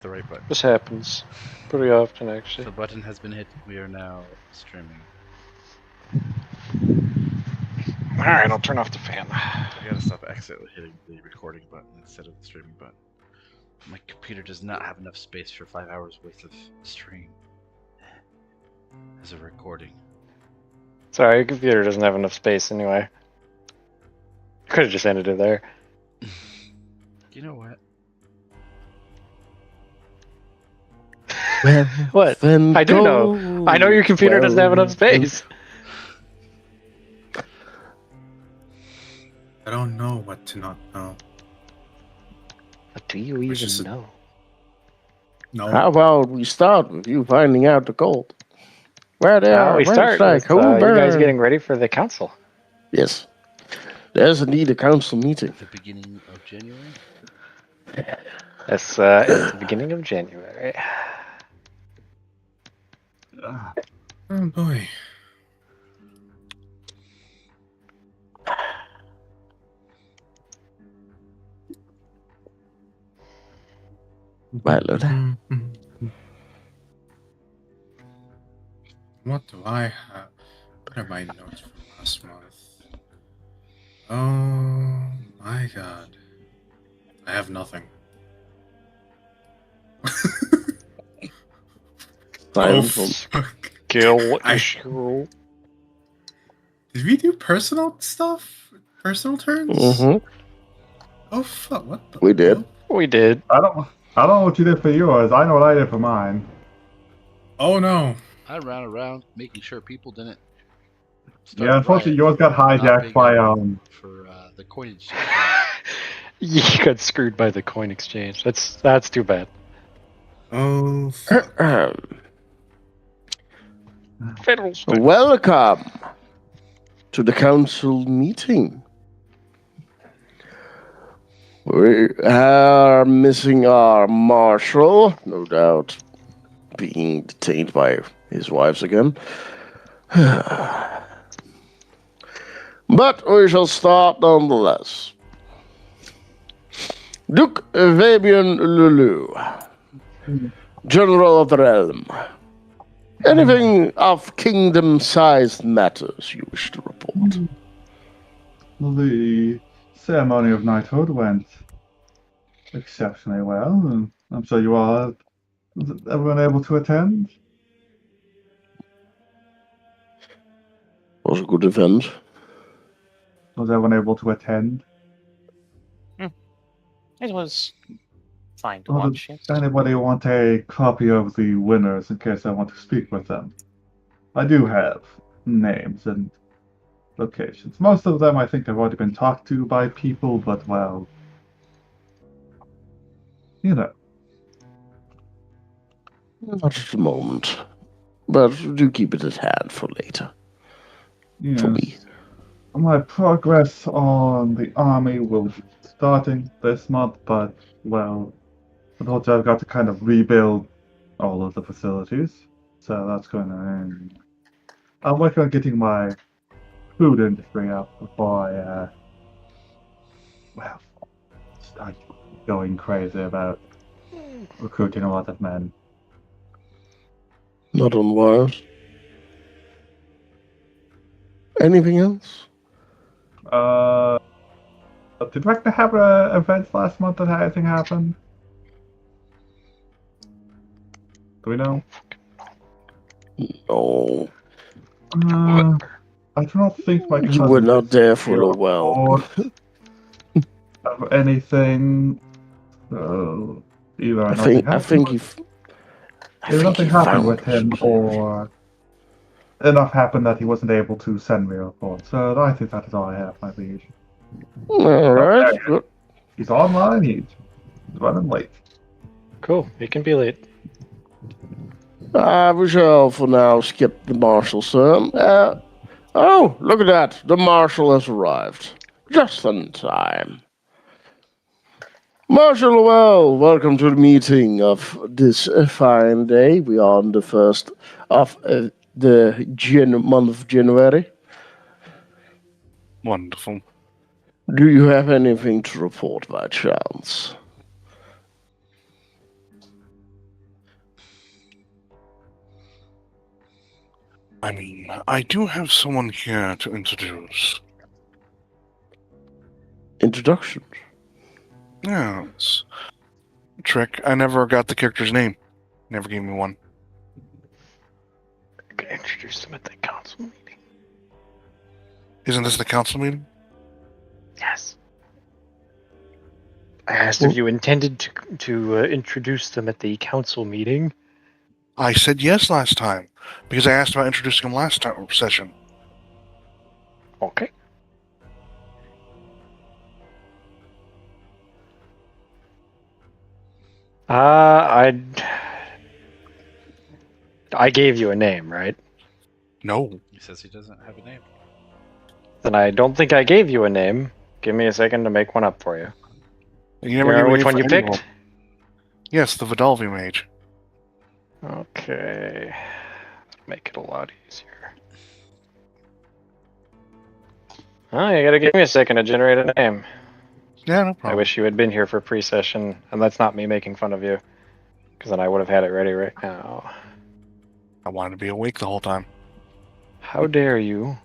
The right button. This happens pretty often, actually. The button has been hit. We are now streaming. Alright, I'll turn off the fan. I gotta stop accidentally hitting the recording button instead of the streaming button. My computer does not have enough space for 5 hours worth of stream as a recording. Sorry, your computer doesn't have enough space anyway. Could have just ended it there. You know what? Well, What? then I do know. I know your computer doesn't have enough space. I don't know what to not know. What do you Which even is- know? No. How about we start with you finding out the gold? Where they How are, we where start it's like, with who you guys burn? getting ready for the council. Yes. There's indeed a council meeting. At the beginning of January? It's the beginning of January. Oh boy. Well, What do I have? What are my notes from last month? Oh my god. I have nothing. Oh fuck. Kill I- issue. Did we do personal stuff? Personal turns? Mm-hmm. Oh fuck, what the We did. hell? We did. I don't know what you did for yours. I know what I did for mine. Oh no. I ran around making sure people didn't. Yeah, unfortunately yours got hijacked by for the coin exchange. You got screwed by the coin exchange. That's too bad. Oh fuck. Fiddlestick. Welcome to the council meeting. We are missing our marshal, no doubt being detained by his wives again. But we shall start nonetheless. Duke Fabian Lulu, General of the Realm. Anything of kingdom-sized matters you wish to report? the ceremony of knighthood went exceptionally well, and I'm sure you all was everyone able to attend. Was a good event. Was everyone able to attend? It was fine to Well, watch. Yes. Does anybody want a copy of the winners in case I want to speak with them? I do have names and locations. Most of them I think have already been talked to by people, but well, you know. Not at the moment. But do keep it at hand for later. For Yes. me. My progress on the army will be starting this month, but well, unfortunately I've got to kind of rebuild all of the facilities, so that's going to end. I'm working on getting my food industry up before I, well, start going crazy about recruiting a lot of men. Not on wires. Anything else? Did Vecna have events last month that had anything happen? Do we know? No. I do not think my You were not there for a while. Of anything. Either I nothing think happened, he either nothing happened with found him, or enough happened that he wasn't able to send me a report. So I think that is all I have, my liege. Alright, good. He's online. He's running late. Cool. It can be late. We shall for now skip the marshal's turn. Oh, look at that. The marshal has arrived. Just in time. Marshal Llewell, welcome to the meeting of this fine day. We are on the first of the month of January. Wonderful. Do you have anything to report by chance? I mean, I do have someone here to introduce. Introduction. Yes. Trick, I never got the character's name. Never gave me one. I could introduce them at the council meeting. Isn't this the council meeting? Yes. I asked if you intended to introduce them at the council meeting. I said yes last time, because I asked about introducing him last time session. Okay. I gave you a name, right? No. He says he doesn't have a name. Then I don't think I gave you a name. Give me a second to make one up for you. You never Remember gave me a which name one for you any of picked? them. Yes, the Vidalvi mage. Okay. Make it a lot easier. Oh, you gotta give me a second to generate a name. Yeah, no I problem. wish you had been here for pre-session, and that's not me making fun of you, because then I would have had it ready right now. I wanted to be awake the whole time. How dare you?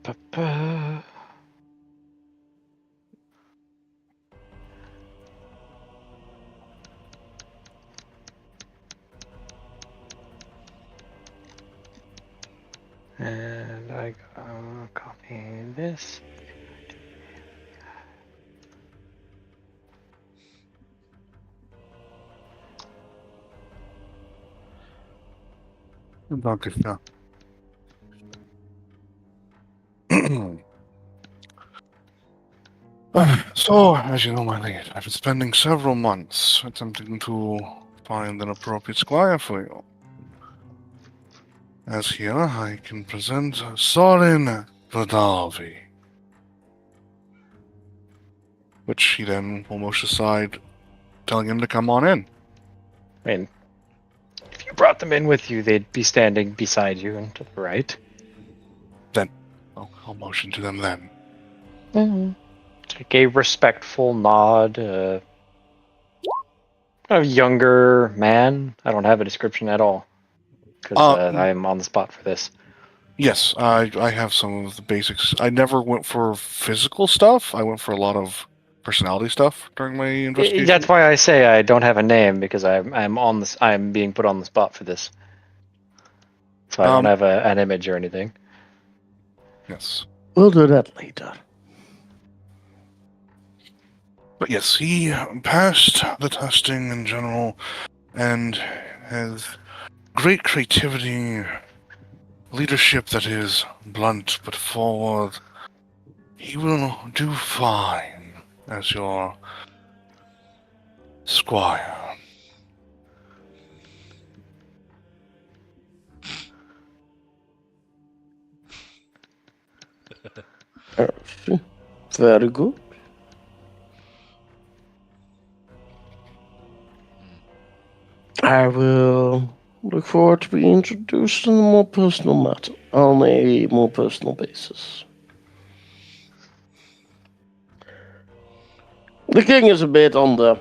Ba-ba. And I copy this. Danke schön. So, as you know, my lady, I've been spending several months attempting to find an appropriate squire for you. As here, I can present Sorin Vidalvi. Which he then will motion aside, telling him to come on in. I mean, if you brought them in with you, they'd be standing beside you and to the right. I'll motion to them then. Take a respectful nod. A younger man. I don't have a description at all because I'm on the spot for this. Yes, I have some of the basics. I never went for physical stuff. I went for a lot of personality stuff during my investigation. That's why I say I don't have a name because I'm being put on the spot for this. So I don't have an image or anything. Yes. We'll do that later. But yes, he passed the testing in general and has great creativity, leadership that is blunt but forward. He will do fine as your squire. Very good. I will look forward to being introduced in a more personal matter, on a more personal basis. The king is a bit on the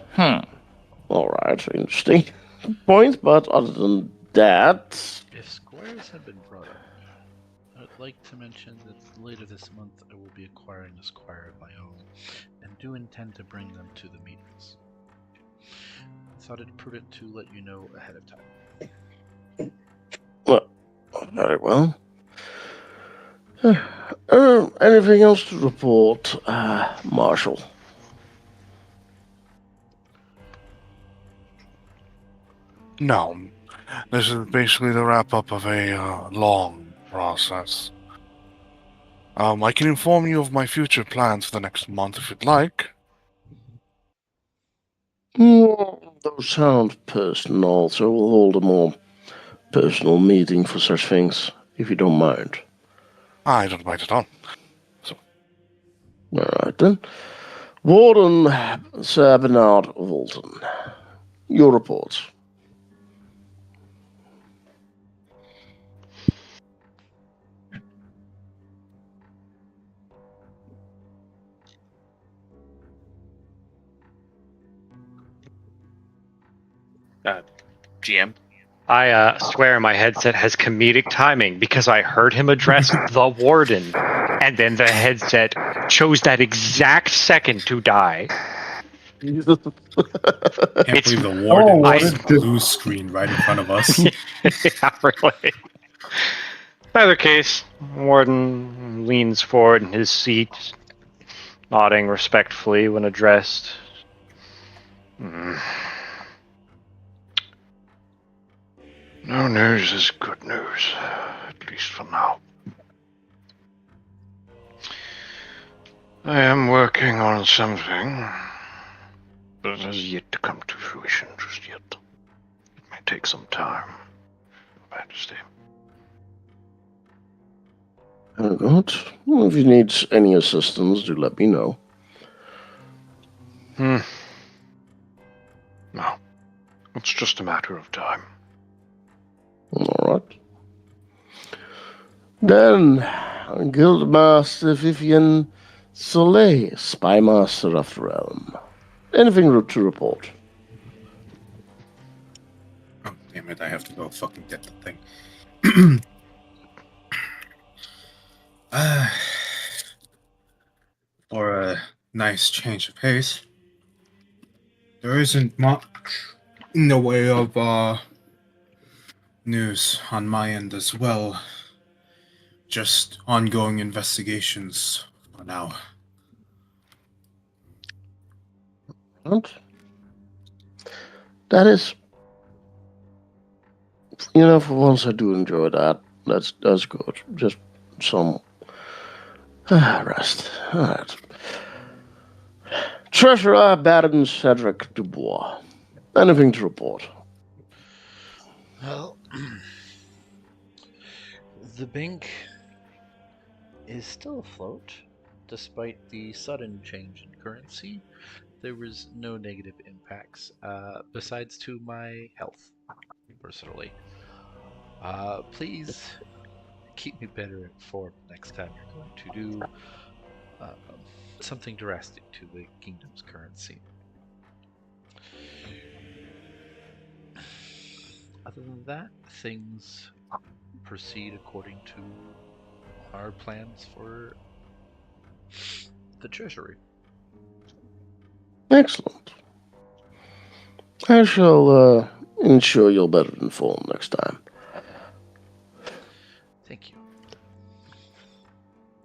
alright, interesting point, but other than that, If squires have been brought up, I'd like to mention that later this month I will be acquiring a squire of my own, and do intend to bring them to the meetings. thought it prudent to let you know ahead of time. Well, very well. Anything else to report, Marshal? No, this is basically the wrap up of a long process. I can inform you of my future plans for the next month if you'd like. Those sound personal, so we'll hold a more personal meeting for such things, if you don't mind. I don't mind at all. All right then. Warden Sir Bernard Walton, your reports. GM. I swear my headset has comedic timing because I heard him address the warden, and then the headset chose that exact second to die. Can't It's- believe the warden what is is blue this? screen right in front of us. Yeah, really. In either case, warden leans forward in his seat, nodding respectfully when addressed. No news is good news, at least for now. I am working on something, but it has yet to come to fruition just yet. It may take some time, Your Majesty. Very good. Well, if you need any assistance, do let me know. No, it's just a matter of time. All right. Then, Guildmaster Vivian Soleil, Spymaster of the Realm. Anything to report? Oh, damn it, I have to go fucking get the thing. For a nice change of pace, there isn't much in the way of news on my end as well. Just ongoing investigations for now. And that is, for once I do enjoy that. That's good. Just some rest. All right. Treasurer Baron Cedric Dubois. Anything to report? Well, the bank is still afloat, despite the sudden change in currency. There was no negative impacts, besides to my health, personally. Please keep me better informed next time you're going to do something drastic to the kingdom's currency. Other than that, things proceed according to our plans for the treasury. Excellent. I shall ensure you're better informed next time. Thank you.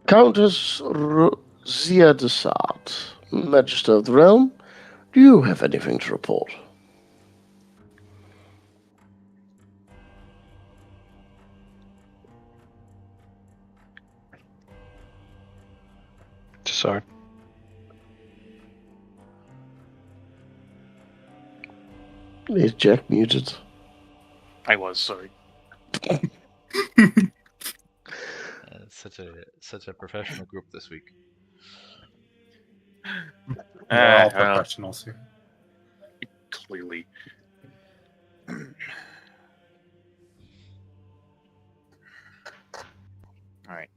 Countess Rozia de Sade, Magister of the Realm, do you have anything to report? Sorry. Is Jack muted? I was, sorry. Such a professional group this week. We're all professionals here. Clearly. Alright.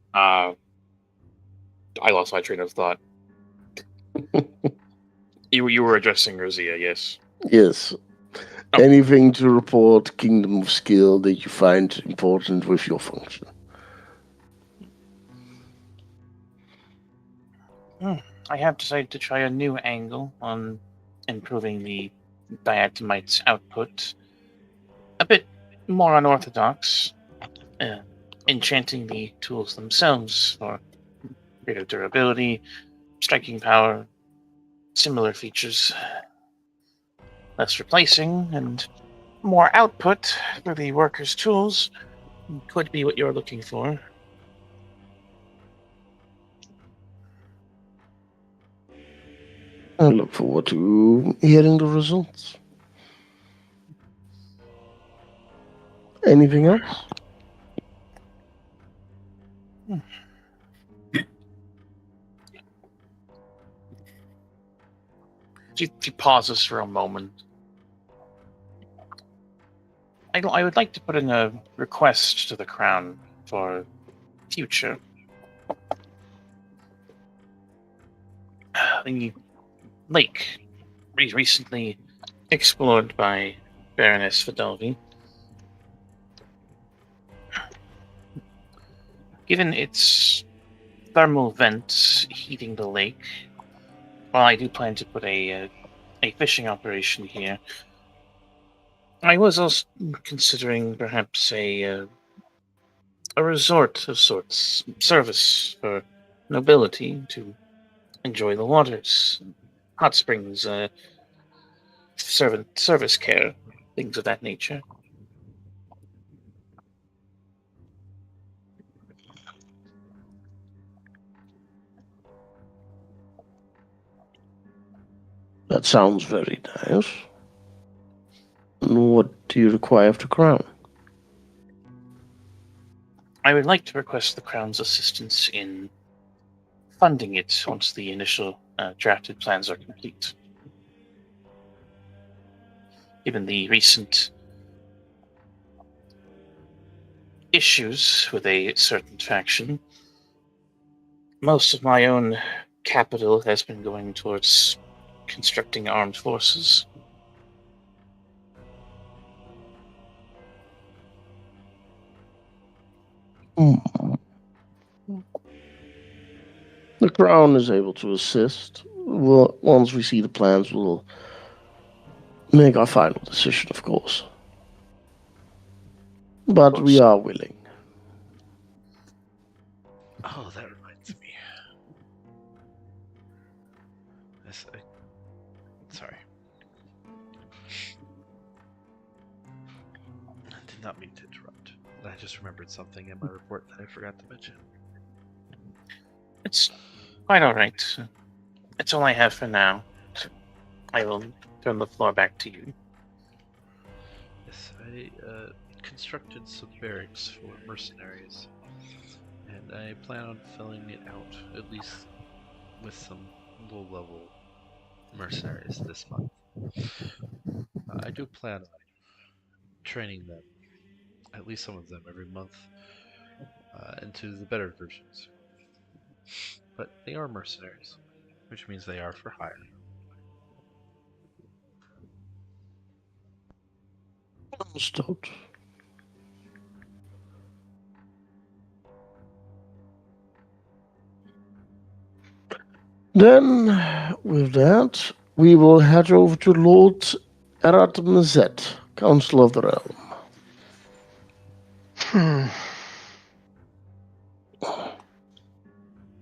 I lost my train of thought. You were addressing Rozia, yes. Yes. Oh. Anything to report, Kingdom of Skill, that you find important with your function? I have decided to try a new angle on improving the diatomite output. A bit more unorthodox, enchanting the tools themselves for greater durability, striking power, similar features. Less replacing and more output for the worker's tools could be what you're looking for. I look forward to hearing the results. Anything else? She pauses for a moment. I would like to put in a request to the Crown for future. The lake, recently explored by Baroness Fidelvi. Given its thermal vents heating the lake, while I do plan to put a fishing operation here, I was also considering perhaps a resort of sorts, service for nobility to enjoy the waters, hot springs, service care, things of that nature. That sounds very nice. And what do you require of the Crown? I would like to request the Crown's assistance in funding it once the initial drafted plans are complete. Given the recent issues with a certain faction, most of my own capital has been going towards constructing armed forces. The Crown is able to assist. Well, once we see the plans, we'll make our final decision, of course. But we are willing. Oh, that reminds me. Sorry. I did not mean to interrupt. I just remembered something in my report that I forgot to mention. It's quite all right. That's all I have for now. I will turn the floor back to you. Yes, I constructed some barracks for mercenaries, and I plan on filling it out, at least with some low-level mercenaries this month. I do plan on training them, at least some of them, every month, into the better versions. But they are mercenaries, which means they are for hire. Understood. Then, with that, we will head over to Lord Eratmazet, Council of the Realm.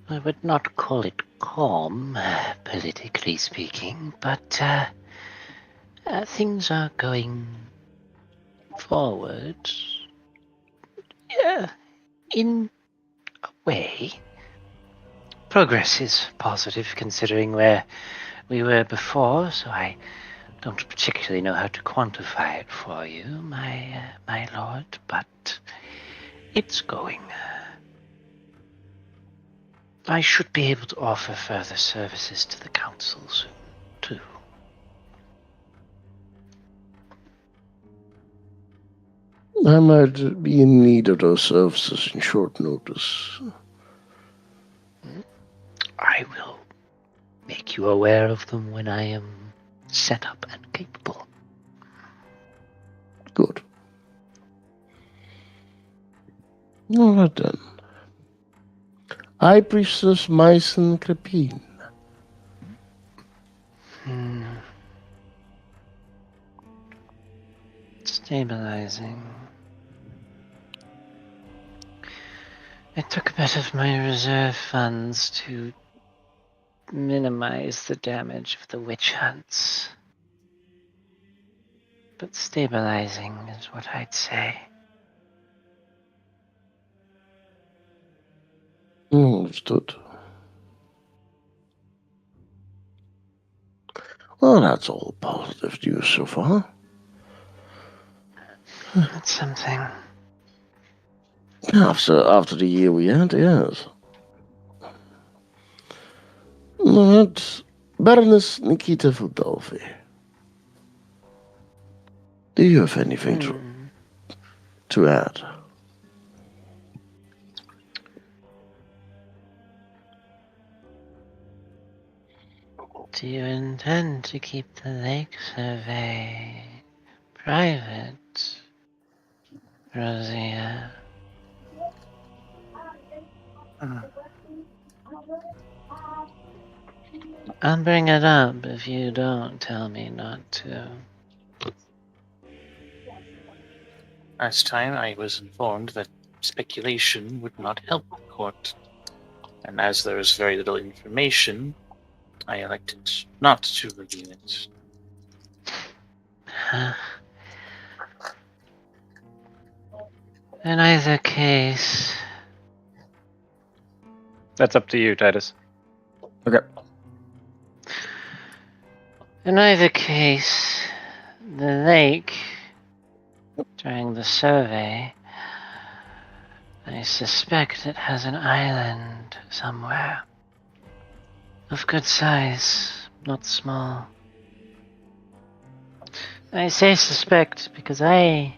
I would not call it calm, politically speaking, but things are going forward. In a way. Progress is positive considering where we were before, so I don't particularly know how to quantify it for you, my lord, but it's going. I should be able to offer further services to the council soon, too. I might be in need of those services in short notice. I will make you aware of them when I am set up and capable. Good. All right then. High Priestess Myson Crepine. Stabilizing. I took a bit of my reserve funds to minimize the damage of the witch hunts. But stabilizing is what I'd say. Understood. Well, that's all positive news so far. That's something. After the year we had, yes. But Baroness Nikita Vudolfi, do you have anything to add? Do you intend to keep the lake survey private, Rosia? I'll bring it up if you don't tell me not to. Last time I was informed that speculation would not help the court, and as there is very little information, I elected not to review it. In either case... That's up to you, Titus. Okay. In either case, the lake, during the survey, I suspect it has an island somewhere. Of good size, not small. I say suspect because I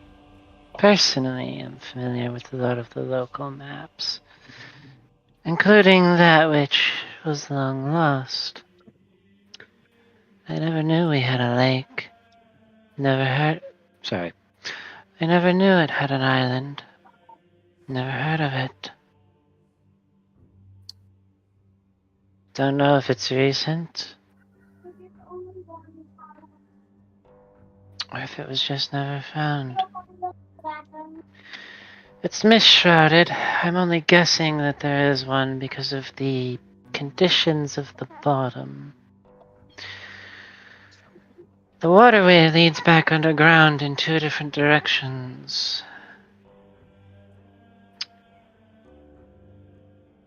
personally am familiar with a lot of the local maps, including that which was long lost. I never knew we had a lake. I never knew it had an island. Never heard of it. Don't know if it's recent, or if it was just never found. It's mist-shrouded. I'm only guessing that there is one because of the conditions of the bottom. The waterway leads back underground in 2 different directions.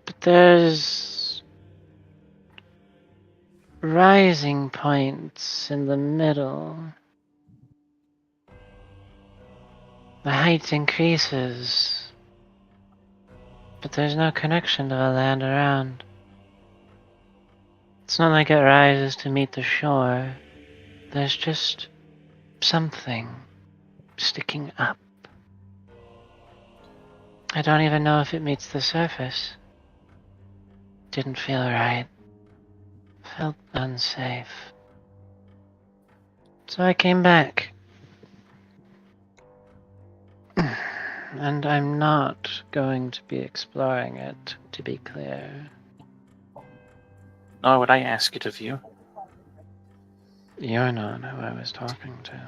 But there's rising points in the middle. The height increases, but there's no connection to the land around. It's not like it rises to meet the shore. There's just something sticking up. I don't even know if it meets the surface. Didn't feel right. Felt unsafe. So I came back. And I'm not going to be exploring it, to be clear. Nor would I ask it of you. You're not who I was talking to.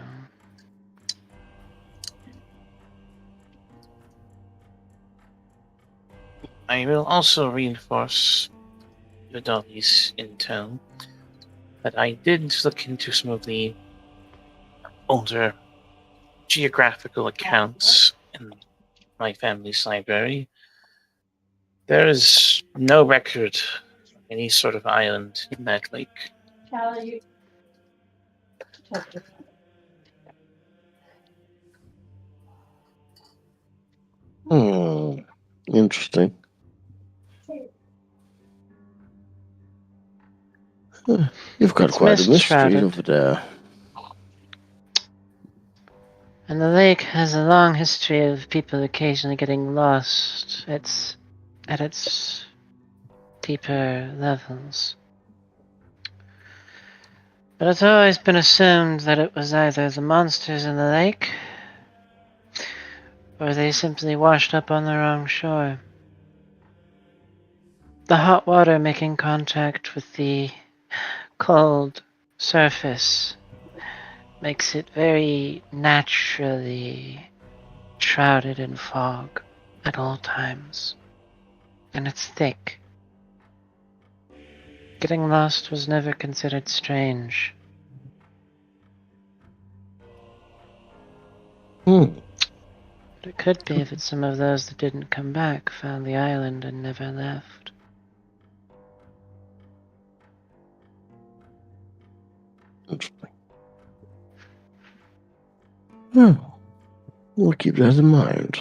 I will also reinforce Vidali's intel that I did look into some of the older geographical accounts in my family's library. There is no record of any sort of island in that lake. Interesting. You've got It's quite a mystery mist-shrouded. over there. And the lake has a long history of people occasionally getting lost. It's at its deeper levels. But it's always been assumed that it was either the monsters in the lake, or they simply washed up on the wrong shore. The hot water making contact with the cold surface makes it very naturally shrouded in fog at all times. And it's thick. Getting lost was never considered strange. Hmm. But it could be that some of those that didn't come back found the island and never left. Interesting. Well, we'll keep that in mind.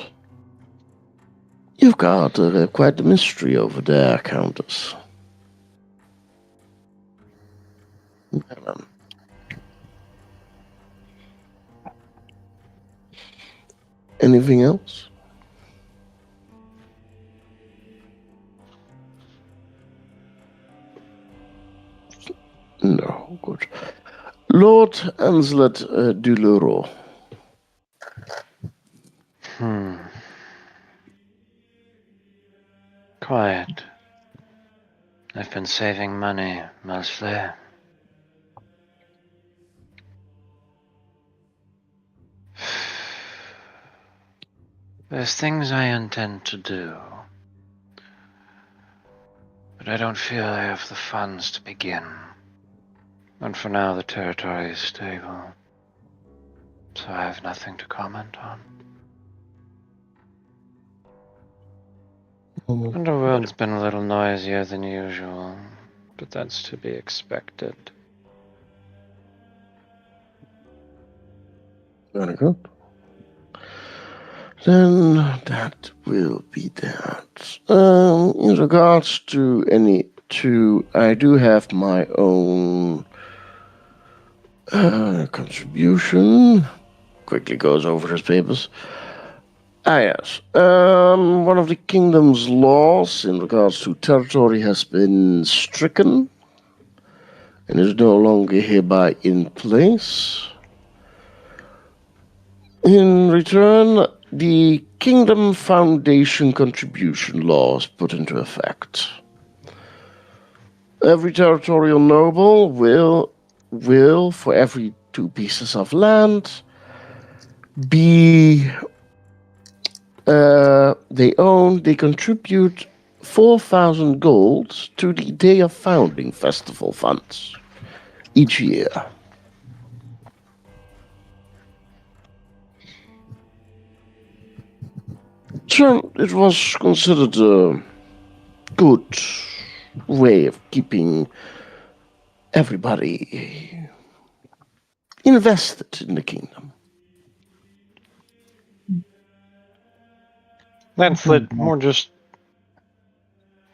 You've got quite a mystery over there, Countess. Anything else? No, good. Lord Anslet du Leroux. Quiet. I've been saving money, mostly. There's things I intend to do, but I don't feel I have the funds to begin. And for now, the territory is stable, so I have nothing to comment on. Underworld's been a little noisier than usual, but that's to be expected. Very good. Then that will be that. In regards to I do have my own contribution. Quickly goes over his papers. Yes. One of the kingdom's laws in regards to territory has been stricken and is no longer hereby in place. In return, the Kingdom Foundation contribution law is put into effect. Every territorial noble will, for every 2 pieces of land, they contribute 4,000 gold to the Day of Founding Festival funds each year. So it was considered a good way of keeping everybody invested in the kingdom. Lanflet, more just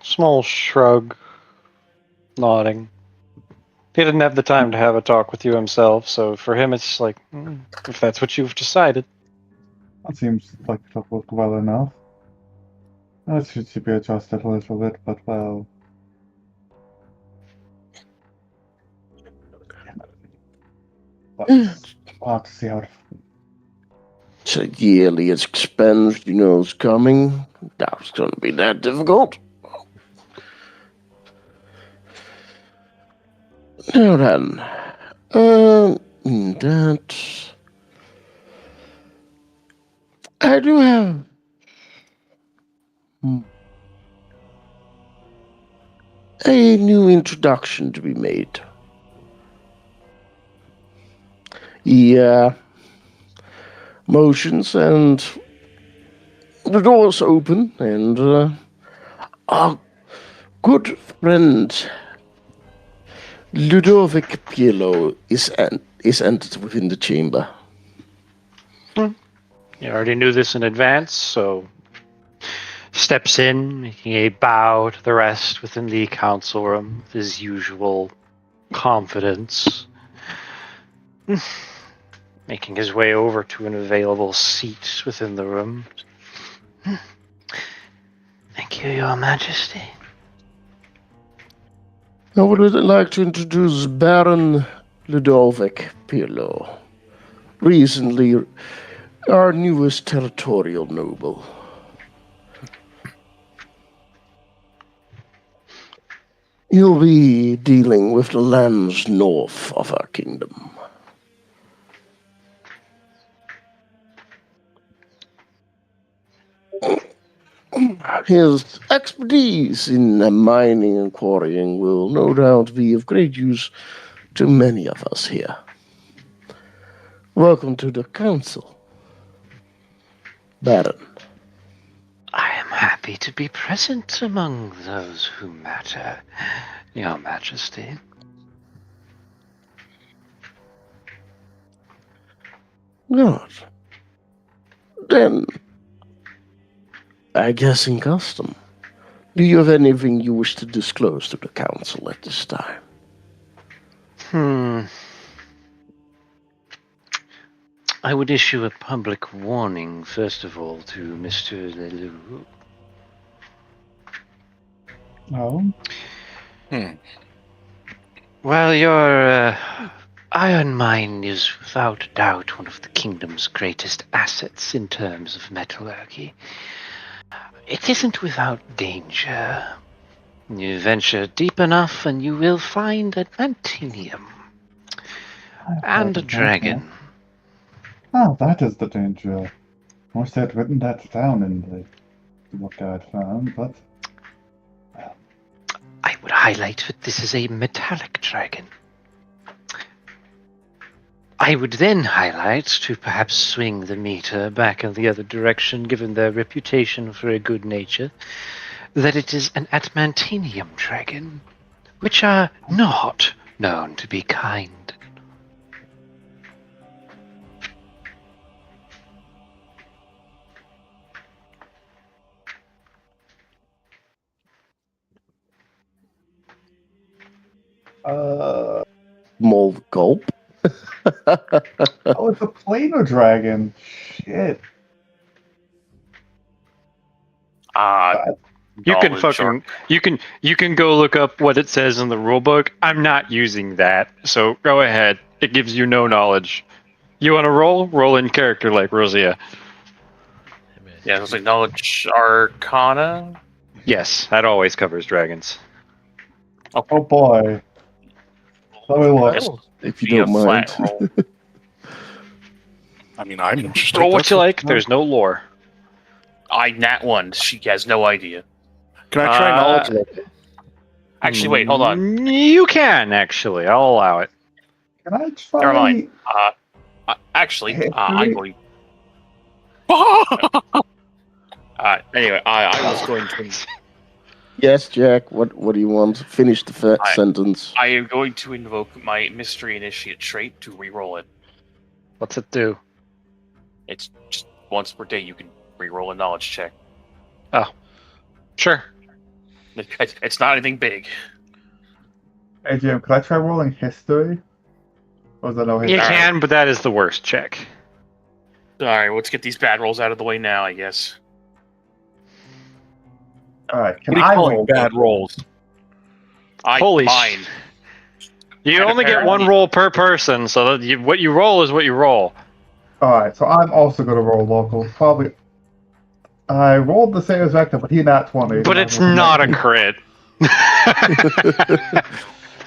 small shrug, nodding. He didn't have the time to have a talk with you himself, so for him it's like, if that's what you've decided. That seems like it worked well enough. That should be adjusted a little bit, but well. But we'll have to see how it. It's a yearly expense, is coming. That's going to be that difficult. Now then, that I do have a new introduction to be made. Yeah. Motions and the doors open and our good friend Ludovic Pielo is entered within the chamber. You already knew this in advance, so steps in, making a bow to the rest within the council room with his usual confidence. Making his way over to an available seat within the room. Thank you, Your Majesty. I would like to introduce Baron Ludovic Pirlo, recently our newest territorial noble. He'll be dealing with the lands north of our kingdom. His expertise in mining and quarrying will no doubt be of great use to many of us here. Welcome to the council, Baron. I am happy to be present among those who matter, Your Majesty. Good. Then, I guess in custom, do you have anything you wish to disclose to the council at this time? I would issue a public warning, first of all, to Mr. Leloup. Oh? While your iron mine is without doubt one of the kingdom's greatest assets in terms of metallurgy, it isn't without danger. You venture deep enough and you will find adamantinium and a dragon. Oh, that is the danger. I wish they had written that down in what I had found, but... I would highlight that this is a metallic dragon. I would then highlight, to perhaps swing the meter back in the other direction, given their reputation for a good nature, that it is an adamantinium dragon, which are not known to be kind. Mold gulp. Oh, it's a planar dragon. Shit. You can fucking you can go look up what it says in the rulebook. I'm not using that, so go ahead. It gives you no knowledge. You want to roll? Roll in character like Rosia. Yeah, it was like knowledge arcana. Yes, that always covers dragons. Oh boy. Let me look. If you don't mind. Roll. I mean, I'm interested. Roll what That's you like. There's no lore. I nat one. She has no idea. Can I try knowledge? Actually, wait, hold on. You can actually. I'll allow it. Can I try? Never mind. I'm going. Anyway, I was going to. Yes, Jack. What do you want? Finish the sentence. I am going to invoke my mystery initiate trait to reroll it. What's it do? It's just once per day you can reroll a knowledge check. Oh, sure. It's not anything big. Hey Jim, can I try rolling history? Or is that no history? You can, but that is the worst check. Alright, let's get these bad rolls out of the way now, I guess. Alright, can What are I you calling roll bad rolls? Holy fine. You And only get apparently- one roll per person, so that what you roll is what you roll. Alright, so I'm also gonna roll local. Probably. I rolled the same as Vector, but he nat 20. But it's not a crit.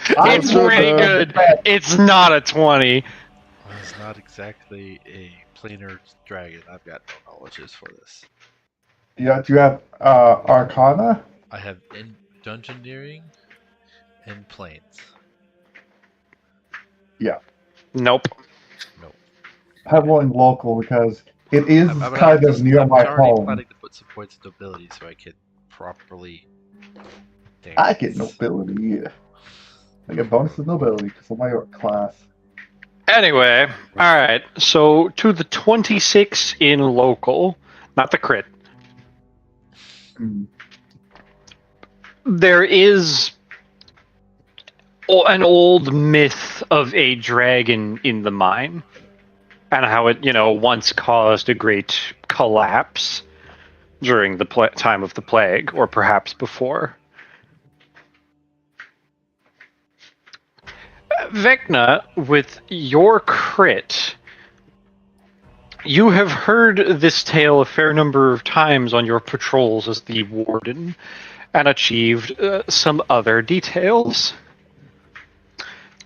It's pretty good. It's not a 20. Well, it's not exactly a planar dragon. I've got no knowledges for this. Yeah, do you have Arcana? I have in dungeoneering and planes. Nope. I have rolling local because it is I'm kind of near my already home. planning to put some points of ability so I can properly. I get nobility. I get bonus of nobility because of my class. Anyway, alright, so to the 26 in local, not the crit, there is an old myth of a dragon in the mine, and how it, once caused a great collapse during the time of the plague, or perhaps before. Vecna, with your crit, you have heard this tale a fair number of times on your patrols as the warden, and achieved some other details.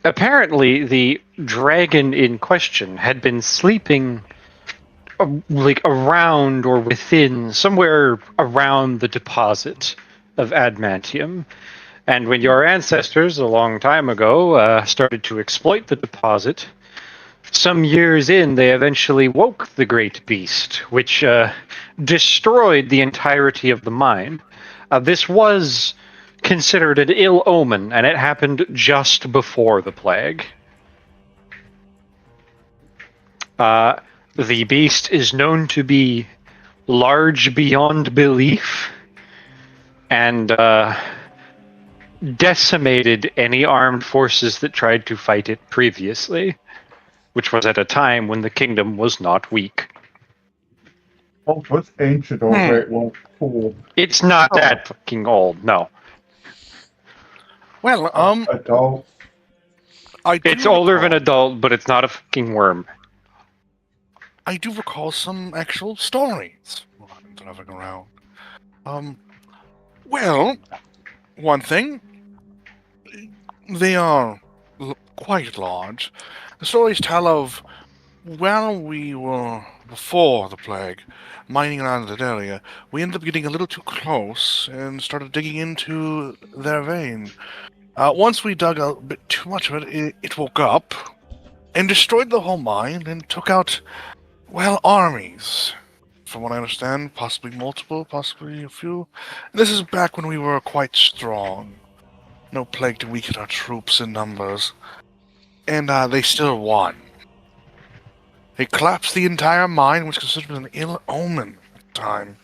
Apparently, the dragon in question had been sleeping like around or within, somewhere around the deposit of adamantium. And when your ancestors, a long time ago, started to exploit the deposit, some years in, they eventually woke the great beast, which destroyed the entirety of the mine. This was considered an ill omen, and it happened just before the plague. The beast is known to be large beyond belief, and decimated any armed forces that tried to fight it previously, which was at a time when the kingdom was not weak. Oh, what's ancient or Great Wall Pool? It's not that fucking old, no. Well, Adult. It's older than adult, but it's not a fucking worm. I do recall some actual stories driving around. Well, one thing, they are quite large. The stories tell of while we were before the plague, mining around that area, we ended up getting a little too close and started digging into their vein. Once we dug a bit too much of it, it woke up and destroyed the whole mine and took out, well, armies. From what I understand, possibly multiple, possibly a few. And this is back when we were quite strong. No plague to weaken our troops in numbers. And they still won. They collapsed the entire mine, which was considered an ill omen at the time.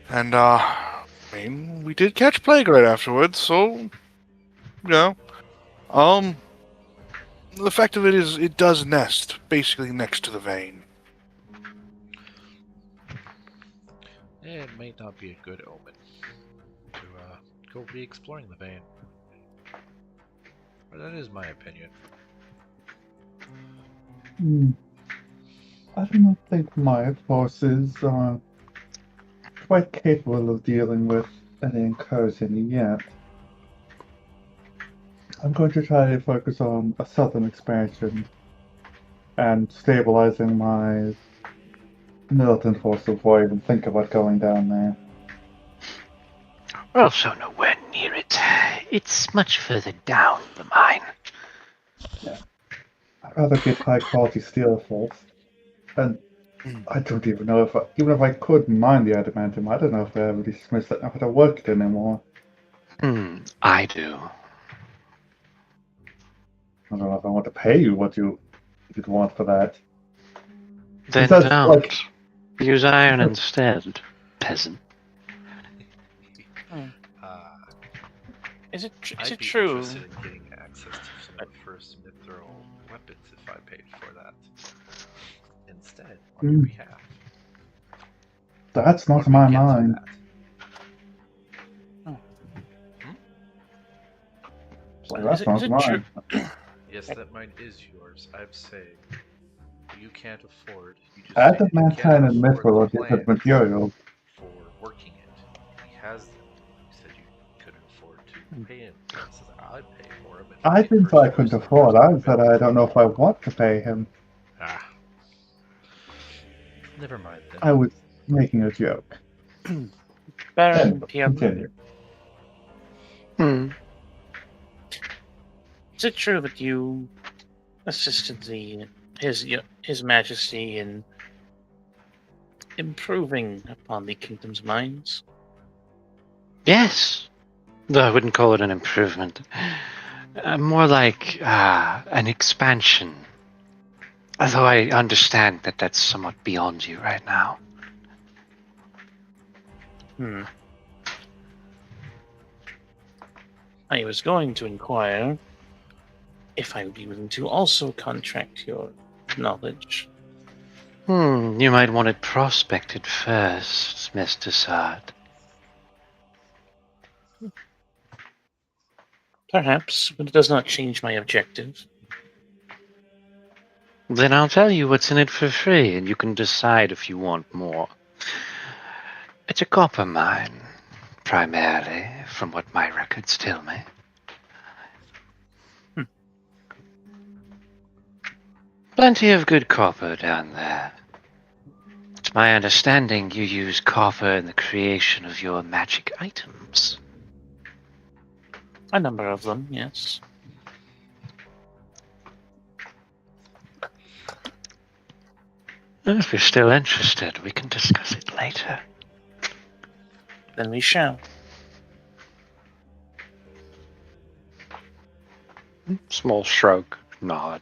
And, I mean, we did catch plague right afterwards, so, you know. The fact of it is, it does nest, basically next to the vein. It might not be a good omen to go re-exploring the vein. But that is my opinion. I do not think my forces are quite capable of dealing with any incursion yet. I'm going to try to focus on a southern expansion and stabilizing my militant force before I even think about going down there. We're also nowhere near it. It's much further down the mine. Yeah. I'd rather get high quality steel first. And I don't even know if even if I could mine the adamantium, I don't know if there are really smiths that know how to work it anymore. I do. I don't know if I want to pay you what you'd want for that. Then Besides, don't. like, Use iron instead, peasant. Is it I'd be true? interested in getting access to some of the first mithril weapons if I paid for that instead on your behalf. That's not Or my we get to mind. that. So that's not mine. Yes, that mine is yours. I'm saying you can't afford. You just Adamantine and mithril are different materials. for working it. He has them. You said you couldn't afford to pay him. He says I'd pay for him. I didn't say I couldn't afford. I said I don't know if I want to pay him. Never mind then. I was making a joke. Baron Continue. Is it true that you assisted His Majesty in improving upon the kingdom's mines? Yes. Though I wouldn't call it an improvement. More like an expansion. Although I understand that that's somewhat beyond you right now. I was going to inquire if I would be willing to also contract your knowledge. You might want it prospected first, Mr. Sard. Perhaps, but it does not change my objective. Then I'll tell you what's in it for free, and you can decide if you want more. It's a copper mine, primarily, from what my records tell me. Plenty of good copper down there. my understanding, you use copper in the creation of your magic items. A number of them, yes. If you're still interested, we can discuss it later. Then we shall. Small shrug, nod.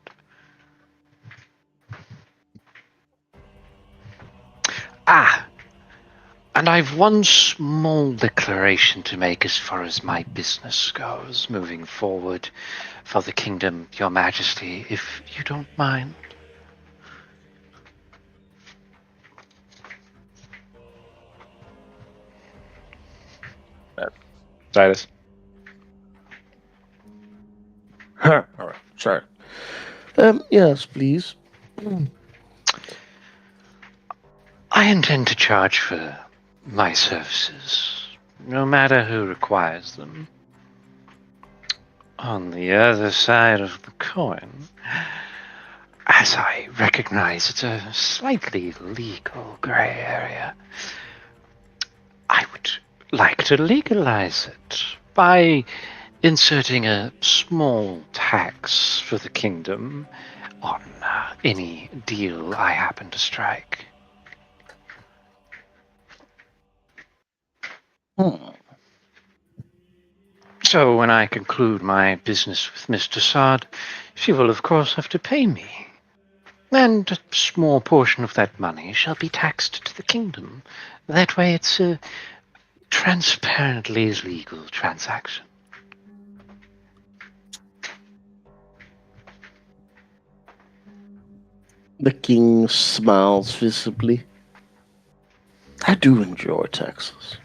And I've one small declaration to make as far as my business goes moving forward for the kingdom, Your Majesty, if you don't mind. Titus. All right, sorry. Yes, please. I intend to charge for my services, no matter who requires them. On the other side of the coin, as I recognize it's a slightly legal gray area, I would like to legalize it by inserting a small tax for the kingdom on any deal I happen to strike. So when I conclude my business with Miss Desaad, she will of course have to pay me. And a small portion of that money shall be taxed to the kingdom. That way it's a transparently legal transaction. The king smiles visibly. I do enjoy taxes.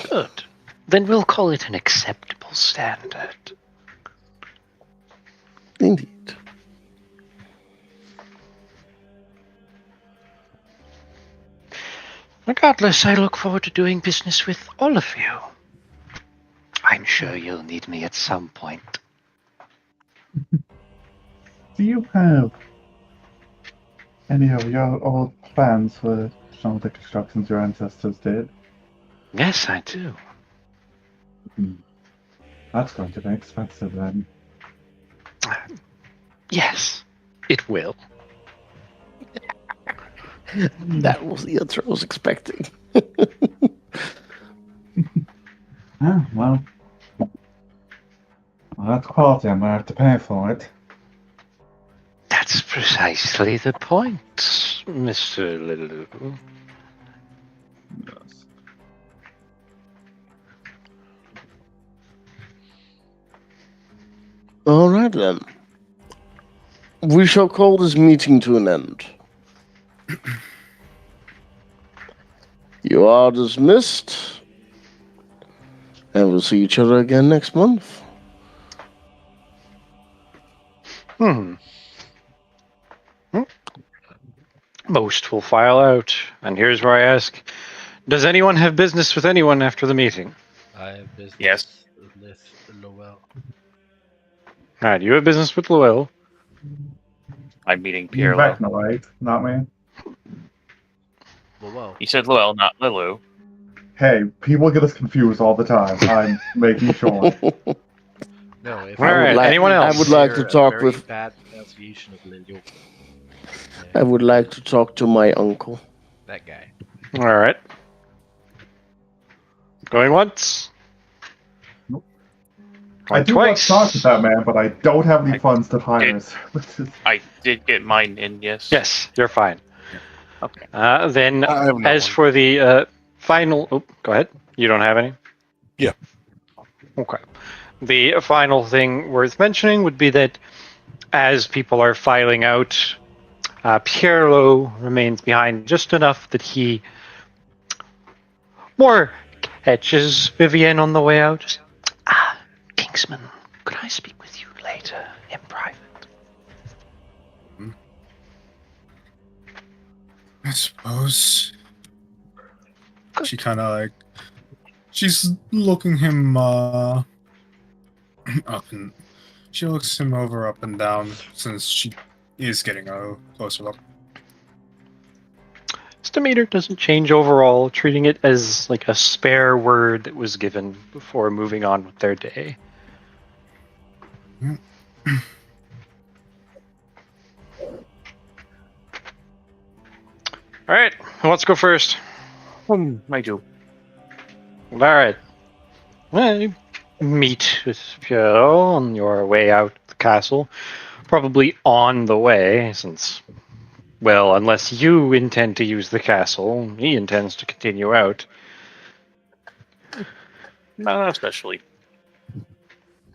Good. Then we'll call it an acceptable standard. Indeed. Regardless, I look forward to doing business with all of you. I'm sure you'll need me at some point. Do you have any of your old plans for some of the constructions your ancestors did? Yes, I do. That's going to be expensive then. Yes, it will. That was the answer I was expecting. Well, that's quality. I'm going to have to pay for it. That's precisely the point, Mr. Lilu. Yes. All right, then. We shall call this meeting to an end. You are dismissed, and we'll see each other again next month. Most will file out, and here's where I ask, does anyone have business with anyone after the meeting? I have business Yes. with Lowell. Alright, you have business with Lowell. I'm meeting You Pierre. Vecna, right? Not me. Lowell. You said Lowell, not Lilu. Hey, people get us confused all the time. I'm making sure. No, if All right, anyone else? I would like to talk very with. bad pronunciation of Lil. I would like to talk to my uncle. That guy. Alright. Going once. Nope. Going I do want twice. to talk to that man, but I don't have any funds to hire. I did get mine in, yes. Yes, you're fine. Okay. Then, I have no as one. for the final... Oh, go ahead. You don't have any? Yeah. Okay. The final thing worth mentioning would be that as people are filing out, Pierlo remains behind just enough that he more catches Vivienne on the way out. Just, Kingsman, could I speak with you later in private? I suppose. She kind of like. She's looking him up and. She looks him over up and down since she is getting a closer look. demeanor doesn't change overall, treating it as like a spare word that was given before moving on with their day. All right, who wants to go first? I do. All right. Well, you meet with Piero on your way out of the castle. Probably on the way, since, well, unless you intend to use the castle, he intends to continue out. Not especially.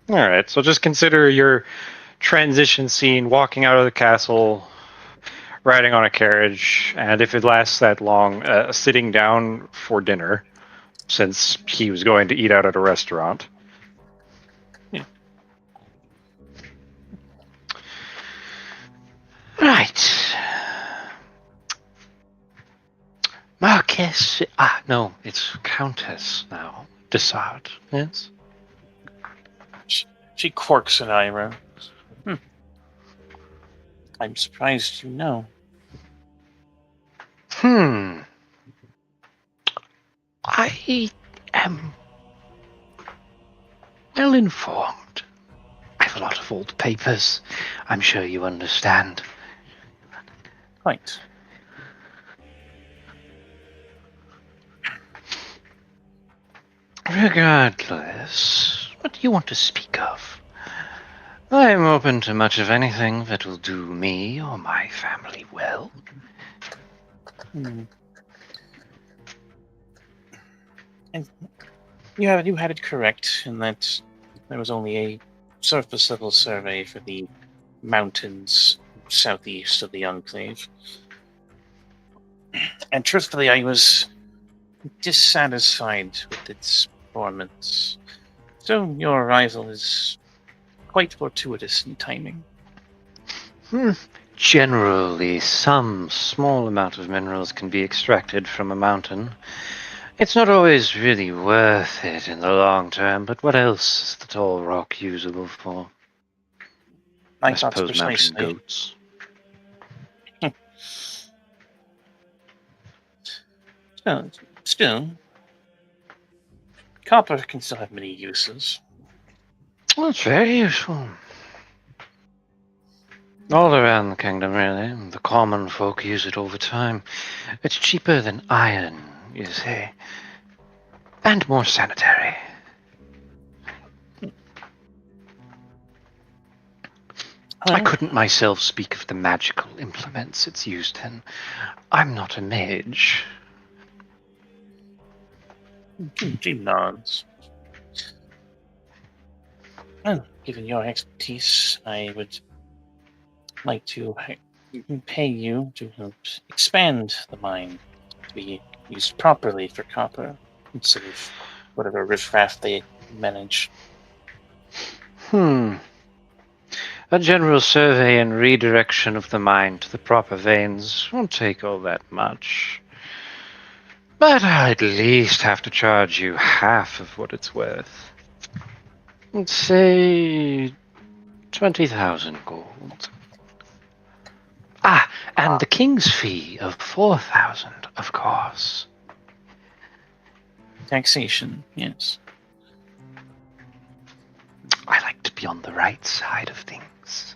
All right, so just consider your transition scene, walking out of the castle, riding on a carriage, and if it lasts that long, sitting down for dinner, since he was going to eat out at a restaurant. Yeah. Right. Marquess. No, it's Countess now. Dessart, yes? She quirks an eyebrow. I'm surprised you know. I am well informed. I have a lot of old papers. I'm sure you understand. Quite. Regardless, what do you want to speak of? I am open to much of anything that will do me or my family well. And you had it correct in that there was only a surface level survey for the mountains southeast of the Enclave. And truthfully, I was dissatisfied with its performance. So your arrival is quite fortuitous in timing. Generally, some small amount of minerals can be extracted from a mountain. It's not always really worth it in the long term, but what else is the tall rock usable for? I suppose mountain goats. Still, copper can still have many uses. Well, it's very useful. All around the kingdom, really. The common folk use it all the time. It's cheaper than iron, you see. And more sanitary. I couldn't myself speak of the magical implements it's used in. I'm not a mage. She nods. Well, given your expertise, I would like to pay you to help expand the mine to be used properly for copper instead of whatever riffraff they manage. A general survey and redirection of the mine to the proper veins won't take all that much. But I'll at least have to charge you half of what it's worth. Let's say 20,000 gold. And the king's fee of 4,000, of course. Taxation, yes. I like to be on the right side of things.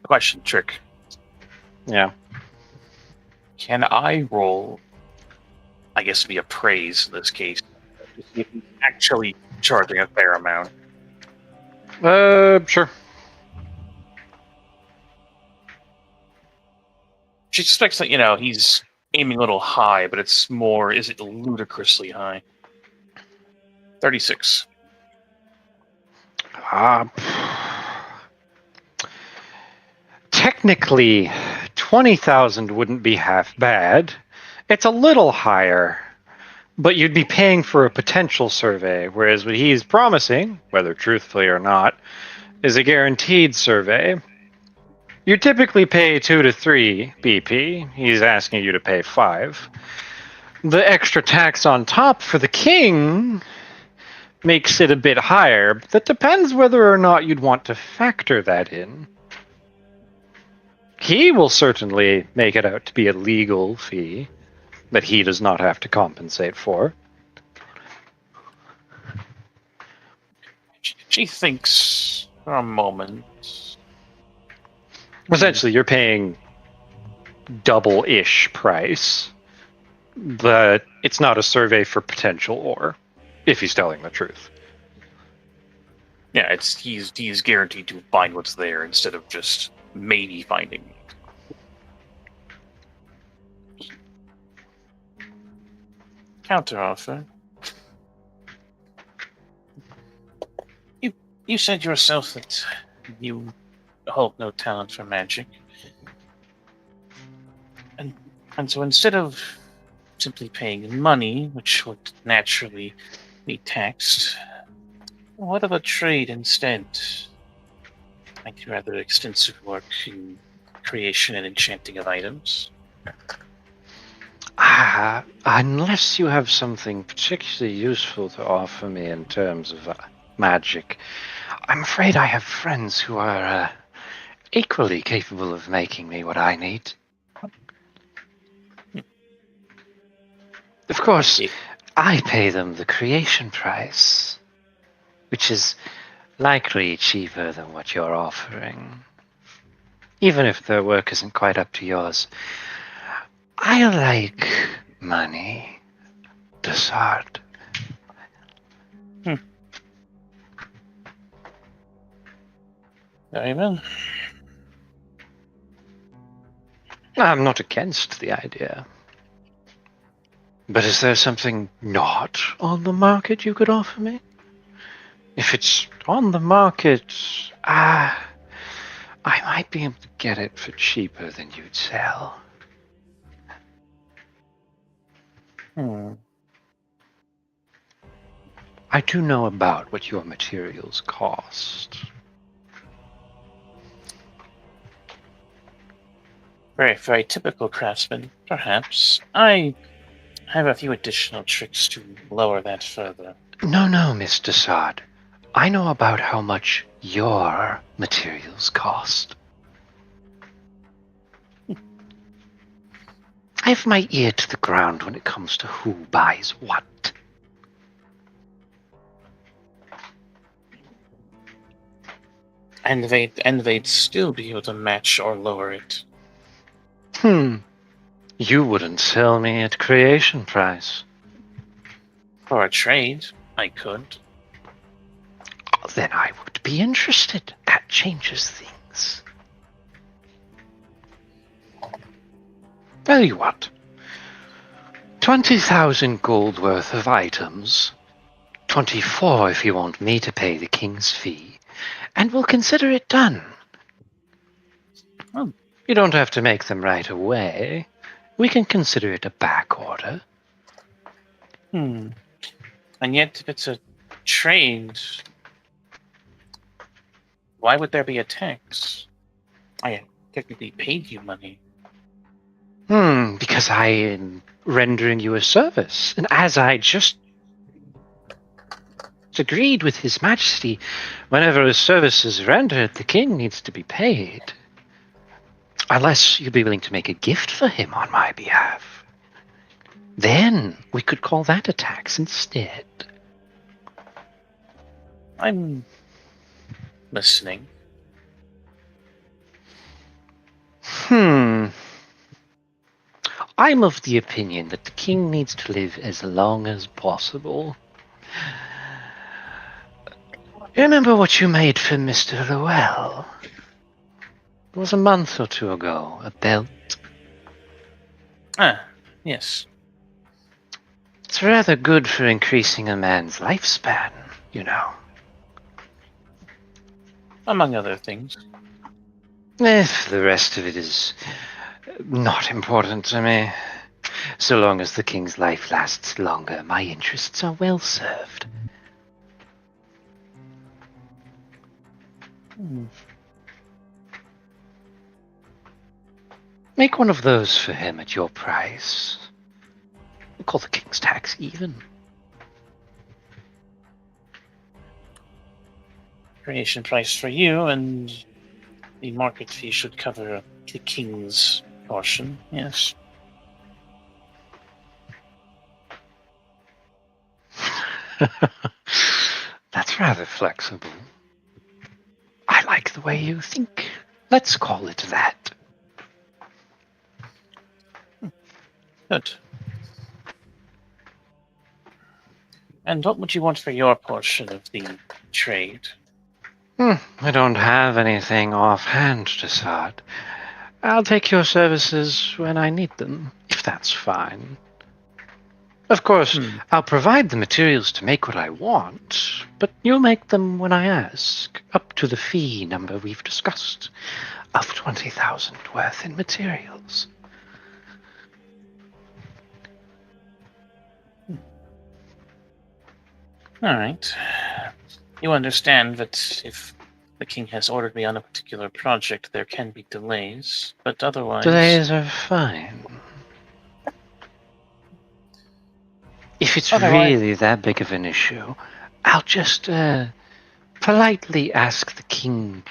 Question, Trick. Yeah. Can I roll, I guess it'd be appraise in this case, to see if he's actually charging a fair amount? Sure. She suspects that, he's aiming a little high, but it's more, is it ludicrously high? 36. Technically, 20,000 wouldn't be half bad. It's a little higher, but you'd be paying for a potential survey, whereas what he's promising, whether truthfully or not, is a guaranteed survey. You typically pay 2 to 3 BP. He's asking you to pay 5. The extra tax on top for the king makes it a bit higher, but that depends whether or not you'd want to factor that in. he will certainly make it out to be a legal fee that he does not have to compensate for. She thinks for a moment. Essentially, you're paying double-ish price, but it's not a survey for potential ore, if he's telling the truth. Yeah, he's guaranteed to find what's there instead of just maybe finding it. Counteroffer. You said yourself that you hold no talent for magic. And so instead of simply paying money, which would naturally be taxed, what of a trade instead? I do rather extensive work in creation and enchanting of items. Unless you have something particularly useful to offer me in terms of magic, I'm afraid I have friends who are equally capable of making me what I need. Of course, I pay them the creation price, which is likely cheaper than what you're offering. Even if their work isn't quite up to yours. I like money, Desart. Very well. I'm not against the idea. But is there something not on the market you could offer me? If it's on the market, I might be able to get it for cheaper than you'd sell. I do know about what your materials cost. Very, very typical craftsman, perhaps. I have a few additional tricks to lower that further. No, Miss Desart. I know about how much your materials cost. I have my ear to the ground when it comes to who buys what. And they'd still be able to match or lower it. You wouldn't sell me at creation price. For a trade, I could. Then I would be interested. That changes things. Tell you what. 20,000 gold worth of items. 24 if you want me to pay the king's fee. And we'll consider it done. You don't have to make them right away. We can consider it a back order. And yet, if it's a trade, why would there be a tax? I technically paid you money. Because I am rendering you a service. And as I just agreed with His Majesty, whenever a service is rendered, the king needs to be paid. Unless you'd be willing to make a gift for him on my behalf. Then we could call that a tax instead. I'm listening. I'm of the opinion that the king needs to live as long as possible. You remember what you made for Mr. Lowell? It was a month or two ago. A belt. Yes. It's rather good for increasing a man's lifespan, you know. Among other things. If the rest of it is not important to me. So long as the king's life lasts longer, my interests are well served. Make one of those for him at your price. We'll call the king's tax even. Creation price for you, and the market fee should cover the king's portion, yes. That's rather flexible. I like the way you think. Let's call it that. Good. And what would you want for your portion of the trade? I don't have anything offhand to start. I'll take your services when I need them, if that's fine. Of course, I'll provide the materials to make what I want, but you'll make them when I ask, up to the fee number we've discussed, of 20,000 worth in materials. All right. You understand that if the king has ordered me on a particular project, there can be delays, but otherwise... Delays are fine. If it's really that big of an issue, I'll just politely ask the king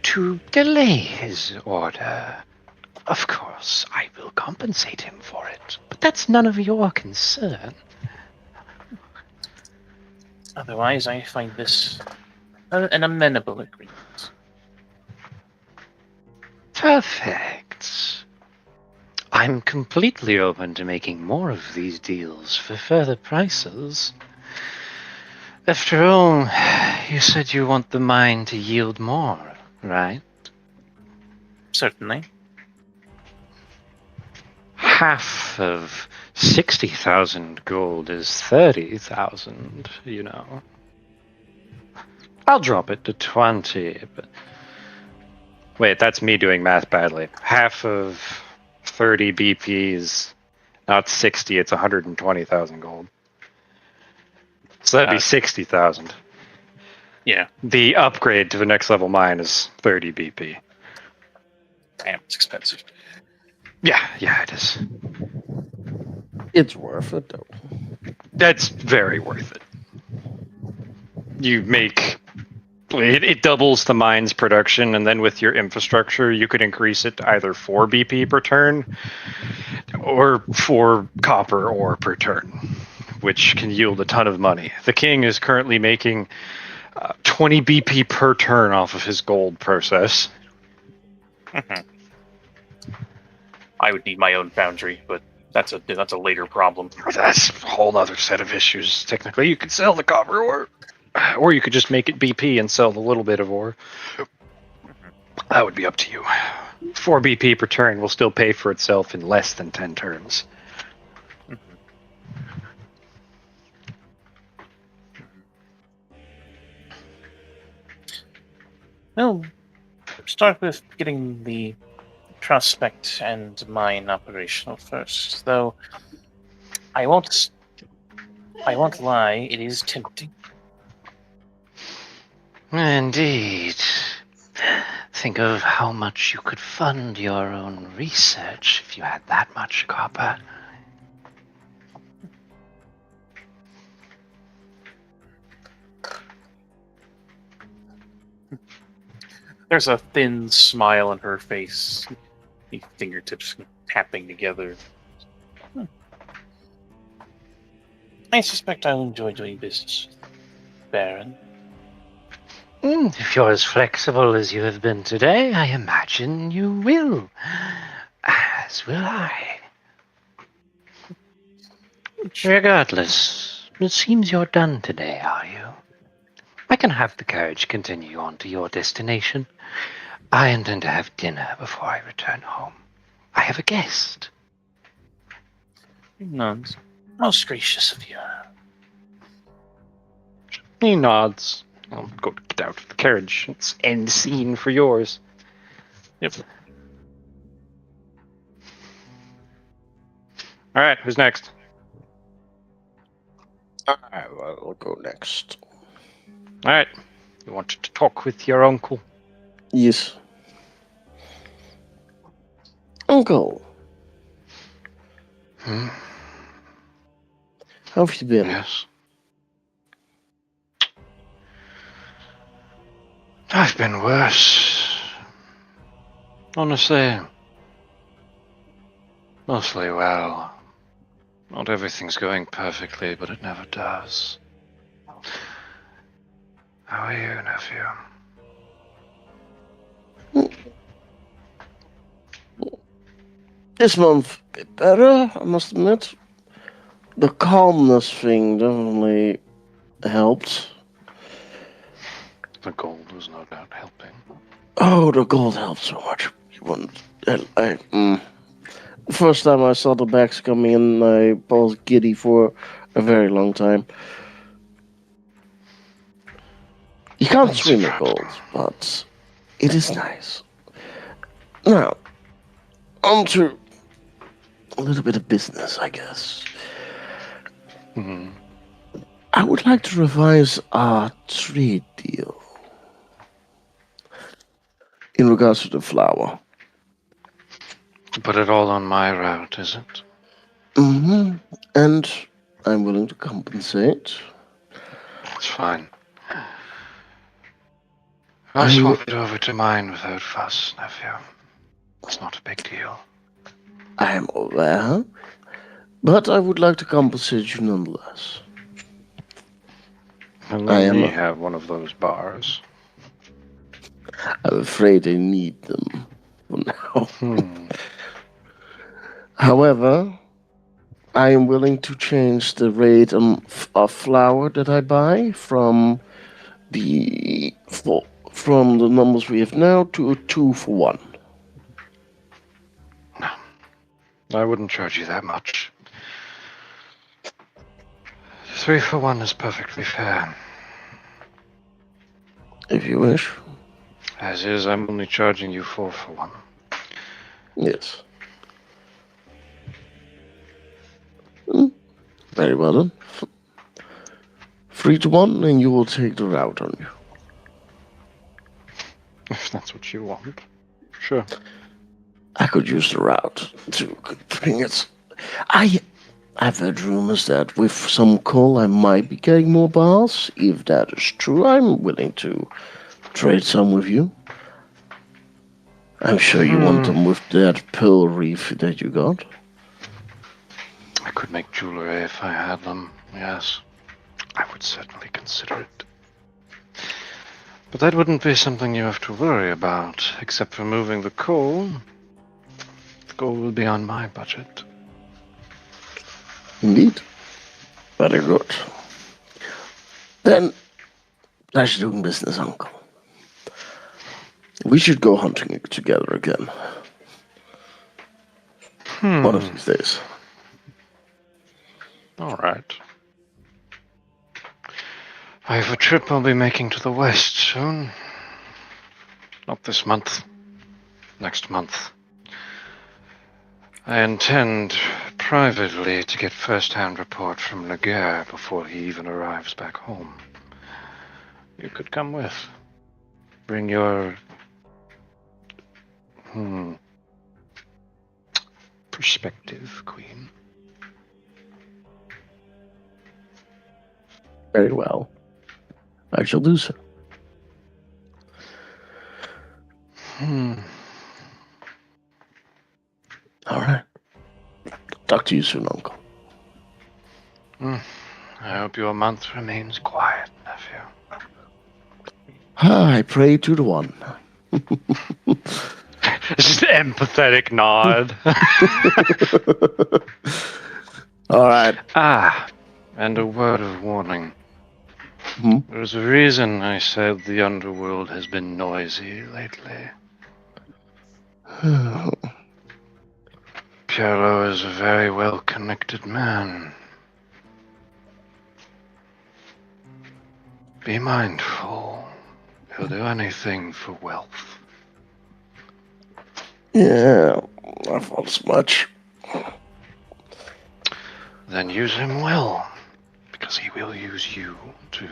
to delay his order. Of course, I will compensate him for it, but that's none of your concern. Otherwise, I find this an amenable agreement. Perfect. I'm completely open to making more of these deals for further prices. After all, you said you want the mine to yield more, right? Certainly. Half of 60,000 gold is 30,000, you know. I'll drop it to 20, but... Wait, that's me doing math badly. Half of 30 BPs, not 60, it's 120,000 gold. So that'd be 60,000. Yeah. The upgrade to the next level mine is 30 BP. Damn, it's expensive. Yeah, it is. It's worth it, though. That's very worth it. You make... It doubles the mine's production, and then with your infrastructure, you could increase it to either 4 BP per turn, or 4 copper ore per turn, which can yield a ton of money. The king is currently making 20 BP per turn off of his gold process. I would need my own foundry, but that's a later problem. That's a whole other set of issues. Technically, you could sell the copper ore, or you could just make it BP and sell the little bit of ore. That would be up to you. 4 BP per turn will still pay for itself in less than 10 turns. Well, start with getting the prospect and mine operational first, though I won't lie, it is tempting. Indeed. Think of how much you could fund your own research if you had that much copper. There's a thin smile on her face, the fingertips tapping together. I suspect I'll enjoy doing business, Baron. If you're as flexible as you have been today, I imagine you will. As will I. Regardless, it seems you're done today, are you? I can have the carriage continue on to your destination. I intend to have dinner before I return home. I have a guest. Nuns. Most gracious of you. He nods. I'll go get out of the carriage. It's end scene for yours. Yep. All right, who's next? Alright, well, I'll go next. All right. You wanted to talk with your uncle? Yes. Uncle. How have you been? Yes. I've been worse. Honestly, mostly well. Not everything's going perfectly, but it never does. How are you, nephew? This month, a bit better, I must admit. The calmness thing definitely helped. The gold was no doubt helping. Oh, the gold helped so much. You wouldn't. First time I saw the backs coming in, I was giddy for a very long time. You can't swim in gold, but it is nice. Now, on to a little bit of business, I guess. Mm-hmm. I would like to revise our trade deal in regards to the flour. To put it all on my route, is it? Mm-hmm. And I'm willing to compensate. It's fine. I'll swap it over to mine without fuss, nephew. It's not a big deal. I am aware, but I would like to compensate you nonetheless. And let me have one of those bars. I'm afraid I need them for now. However, I am willing to change the rate of flour that I buy from the numbers we have now to a 2-for-1. No, I wouldn't charge you that much. 3-for-1 is perfectly fair. If you wish. As is, I'm only charging you 4-for-1. Yes. Very well then. 3-to-1, and you will take the route on you. If that's what you want. Sure. I could use the route to bring it. I've heard rumors that with some coal I might be getting more bars. If that is true, I'm willing to trade some with you. I'm sure you want them with that pearl reef that you got. I could make jewelry if I had them, yes. I would certainly consider it. But that wouldn't be something you have to worry about, except for moving the coal. The gold will be on my budget. Indeed. Very good. Then, pleasure doing business, Uncle. We should go hunting together again. One of these days. All right. I have a trip I'll be making to the west soon. Not this month. Next month. I intend privately to get first-hand report from Laguerre before he even arrives back home. You could come with. Bring your... perspective, Queen. Very well. I shall do so. All right. Talk to you soon, Uncle. I hope your month remains quiet, nephew. I pray to the one. Just an empathetic nod. All right. And a word of warning. Hmm? There's a reason I said the underworld has been noisy lately. Pierrot is a very well-connected man. Be mindful. He'll do anything for wealth. Yeah, I thought as much. Then use him well, because he will use you too.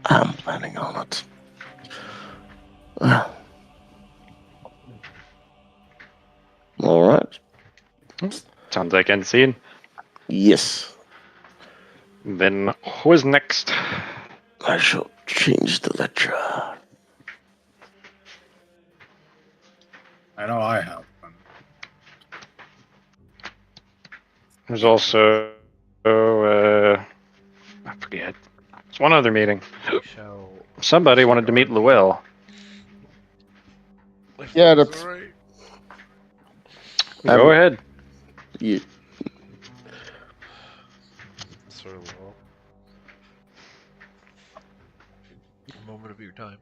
I'm planning on it. All right. Sounds like end scene. Yes. Then who is next? I shall change the ledger. I know I have. There's also, I forget. It's one other meeting. Shall Somebody wanted to meet Llewell. Yeah, that's right. Go ahead. yeah. Sir Llewell. A moment of your time.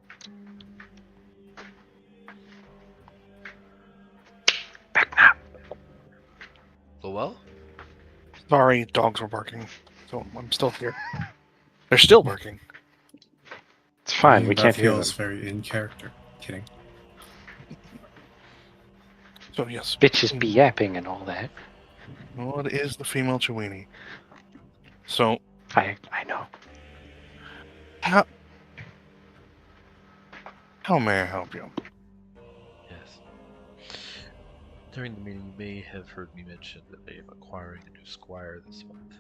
Back now. Llewell? Sorry, dogs were barking, so I'm still here. They're still barking. It's fine. We That can't hear them. feels very in character. Kidding. So yes. Bitches be yapping and all that. What is the female Chewini? So I know. how may I help you? Yes. During the meeting, you may have heard me mention that they are acquiring a new squire this month.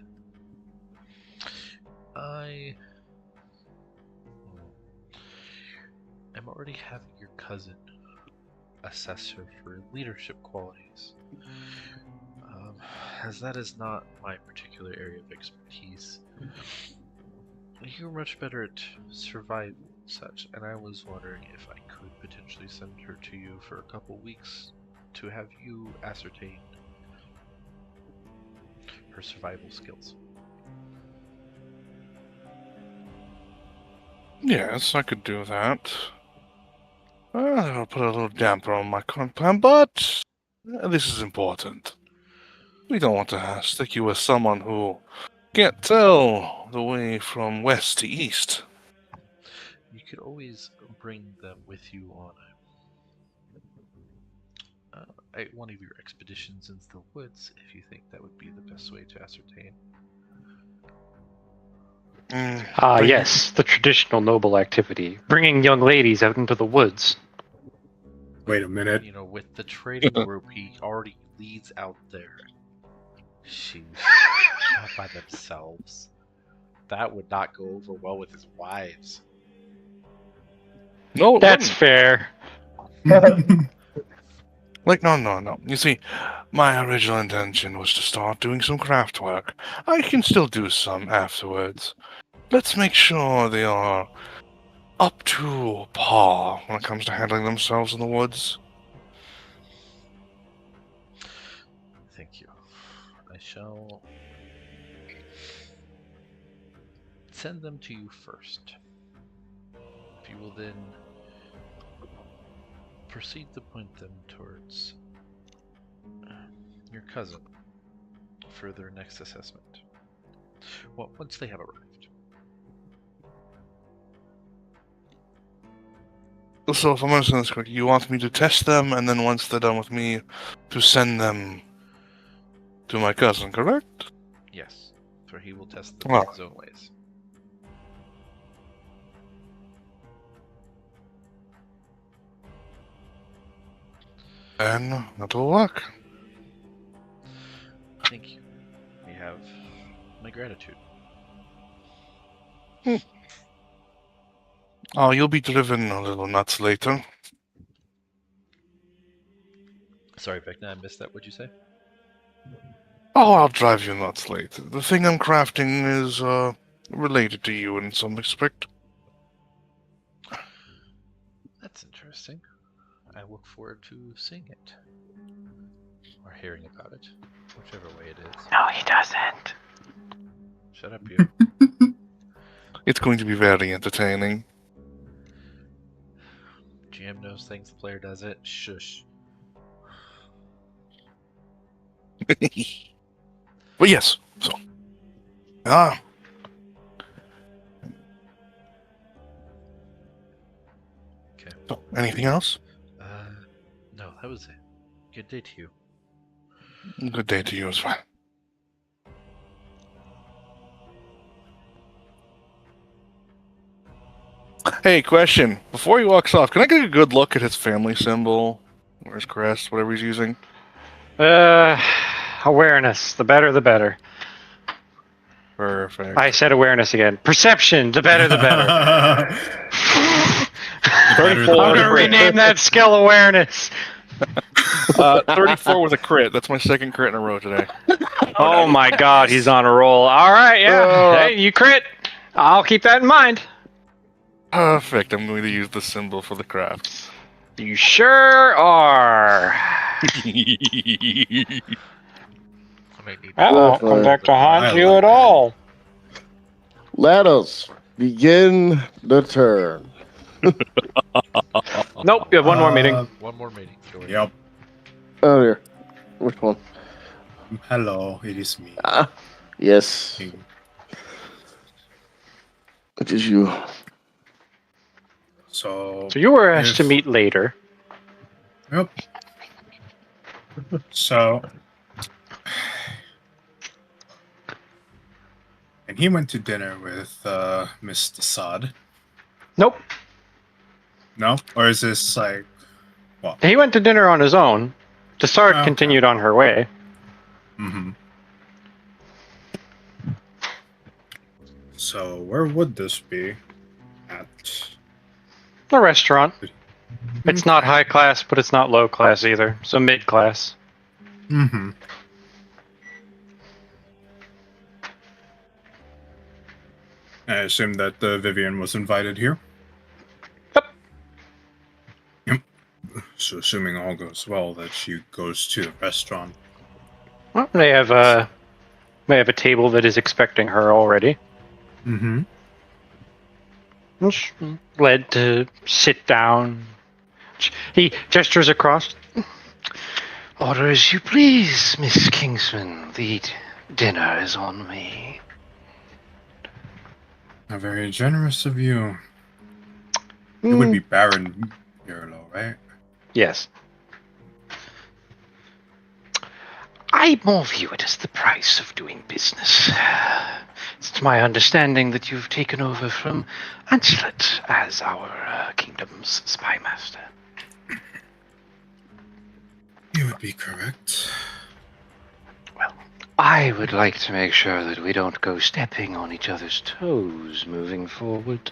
I am already having your cousin assess her for leadership qualities. As that is not my particular area of expertise, you're much better at survival and such, and I was wondering if I could potentially send her to you for a couple weeks to have you ascertain her survival skills. Yes, I could do that. I'll put a little damper on my current plan, but this is important. We don't want to stick you with someone who can't tell the way from west to east. You could always bring them with you on one of your expeditions into the woods if you think that would be the best way to ascertain. Yes, the traditional noble activity. Bringing young ladies out into the woods. Wait a minute. You know, with the trading group he already leads out there. Sheesh. Not by themselves. That would not go over well with his wives. No, That's fair. Like, no. You see, my original intention was to start doing some craft work. I can still do some afterwards. Let's make sure they are up to par when it comes to handling themselves in the woods. Thank you. I shall send them to you first. If you will then proceed to point them towards your cousin for their next assessment. Well, once they have arrived. So, if I'm understanding this correctly, you want me to test them, and then once they're done with me, to send them to my cousin, correct? Yes, for he will test them Well. in his own ways. And that'll work. Thank you. You have my gratitude. Oh, you'll be driven a little nuts later. Sorry, Vecna, I missed that. What'd you say? Oh, I'll drive you nuts later. The thing I'm crafting is, related to you in some respect. That's interesting. I look forward to seeing it. Or hearing about it. Whichever way it is. No, he doesn't. Shut up, you. It's going to be very entertaining. GM knows things, the player does it. Shush. But yes, so. Okay. So, anything else? No, that was it. Good day to you. Good day to you as well. Hey, question. Before he walks off, can I get a good look at his family symbol? Or his crest, whatever he's using? Awareness. The better, the better. Perfect. I said awareness again. Perception. The better, the better. I'm gonna rename that skill awareness. 34 with a crit. That's my second crit in a row today. Oh my god, he's on a roll. Alright, yeah. Hey, you crit. I'll keep that in mind. Perfect. I'm going to use the symbol for the craft. You sure are. That won't come back to haunt you at all. Let us begin the turn. Nope, you have one more meeting. One more meeting. Sure. Yep. Oh dear. Which one? Hello, it is me. Yes. It is you. So you were asked to meet later. Yep. So, and he went to dinner with Mr. Sod. Nope. No? Or is this like what? He went to dinner on his own. Desart continued on her way. Mm-hmm. So where would this be? At A restaurant. It's not high class, but it's not low class either. So mid class. Mm-hmm. I assume that Vivian was invited here. Yep. So assuming all goes well, that she goes to the restaurant. Well, they have a table that is expecting her already. Mm-hmm. Led to sit down. He gestures across. Order as you please, Miss Kingsman. The dinner is on me. Very generous of you. It would be Baron Mirlo, right? Yes. I more view it as the price of doing business. It's my understanding that you've taken over from Ancelet as our kingdom's spy master. You would be correct. Well, I would like to make sure that we don't go stepping on each other's toes moving forward.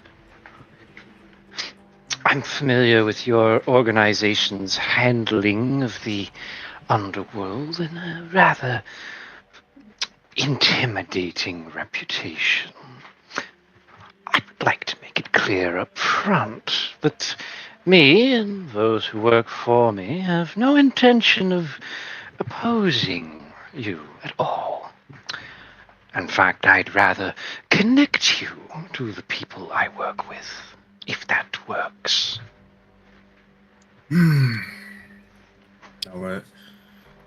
I'm familiar with your organization's handling of the underworld and a rather intimidating reputation. I'd like to make it clear up front that me and those who work for me have no intention of opposing you at all. In fact, I'd rather connect you to the people I work with, if that works.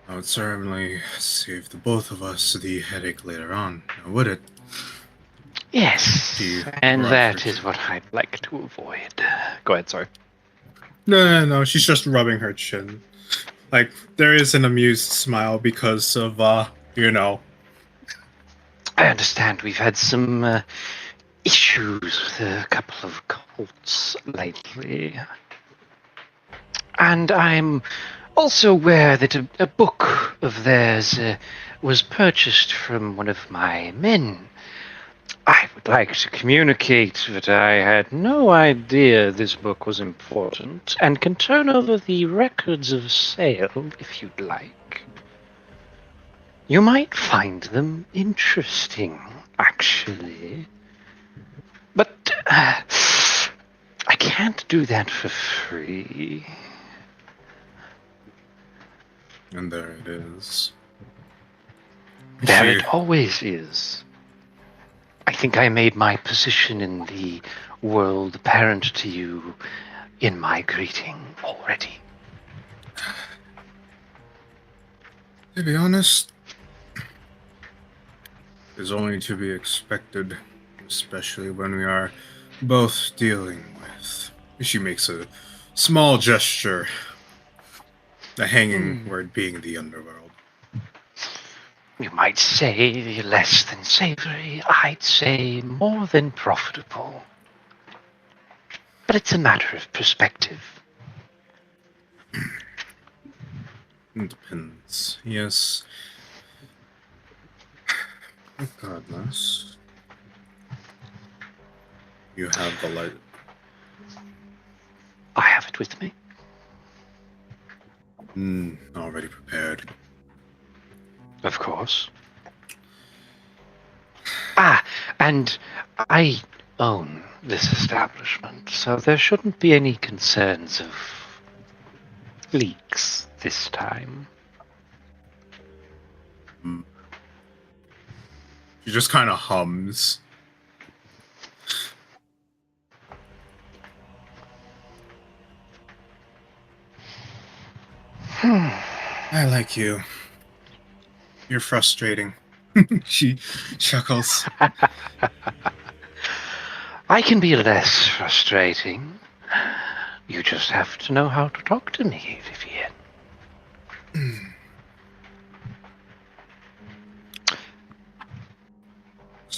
I would certainly save the both of us the headache later on, would it? Yes, and that is what I'd like to avoid. Go ahead, sorry. No, she's just rubbing her chin. Like, there is an amused smile because of, you know. I understand we've had some issues with a couple of cults lately. And I'm also aware that a book of theirs was purchased from one of my men. I would like to communicate that I had no idea this book was important, and can turn over the records of sale if you'd like. You might find them interesting, actually. But I can't do that for free. And there it is. There it always is. I think I made my position in the world apparent to you in my greeting already. To be honest, it's only to be expected, especially when we are both dealing with... She makes a small gesture, the hanging word being the underworld. You might say less than savory, I'd say more than profitable. But it's a matter of perspective. It depends, yes. Regardless, you have the light. I have it with me. Already prepared. Of course. Ah, and I own this establishment, so there shouldn't be any concerns of leaks this time. She just kind of hums. I like you. You're frustrating. She chuckles. I can be less frustrating. You just have to know how to talk to me, Vivian.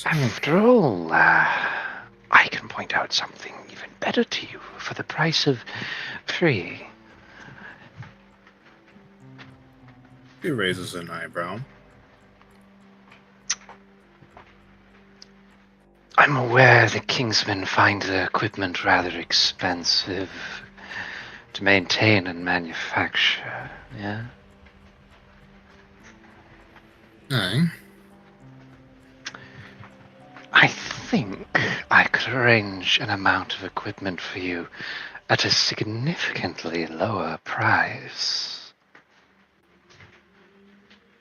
After all, I can point out something even better to you for the price of 3. He raises an eyebrow. I'm aware the Kingsmen find the equipment rather expensive to maintain and manufacture, yeah? Aye. I think I could arrange an amount of equipment for you at a significantly lower price.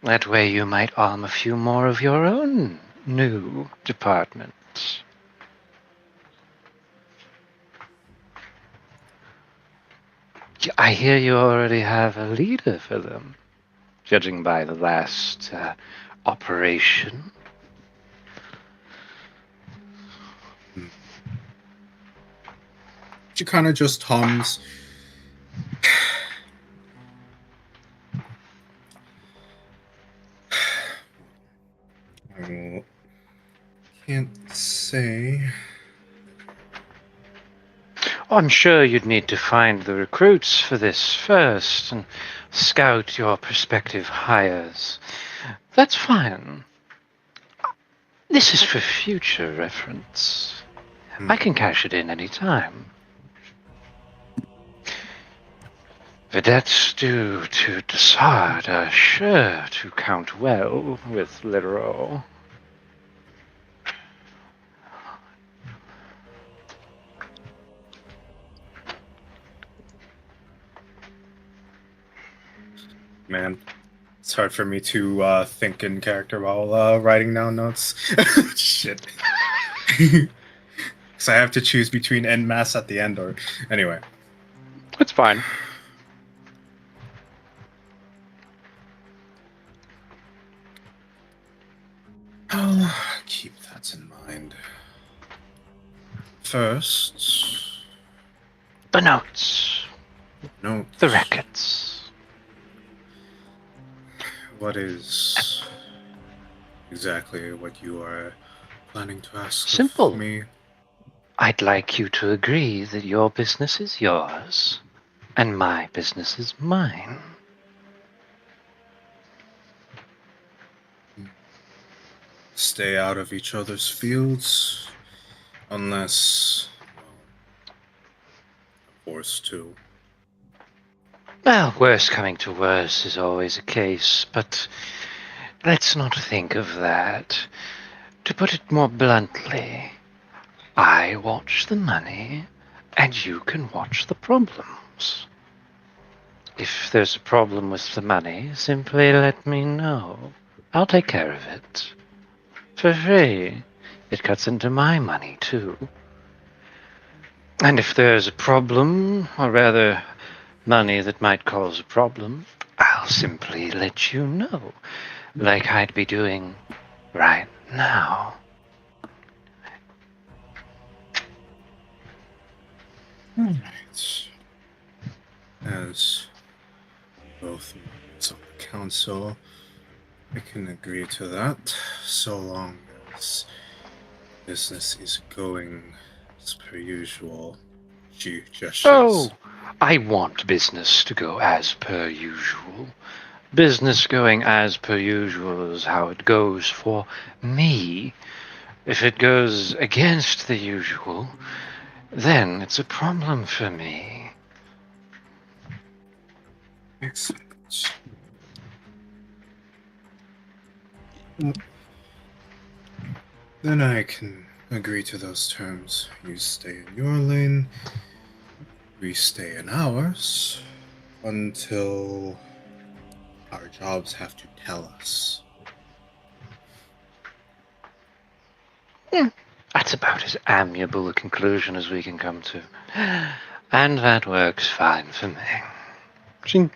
That way you might arm a few more of your own new departments. I hear you already have a leader for them, judging by the last operation. She kind of just hums. I can't say. I'm sure you'd need to find the recruits for this first and scout your prospective hires. That's fine. This is for future reference. I can cash it in any time. Vedettes due to Dessard are sure to count well with Literal. Man, it's hard for me to think in character while writing down notes. Shit. Because I have to choose between en masse at the end or... Anyway. It's fine. I'll keep that in mind. First... The notes. Notes. The records. What is exactly what you are planning to ask Simple. of me? I'd like you to agree that your business is yours, and my business is mine. Stay out of each other's fields, unless, well, forced to. Well, worse coming to worse is always a case, but let's not think of that. To put it more bluntly, I watch the money, and you can watch the problems. If there's a problem with the money, simply let me know. I'll take care of it. For free. It cuts into my money, too. And if there's a problem, or rather, money that might cause a problem, I'll simply let you know, like I'd be doing right now. Right. As both members of the council, I can agree to that, so long as business is going as per usual. She gestures. Oh, I want business to go as per usual. Business going as per usual is how it goes for me. If it goes against the usual, then it's a problem for me. Excellent. Then I can agree to those terms. You stay in your lane, we stay in ours, until our jobs have to tell us. That's about as amiable a conclusion as we can come to. And that works fine for me. She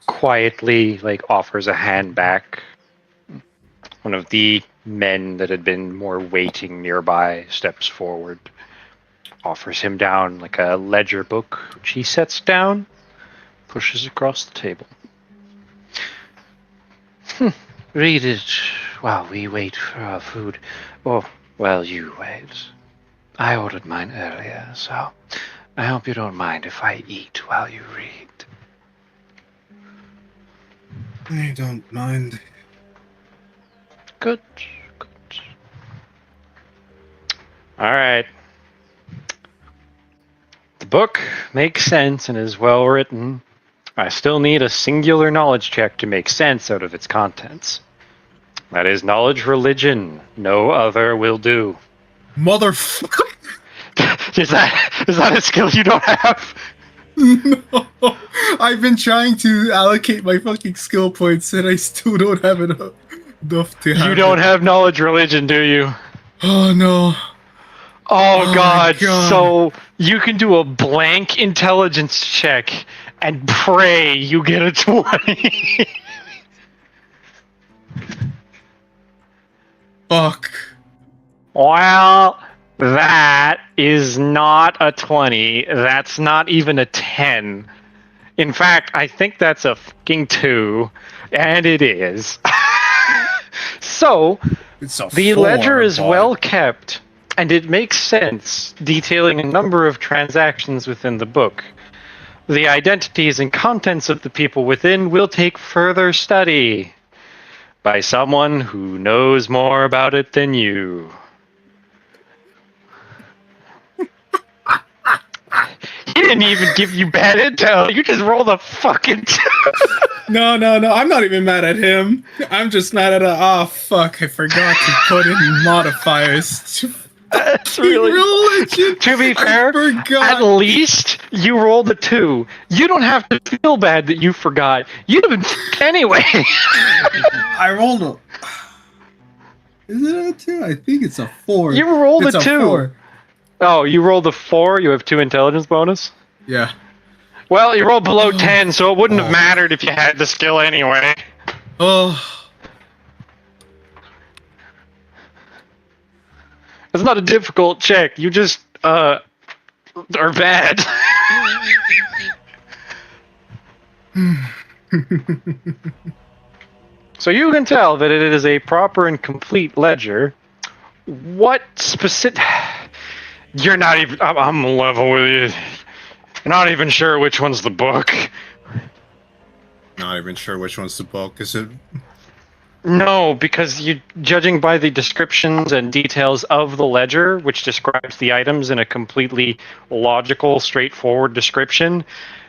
quietly offers a hand back. One of the men that had been more waiting nearby steps forward, offers him down a ledger book, which he sets down, pushes across the table. Read it while we wait for our food. Or, well, you wait. I ordered mine earlier, so I hope you don't mind if I eat while you read. I don't mind. Good. All right. The book makes sense and is well written. I still need a singular knowledge check to make sense out of its contents. That is knowledge religion. No other will do. Motherfucker! Is that a skill you don't have? No! I've been trying to allocate my fucking skill points and I still don't have enough to have You don't it. have knowledge religion, do you? Oh no. Oh God. God. So you can do a blank intelligence check and pray you get a 20. Fuck. Well, that is not a 20. That's not even a 10. In fact, I think that's a fucking 2. And it is. So, It's a the 4, ledger is but- well kept, and it makes sense, detailing a number of transactions within the book. The identities and contents of the people within will take further study by someone who knows more about it than you. He didn't even give you bad intel. You just rolled a fucking... No, I'm not even mad at him. I'm just mad at fuck, I forgot to put in modifiers. That's really... Religion. To be fair, I forgot. at least you rolled a 2. You don't have to feel bad that you forgot. You'd have been f***ed anyway. I rolled a... Is it a 2? I think it's a 4. You rolled It's a 2. 4. Oh, you rolled a 4? You have 2 intelligence bonus? Yeah. Well, you rolled below 10, so it wouldn't have mattered if you had the skill anyway. Oh. It's not a difficult check. You just, are bad. So you can tell that it is a proper and complete ledger. What specific... You're not even... I'm level with you. You're not even sure which one's the book. Not even sure which one's the book. Is it... No, because you, judging by the descriptions and details of the ledger, which describes the items in a completely logical, straightforward description,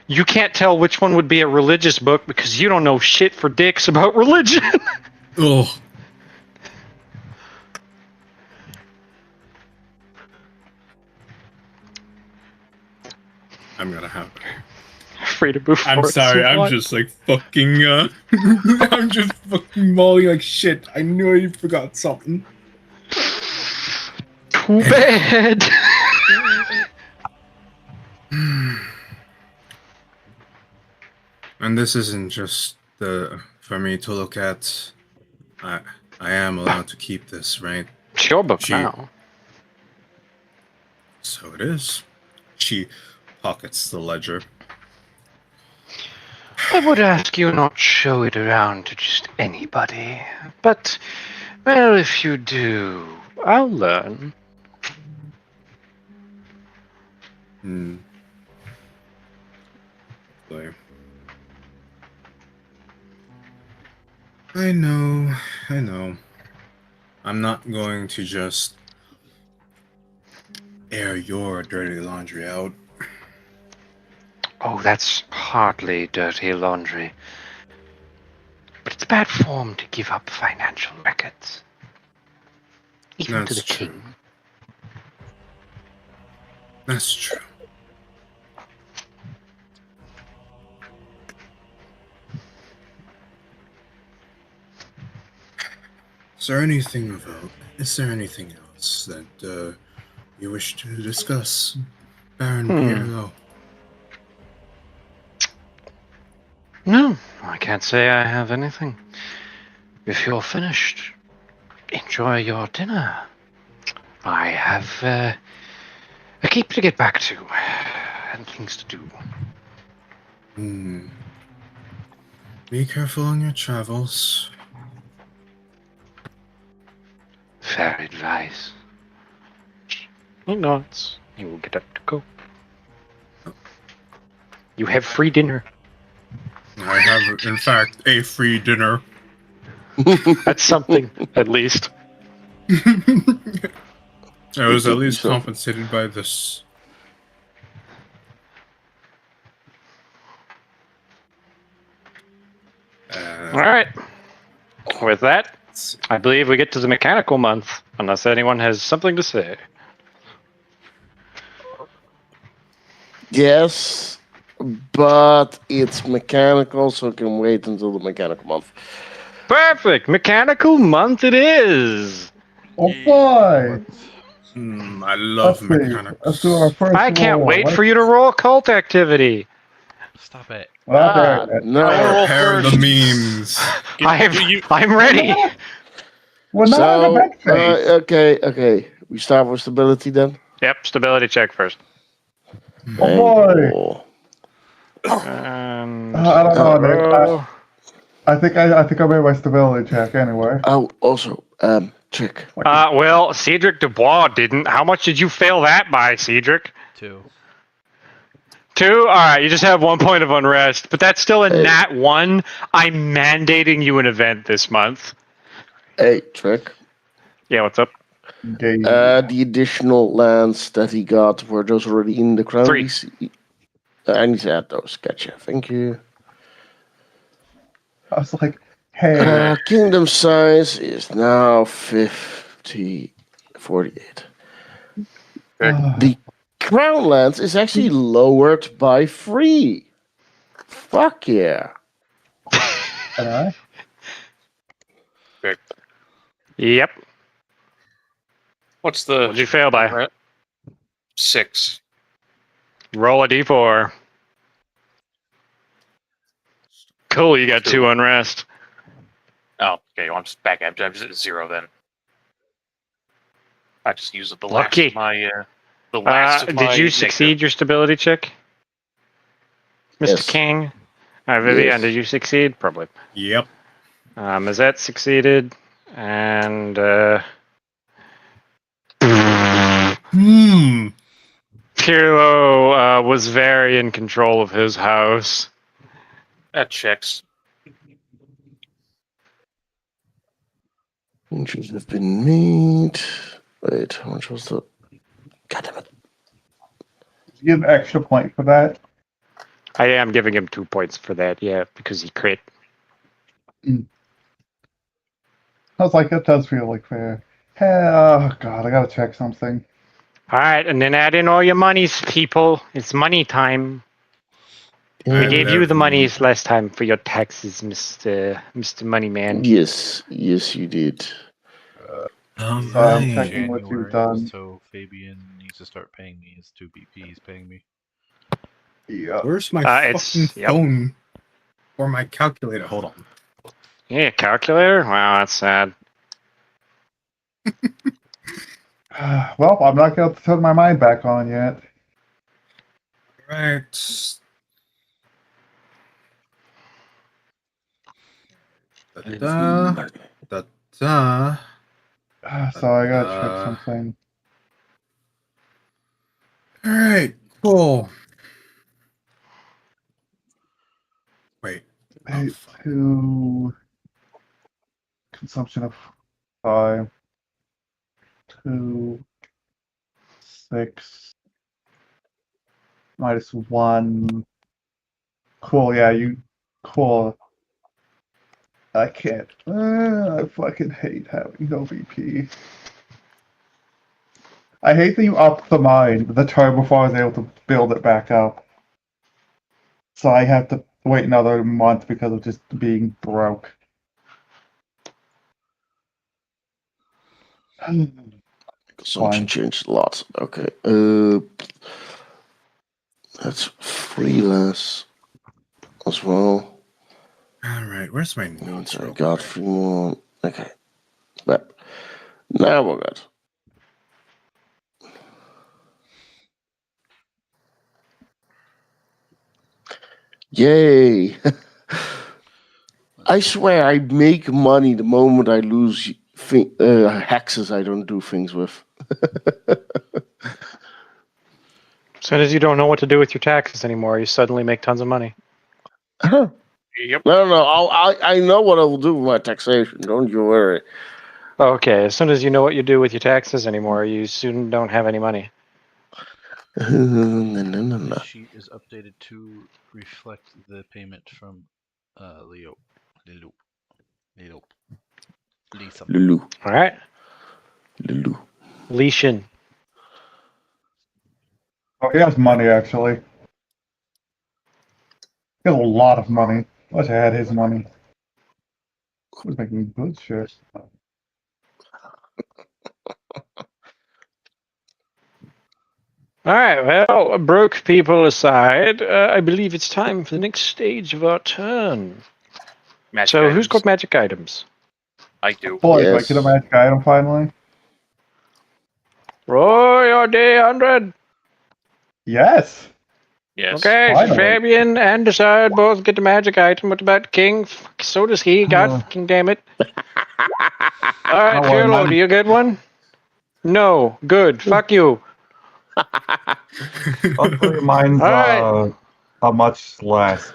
you can't tell which one would be a religious book because you don't know shit for dicks about religion. Oh. I'm gonna have... Free to move I'm forward sorry, I'm somewhat. just fucking, I'm just fucking mauling like shit. I knew I forgot something. Too bad. And this isn't just for me to look at. I am allowed to keep this, right? It's your book She- now. So it is. She pockets the ledger. I would ask you not show it around to just anybody. But, well, if you do, I'll learn. Hmm. Play. I know. I'm not going to just air your dirty laundry out. Oh, that's hardly dirty laundry. But it's bad form to give up financial records. Even to the That's true. king. That's true. Is there anything else that you wish to discuss, Baron Pierlo? No, I can't say I have anything. If you're finished, enjoy your dinner. I have a keep to get back to and things to do. Be careful on your travels. Fair advice. He nods. He will get up to go. You have free dinner. I have, in fact, a free dinner. That's something, at least. I was at least compensated by this. Alright. With that, I believe we get to the mechanical month, unless anyone has something to say. Yes, but it's mechanical, so it can wait until the mechanical month. Perfect! Mechanical month it is! Oh boy! I love mechanics. Let's do our first I can't roll. wait for you to roll cult activity. Stop it. No. Prepare the memes. I'm ready. We're not on a back face. Okay. We start with stability then. Yep, stability check first. Oh boy! And I don't know, Nick. I think I made my stability check anyway. Oh, also, check. Well, Cedric Dubois didn't. How much did you fail that by, Cedric? 2. 2? Alright, you just have 1 point of unrest, but that's still a nat 1. I'm mandating you an event this month. Hey, Trick. Yeah, what's up? The additional lands that he got, were those already in the crown? 3. I need to add those. Gotcha. Thank you. I was like, hey. Kingdom size is now 48. The crown lands is actually lowered by 3. Fuck yeah. Yep. What's the... What'd you fail by? 6. Roll a d4. Cool, you got 2 unrest. Oh, okay, well, I'm just back. I'm just at 0 then. I just used the last Lucky. of my... the last of my did you succeed your stability check? Mr. Yes. King? Vivian, Yes. did you succeed? Probably. Yep. Mazette succeeded. And, Pirlo was very in control of his house. That checks. Entries have been made. Wait, how much was the... God damn it. You get an extra point for that. I am giving him 2 points for that, yeah, because he crit. I was like, that does feel like fair. Hey, oh god, I gotta check something. Alright, and then add in all your monies, people. It's money time. We gave you the monies last time for your taxes, Mr. Moneyman. Yes, you did. I'm checking what you've done. So Fabian needs to start paying me his 2 BP he's paying me. Yeah. Where's my fucking phone? Or my calculator? Hold on. Yeah, calculator? Wow, that's sad. Well, I'm not going to turn my mind back on yet. Right. So I gotta check something. Alright, cool. Wait. 2 consumption of 5. 2 6 minus 1 Cool, yeah, cool. I can't. I fucking hate having no VP. I hate that you upped the mine the turn before I was able to build it back up. So I have to wait another month because of just being broke. Consumption Fine. changed a lot. Okay. That's 3 less as well. Alright, where's my And notes? I Real got quick? 3 more. Okay. But now we're good. Yay! I swear I make money the moment I lose hexes I don't do things with. As soon as you don't know what to do with your taxes anymore, you suddenly make tons of money. Huh. Yep. No. I know what I will do with my taxation. Don't you worry. Okay, as soon as you know what you do with your taxes anymore, you soon don't have any money. No. The sheet is updated to reflect the payment from Leo. Lisa. Lulu. All right, Lulu. Leishan. Oh, he has money, actually. He has a lot of money. I wish I had his money. He was making good shit. All right, well, broke people aside, I believe it's time for the next stage of our turn. Magic So, who's items. got magic items? I do. Boy, do I Yes. get a magic item finally? Roy or D100? Yes! Yes. Okay, Finally. Fabian and Decide both get the magic item. What about King? Fuck, so does he. God fucking damn it. All right, Don't worry, Pirlo, do you get one? No. Good. Fuck you. Hopefully mine's All right. a much less.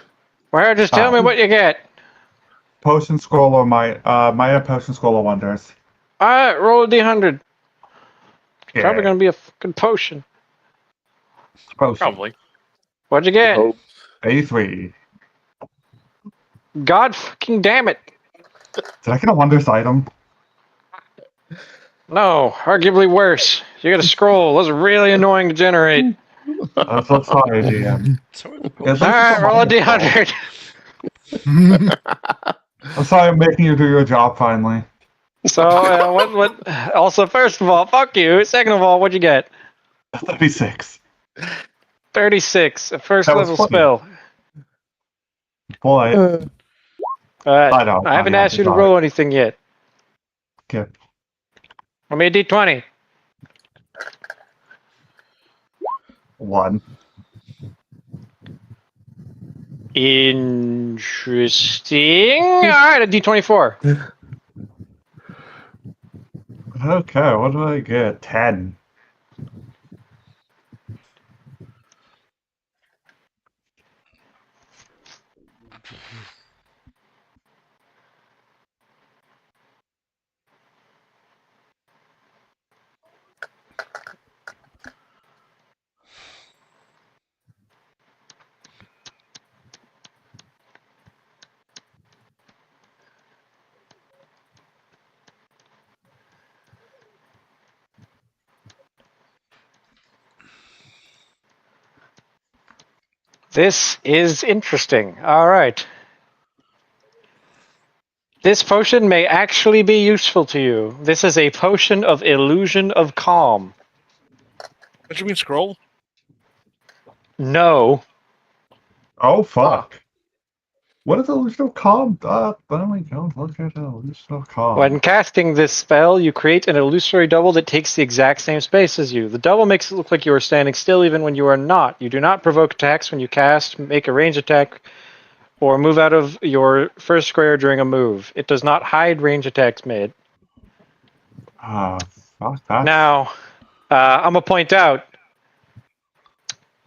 Well, just tell me what you get. Potion scroll or my potion scroll of wonders. All right, roll a D100. Yeah. Probably gonna be a fucking potion. Potion. Probably. What'd you get? Hope. 83. God fucking damn it. Did I get a wonders item? No, arguably worse. You got a scroll. That's really annoying to generate. I'm so sorry, DM. So are the Yeah, All right, roll a D100. I'm sorry I'm making you do your job finally. So, what? Also, first of all, fuck you. Second of all, what'd you get? 36. 36, a first That was level funny. spell. Boy. I haven't asked you to roll anything yet. Okay. Roll me a D20. 1. Interesting. All right, a D24. Okay, what do I get? 10. This is interesting. All right. This potion may actually be useful to you. This is a potion of illusion of calm. What you mean scroll? No. Oh, fuck. What is illusion of calm? Let me go look at illusion of calm. When casting this spell, you create an illusory double that takes the exact same space as you. The double makes it look like you are standing still even when you are not. You do not provoke attacks when you cast, make a range attack, or move out of your first square during a move. It does not hide range attacks made. Fuck that. Now, I'm going to point out,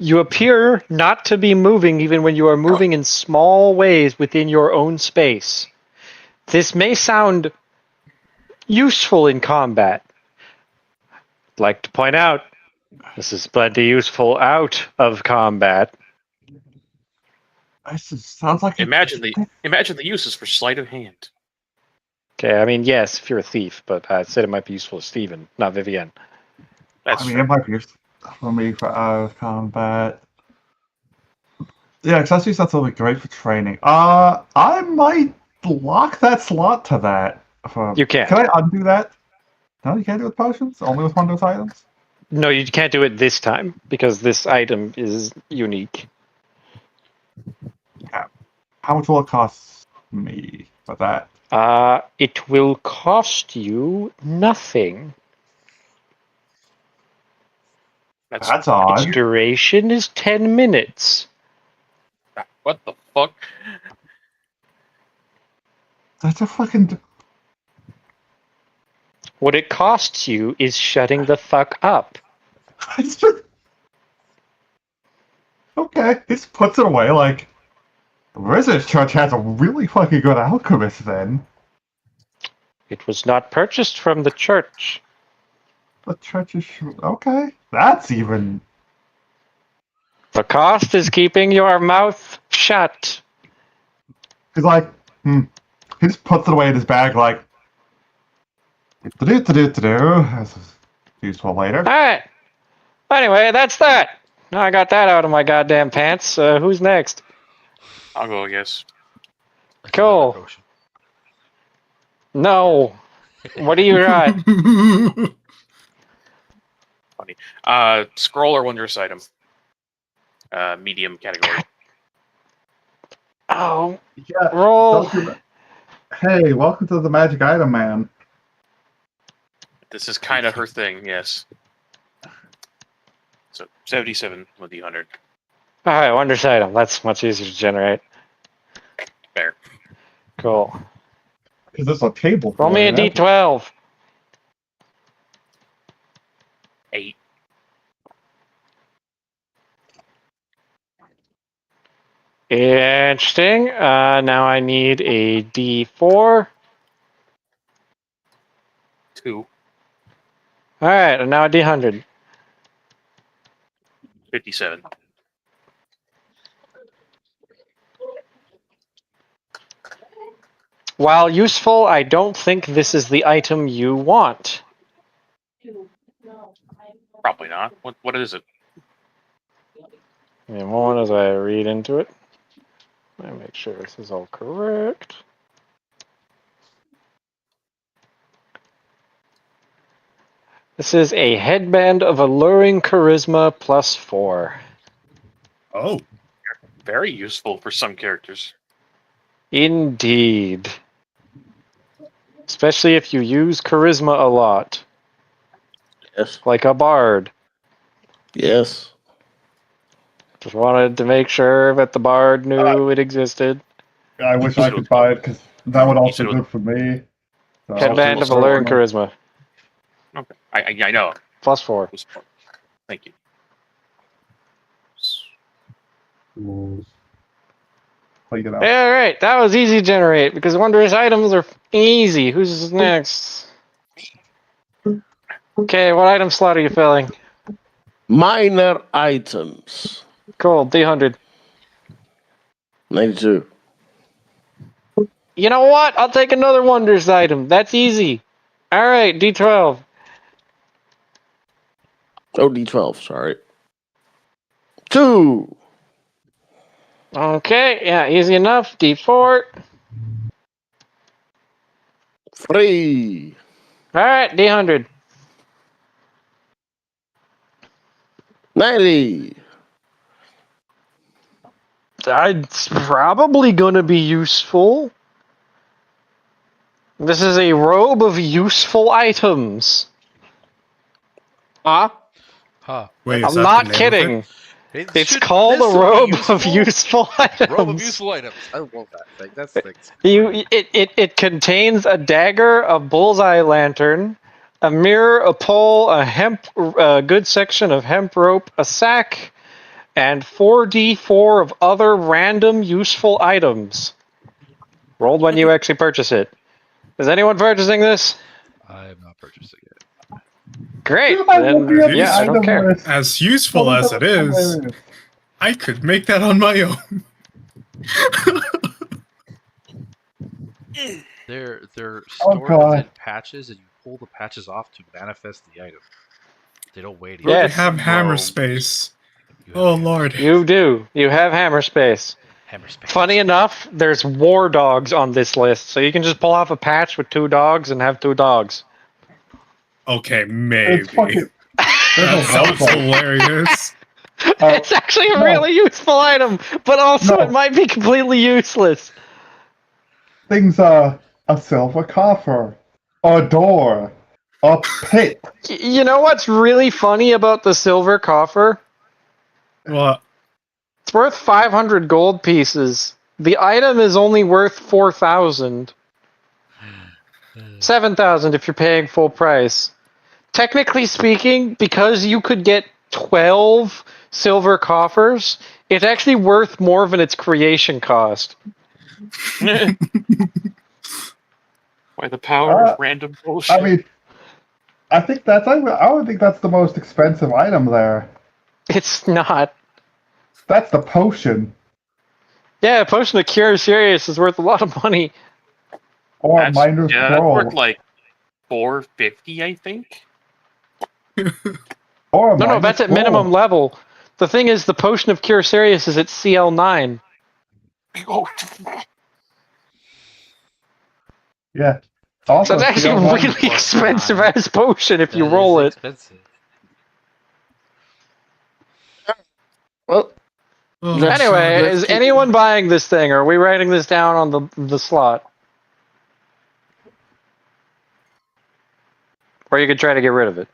you appear not to be moving even when you are moving in small ways within your own space. This may sound useful in combat. I'd like to point out, this is plenty useful out of combat. This sounds like Imagine the uses for sleight of hand. Okay, I mean, yes, if you're a thief, but I said it might be useful to Steven, not Vivienne. That's I mean, fair. it might be useful for me for out of combat. Yeah, because that's something really great for training. I might block that slot to that. You can't. Can I undo that? No, you can't do it with potions? Only with one of those items? No, you can't do it this time because this item is unique. Yeah. How much will it cost me for that? It will cost you nothing. That's odd. Its duration is 10 minutes. What the fuck? That's a fucking... What it costs you is shutting the fuck up. Okay, he just puts it away like... The Wizard's Church has a really fucking good alchemist then. It was not purchased from the church. The church is... Okay, that's even... The cost is keeping your mouth shut. He's like, he just puts it away in his bag like... This is useful later. Alright. Anyway, that's that. Now I got that out of my goddamn pants. Who's next? I'll go, I guess. Cool. No. What do you got? Funny. Scroll or wondrous item. Medium category. Oh. Yeah, Roll. Hey, welcome to the Magic Item Man. This is kind of her thing, yes. So 77 with the 100. Alright, wondrous item. That's much easier to generate. Fair. Cool. Because there's a table. Roll me a d12. 8. Interesting. Now I need a d4. 2. Alright, and now a d100. 57. While useful, I don't think this is the item you want. Probably not. What is it? Give me a moment as I read into it. Let me make sure this is all correct. This is a headband of alluring charisma +4. Oh. Very useful for some characters. Indeed. Especially if you use charisma a lot. Yes. Like a bard. Yes. Just wanted to make sure that the bard knew it existed. I wish I could buy it, because that would also be good for me. So Headband of alluring charisma. Okay. I know. +4. Thank you. Alright, that was easy to generate, because wondrous items are easy. Who's next? Okay, what item slot are you filling? Minor items. Cool, D100. 92. You know what? I'll take another wondrous item. That's easy. Alright, D12. Oh, D12, sorry. 2. Okay, yeah, easy enough. D4. 3. Alright, D100. 90. It's probably going to be useful. This is a robe of useful items. Huh? Wait, I'm not kidding. It's called a robe of useful items. Robe of useful items. I love that thing. That's things. It contains a dagger, a bullseye lantern, a mirror, a pole, a good section of hemp rope, a sack, and 4d4 of other random useful items. Rolled when you actually purchase it. Is anyone purchasing this? I am not purchasing it. Great. Then, yeah, I don't care. As useful as it is, I could make that on my own. They're Oh, stored God. within patches, and you pull the patches off to manifest the item. They don't wait. Bro, we Yes. have hammer Bro. space. You have Oh hammer lord. space. You do. You have hammer space. Hammer space. Funny enough, there's war dogs on this list, so you can just pull off a patch with 2 dogs and have 2 dogs. Okay, maybe. It's fucking. That sounds hilarious. It's actually a no. really useful item, but also No. it might be completely useless. Things are a silver coffer, a door, a pit. You know what's really funny about the silver coffer? Well, It's worth 500 gold pieces. The item is only worth 4,000. 7,000 if you're paying full price. Technically speaking, because you could get 12 silver coffers, it's actually worth more than its creation cost. By the power of random bullshit. I mean, I think that's. I would think that's the most expensive item there. It's not. That's the potion. Yeah, a potion of cure serious is worth a lot of money. Or a minor that's scroll. worth like $450, I think. Or a No, minor that's at scroll. minimum level. The thing is, the potion of cure serious is at CL9. Oh, Yeah. So Also, it's actually CL1 really plus expensive 9. as potion if you That roll is it. expensive. Well, oh, Let's- Anyway, let's is keep- anyone buying this thing, or are we writing this down on the slot? Or you could try to get rid of it.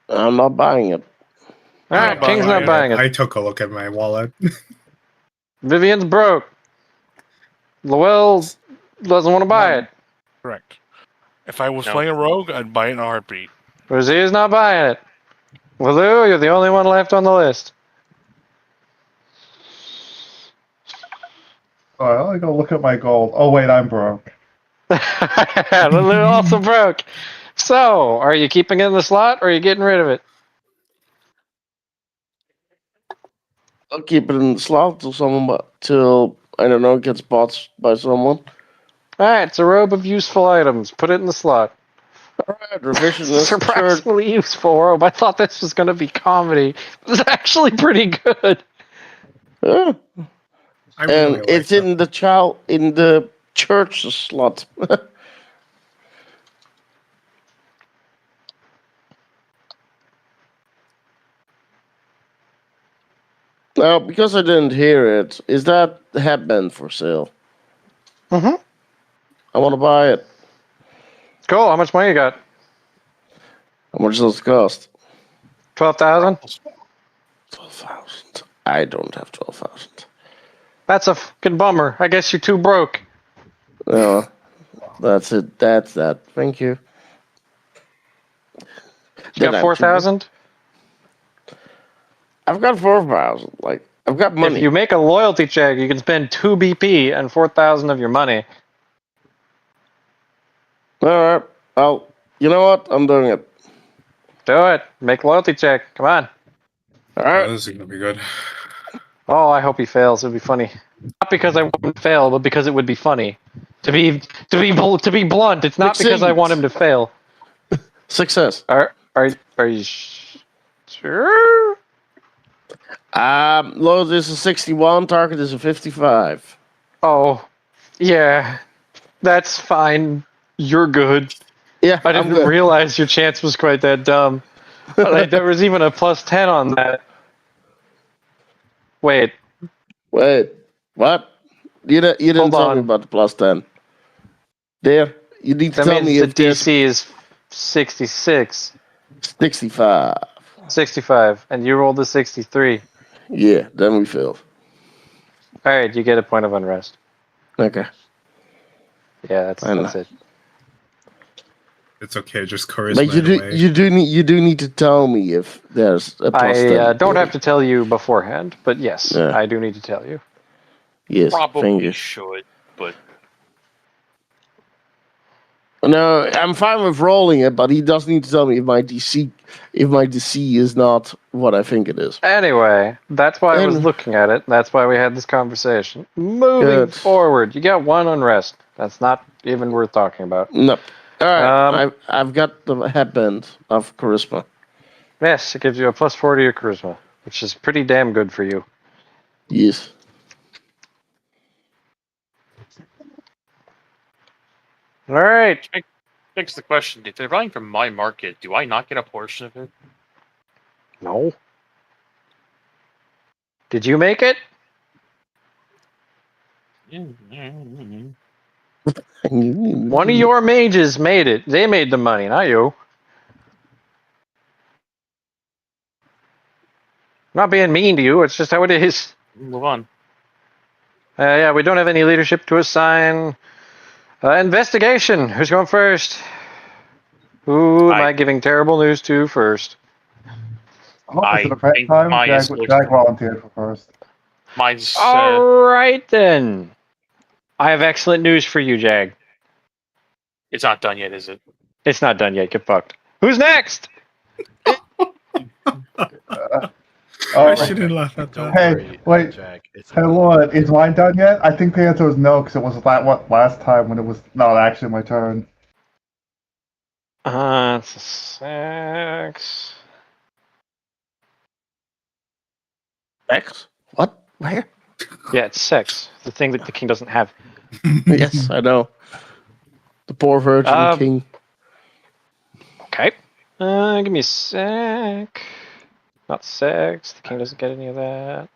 I'm not buying it. Alright, buying King's it. not buying it. I took a look at my wallet. Vivian's broke. Lowell doesn't want to buy it. Correct. If I was No. playing a rogue, I'd buy it in a heartbeat. Rosier's not buying it. Walu, you're the only one left on the list. Alright, let me go look at my gold. Oh wait, I'm broke. Lulu also broke. So, are you keeping it in the slot, or are you getting rid of it? I'll keep it in the slot till I don't know, it gets bought by someone. Alright, it's a robe of useful items. Put it in the slot. Alright, revisionist church. Surprisingly useful robe. I thought this was going to be comedy. It was actually pretty good. Yeah. I really And it's in the church slot. Now, because I didn't hear it, is that headband for sale? Mm-hmm. I want to buy it. Cool. How much money you got? How much does it cost? 12,000? 12,000. I don't have 12,000. That's a fucking bummer. I guess you're too broke. No, that's it. That's that. Thank you. You got 4,000? I've got 4,000. Like, I've got money. If you make a loyalty check, you can spend 2 BP and 4,000 of your money. Alright. Well, you know what? I'm doing it. Do it. Make a loyalty check. Come on. Oh, Alright. this is gonna be good. Oh, I hope he fails. It'd be funny. Not because I want him to fail, but because it would be funny. To be blunt, it's not because I want him to fail. Success. Are you sure? Load is a 61, target is a 55. Oh, yeah. That's fine. You're good. Yeah, I I'm didn't good. realize your chance was quite that dumb. Like, there was even a plus 10 on that. Wait, Wait, what? You didn't Hold tell me on. about the plus 10. There, you need to that tell means me the if there's DC is 66. 65. 65, and you rolled a 63. Yeah, then we failed. Alright, you get a point of unrest. Okay. Yeah, I know. that's it. It's okay, just charisma But away. you do need to tell me if there's a plus 10. I don't have to tell you beforehand, but yes, Yeah. I do need to tell you. Yes, thank probably you. should, but No, I'm fine with rolling it, but he does need to tell me if my DC is not what I think it is. Anyway, that's why I was And- looking at it. That's why we had this conversation. Moving Good. forward, you got 1 unrest. That's not even worth talking about. Nope. All right, Um, I've got the headband of charisma. Yes, it gives you a plus 4 to your charisma, which is pretty damn good for you. Yes. All right. Fix the question. If they're buying from my market, do I not get a portion of it? No. Did you make it? One of your mages made it. They made the money, not you. I'm not being mean to you. It's just how it is. Move on. Yeah, we don't have any leadership to assign. Investigation. Who's going first? Who am I giving terrible news to first? Oh, is it I the first think time? mine is close. Jag volunteered for first. Mine's. All right, then. I have excellent news for you, Jag. It's not done yet, is it? It's not done yet. Get fucked. Who's next? I shouldn't laugh at that. Hey, wait. Jack. It's Hey, Lord, is mine done yet? I think the answer is no, because it was last time when it was not actually my turn. It's a 6. X? What? Where? Yeah, it's 6. The thing that the king doesn't have. Yes, I know. The poor virgin king. Okay. Give me a sec. Not 6. The king doesn't get any of that.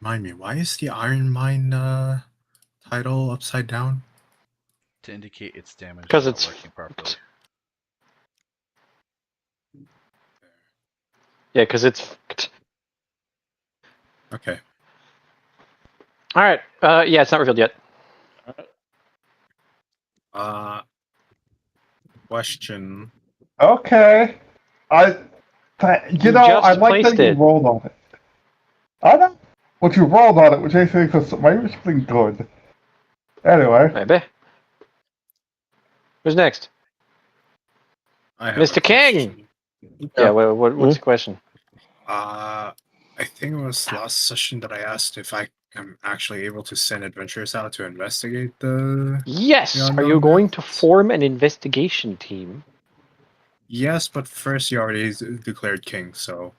Remind me, why is the Iron Mine title upside down? to indicate its damage Because is not it's working properly. Yeah, because it's Okay. All right. Yeah, it's not revealed yet. Question. Okay. I You like placed that you it. rolled on it. I know. But you rolled on it, which I think was maybe something good. Anyway. Maybe. Who's next? I have Mr. a King. question. Yeah. What's the question? I think it was last session that I asked if I am actually able to send adventurers out to investigate the. Yes. the Are you unknown going lands? to form an investigation team? Yes, but first you already declared king, so.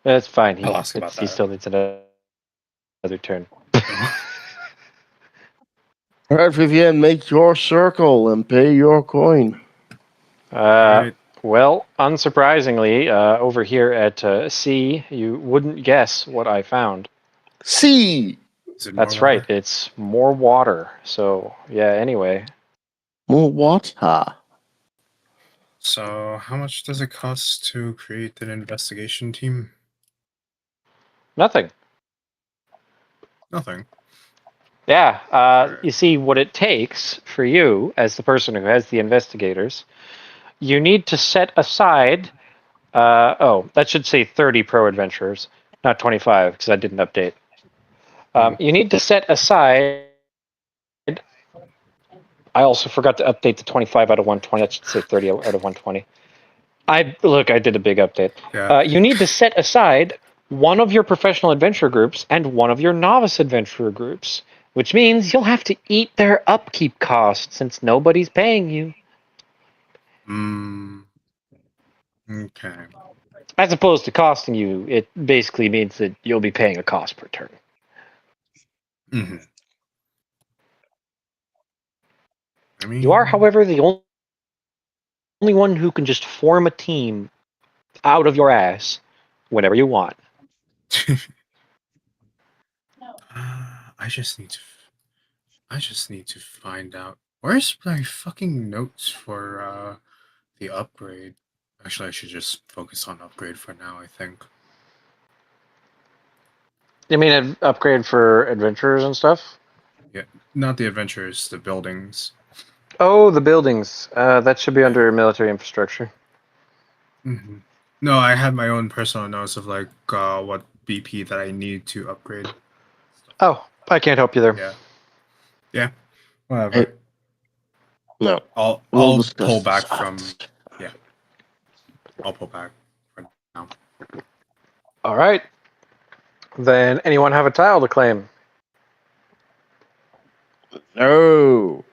That's fine. I'll ask about He that. still needs another turn. All right, Vivienne, make your circle and pay your coin. Well, unsurprisingly, over here at C, you wouldn't guess what I found. C. That's right. It's more water. So yeah. Anyway. More water. So, how much does it cost to create an investigation team? Nothing. Nothing. Yeah. You see, what it takes for you, as the person who has the investigators, you need to set aside. That should say 30 pro adventurers, not 25, because I didn't update. You need to set aside. I also forgot to update the 25 out of 120. That should say 30 out of 120. I did a big update. Yeah. You need to set aside one of your professional adventure groups and one of your novice adventurer groups, which means you'll have to eat their upkeep costs since nobody's paying you. Okay. As opposed to costing you, it basically means that you'll be paying a cost per turn. Mm-hmm. I mean, You are, however, the only one who can just form a team out of your ass whenever you want. I just need to find out where's my fucking notes for the upgrade. Actually, I should just focus on upgrade for now, I think. You mean an upgrade for adventurers and stuff? Yeah, not the adventures, the buildings. Oh, the buildings. That should be under military infrastructure. Mm-hmm. No, I had my own personal notes of like what BP that I need to upgrade. Oh, I can't help you there. Yeah. Yeah. Whatever. Hey, no, I'll we'll I'll discuss pull this back after. from. Yeah. I'll pull back for now. All right. Then anyone have a tile to claim? No.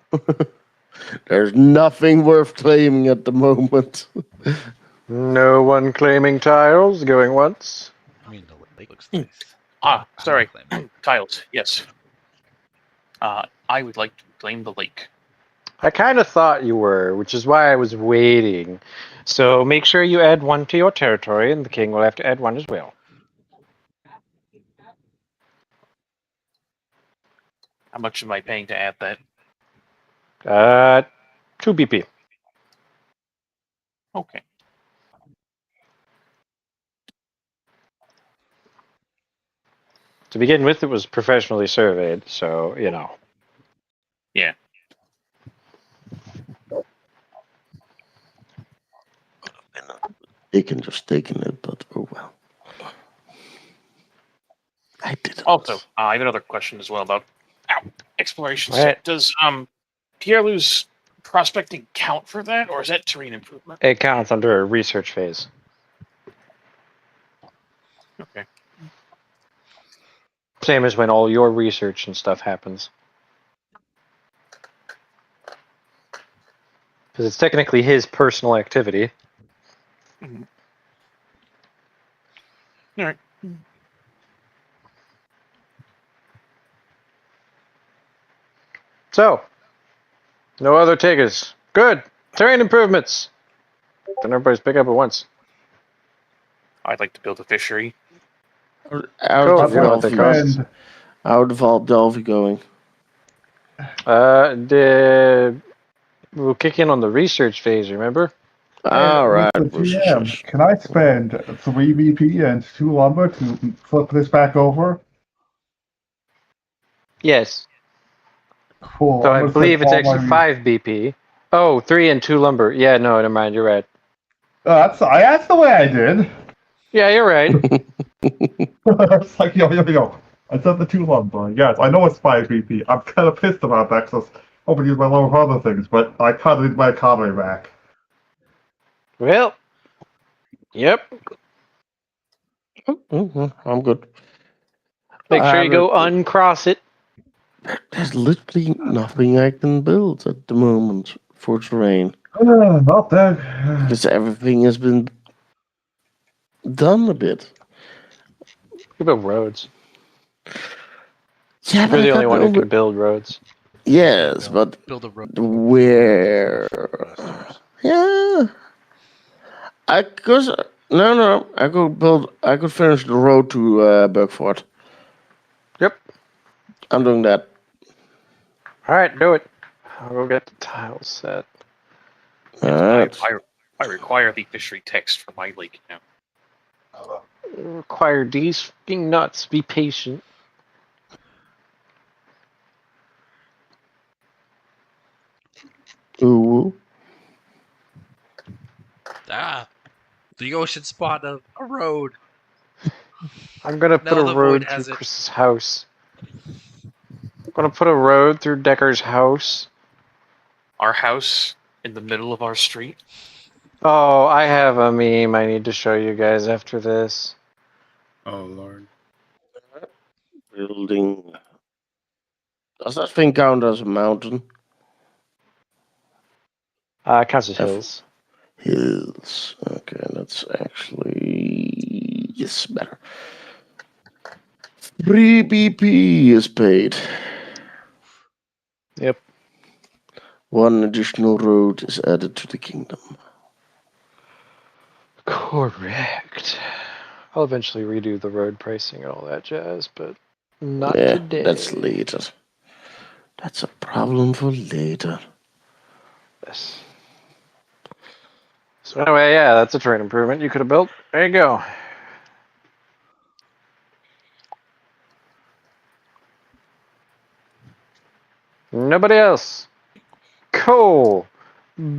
There's nothing worth claiming at the moment. No one claiming tiles. Going once. I mean, the lake looks nice. Sorry. Claim. Tiles, yes. I would like to claim the lake. I kind of thought you were, which is why I was waiting. So make sure you add one to your territory, and the king will have to add one as well. How much am I paying to add that? 2 BP. Okay. To begin with, it was professionally surveyed, so, you know. Yeah. They can just taken it, but oh well. I did it. Also, I have another question as well about exploration. Right. Does Pierre-Lou's prospecting count for that, or is that terrain improvement? It counts under a research phase. Okay. Same as when all your research and stuff happens. Because it's technically his personal activity. Mm-hmm. All right. So, no other takers. Good. Terrain improvements. Then everybody's pick up at once. I'd like to build a fishery. Cool, if you know what they cost. How the Delphi going? We'll kick in on the research phase, remember? Alright. Mr. GM, can I spend 3 BP and 2 lumber to flip this back over? Yes. Cool. So I'm I gonna believe spend it's all actually my 5 BP. Oh, 3 and 2 lumber. Yeah, no, never mind, you're right. that's the way I did. Yeah, you're right. It's like, yo. I said the 2 lumber. Yes, I know it's 5 BP. I'm kind of pissed about that because I was hoping to use my lumber for other things, but I kind of need my economy back. Well, yep. I'm good. Make sure you go uncross it. There's literally nothing I can build at the moment for terrain. Not that. Because everything has been done a bit. What about roads? Yeah, You're the only one who can build roads. Yes, but build a road. where? Yeah. I could finish the road to Burgford. Yep. I'm doing that. All right, do it. I'll go get the tiles set. Alright. I require the fishery text for my lake now. Require these fucking nuts. Be patient. Ooh. The ocean spot of a road. I'm gonna put Now a the road void has through it. Chris's house. I'm gonna put a road through Decker's house. Our house in the middle of our street. Oh, I have a meme I need to show you guys after this. Oh Lord. Building. Does that thing count as a mountain? It counts as hills. Hills. Okay, that's actually... Yes, better. 3 BP is paid. Yep. 1 additional road is added to the kingdom. Correct. I'll eventually redo the road pricing and all that jazz, but not today. That's later. That's a problem for later. Yes. So anyway, yeah, that's a terrain improvement you could have built. There you go. Nobody else. Cool.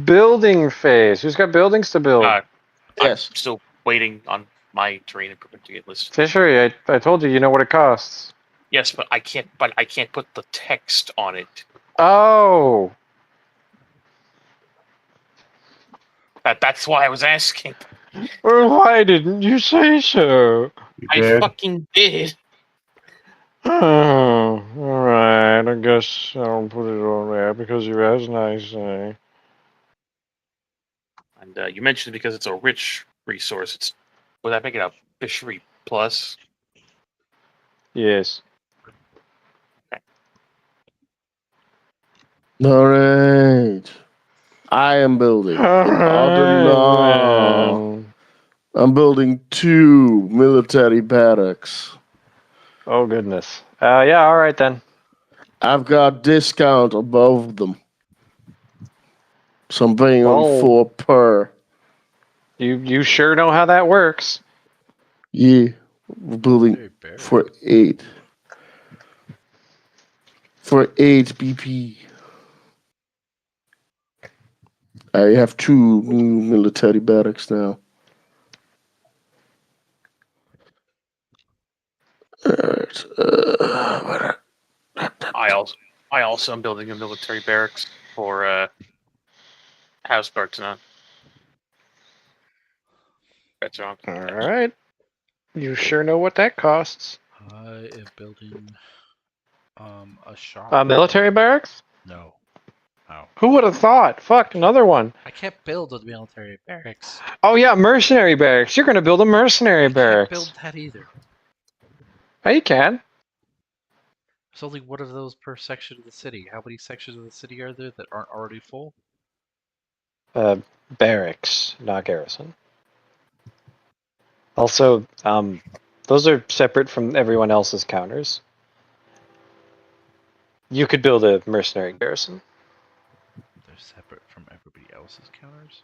Building phase. Who's got buildings to build? Yes. I'm still waiting on my terrain improvement to get listed. Fishery. I told you. You know what it costs. Yes, but I can't. But I can't put the text on it. Oh. That's why I was asking. Well, why didn't you say so? You I did. fucking did. Oh, alright. I guess I'll put it on there because you're as nice, eh? And you mentioned because it's a rich resource. Would that make it a fishery plus? Yes. Alright. I am building. In order now. I'm building 2 military barracks. Oh, goodness. Yeah, alright then. I've got discount above them. So I'm paying only Well- 4 per. You sure know how that works. Yeah. We're building for 8. For 8 BP. I have 2 new military barracks now. Alright. I also am building a military barracks for House Bartana. That's wrong. Alright. You sure know what that costs. I am building a shop. Military barracks? No. Oh. Who would have thought? Fuck, another one. I can't build a military barracks. Oh yeah, mercenary barracks. You're gonna build a mercenary I can't barracks. build that either. Oh, you can. There's only one of those per section of the city. How many sections of the city are there that aren't already full? Barracks, not garrison. Also, those are separate from everyone else's counters. You could build a mercenary garrison. They're separate from everybody else's counters?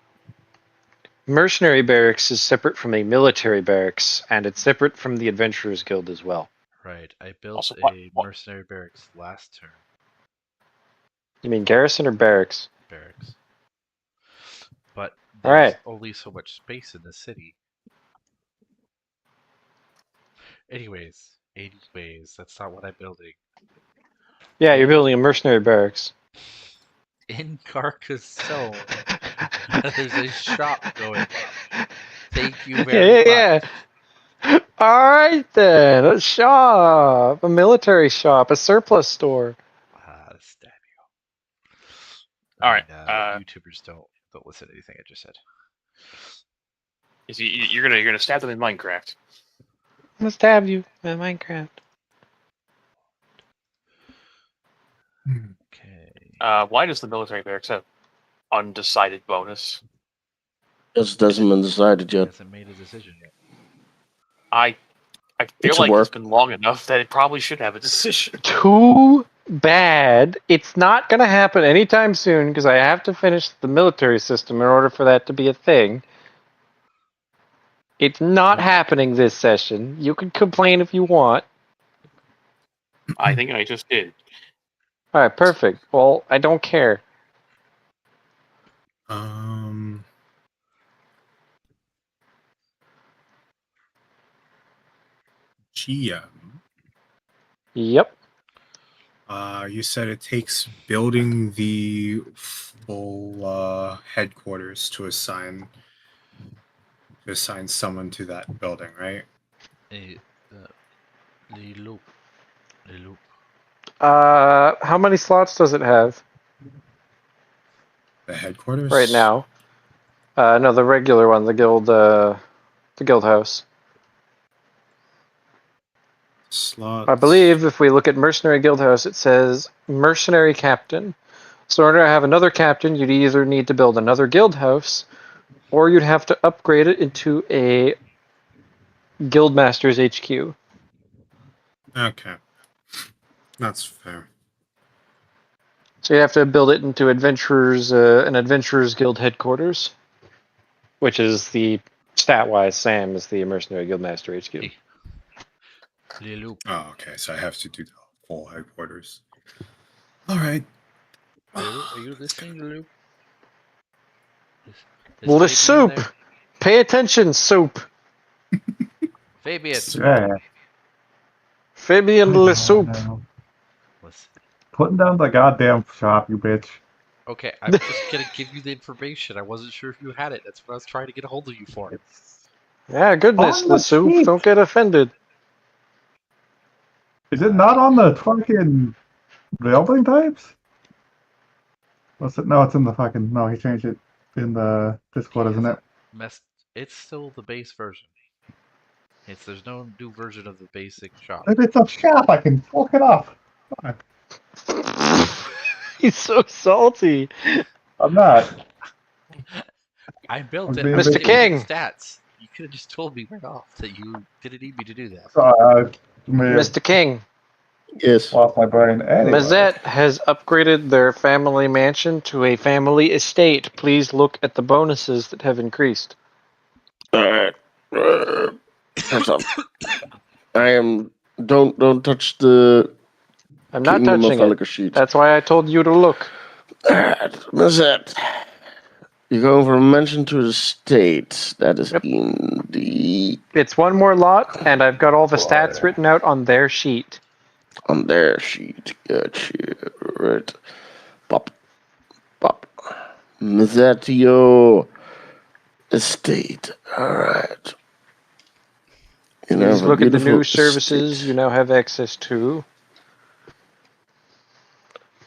Mercenary barracks is separate from a military barracks, and it's separate from the Adventurers Guild as well. Right. I built Also, a what? mercenary barracks last term. You mean garrison or barracks? Barracks. But All there's right. only so much space in the city. Anyways, that's not what I'm building. Yeah, you're building a mercenary barracks. In Carcassonne, there's a shop going up. Thank you very much. Yeah. All right then, a shop, a military shop, a surplus store. Stab you. All right. YouTubers don't listen to anything I just said. You're gonna stab them in Minecraft. I'm gonna stab you in Minecraft. Okay. Why does the military barracks have undecided bonus? This hasn't been decided He yet. hasn't made a decision yet. I feel It's a like work. it's been long enough that it probably should have a decision. Too bad. It's not gonna happen anytime soon because I have to finish the military system in order for that to be a thing. It's not happening this session. You can complain if you want. I think I just did. All right, perfect. Well, I don't care. GM. Yep. You said it takes building the full headquarters to assign someone to that building, right? The loop. How many slots does it have The headquarters right now? No, the regular one, the guild house. Slots. I believe if we look at Mercenary Guild House, it says Mercenary Captain. So in order to have another captain, you'd either need to build another guild house, or you'd have to upgrade it into a Guildmaster's HQ. Okay, that's fair. So you have to build it into an Adventurers Guild headquarters, which is the stat-wise Sam is the Mercenary Guildmaster HQ. The loop. Oh, okay. So I have to do the full headquarters. All right. Are you listening, Lou? Well, the Fabian soup. there? Pay attention, soup. Fabian. Yeah. Fabian I Le know, soup. I know. Listen. Putting down the goddamn shop, you bitch. Okay, I'm just gonna give you the information. I wasn't sure if you had it. That's what I was trying to get a hold of you for. It's Yeah, goodness, on Le the soup. sheet. Don't get offended. Is it not on the fucking building types? What's it? No, it's in the fucking. No, he changed it in the Discord, isn't it? It's still the base version. There's no new version of the basic shop. If it's a shop, I can fuck it up. Fine. He's so salty. I'm not. I built I'm it. being I Mr. did King. the stats. You could have just told me right off that you didn't need me to do that. May have Mr. King, Yes. lost my brain. Anyway. Mazette has upgraded their family mansion to a family estate. Please look at the bonuses that have increased. Alright. Hands up. I am. Don't touch the I'm not Kingdom touching of it. Ellica sheet. That's why I told you to look. Alright, Mazette. You're going from a mansion to a estate. That is Yep. in the It's one more lot, and I've got all the stats written out on their sheet. on their sheet. Gotcha. Right. Pop. Pop. Mazzetio estate. Alright. You Please have a look at the new beautiful services estate. you now have access to.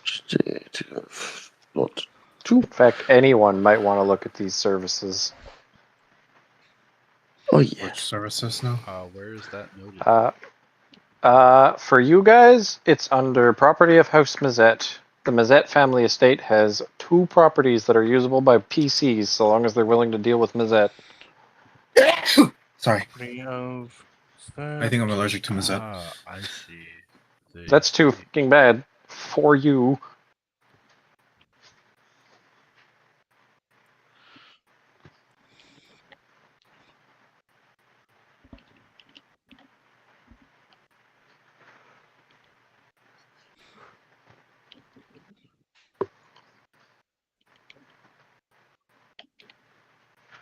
State of lot 2. In fact, anyone might want to look at these services. Oh Which yes. services now? Where is that noted? For you guys, it's under property of House Mazette. The Mazette family estate has 2 properties that are usable by PCs, so long as they're willing to deal with Mazette. Sorry. I I think I'm allergic to Mazette. I see. That's too fucking bad for you.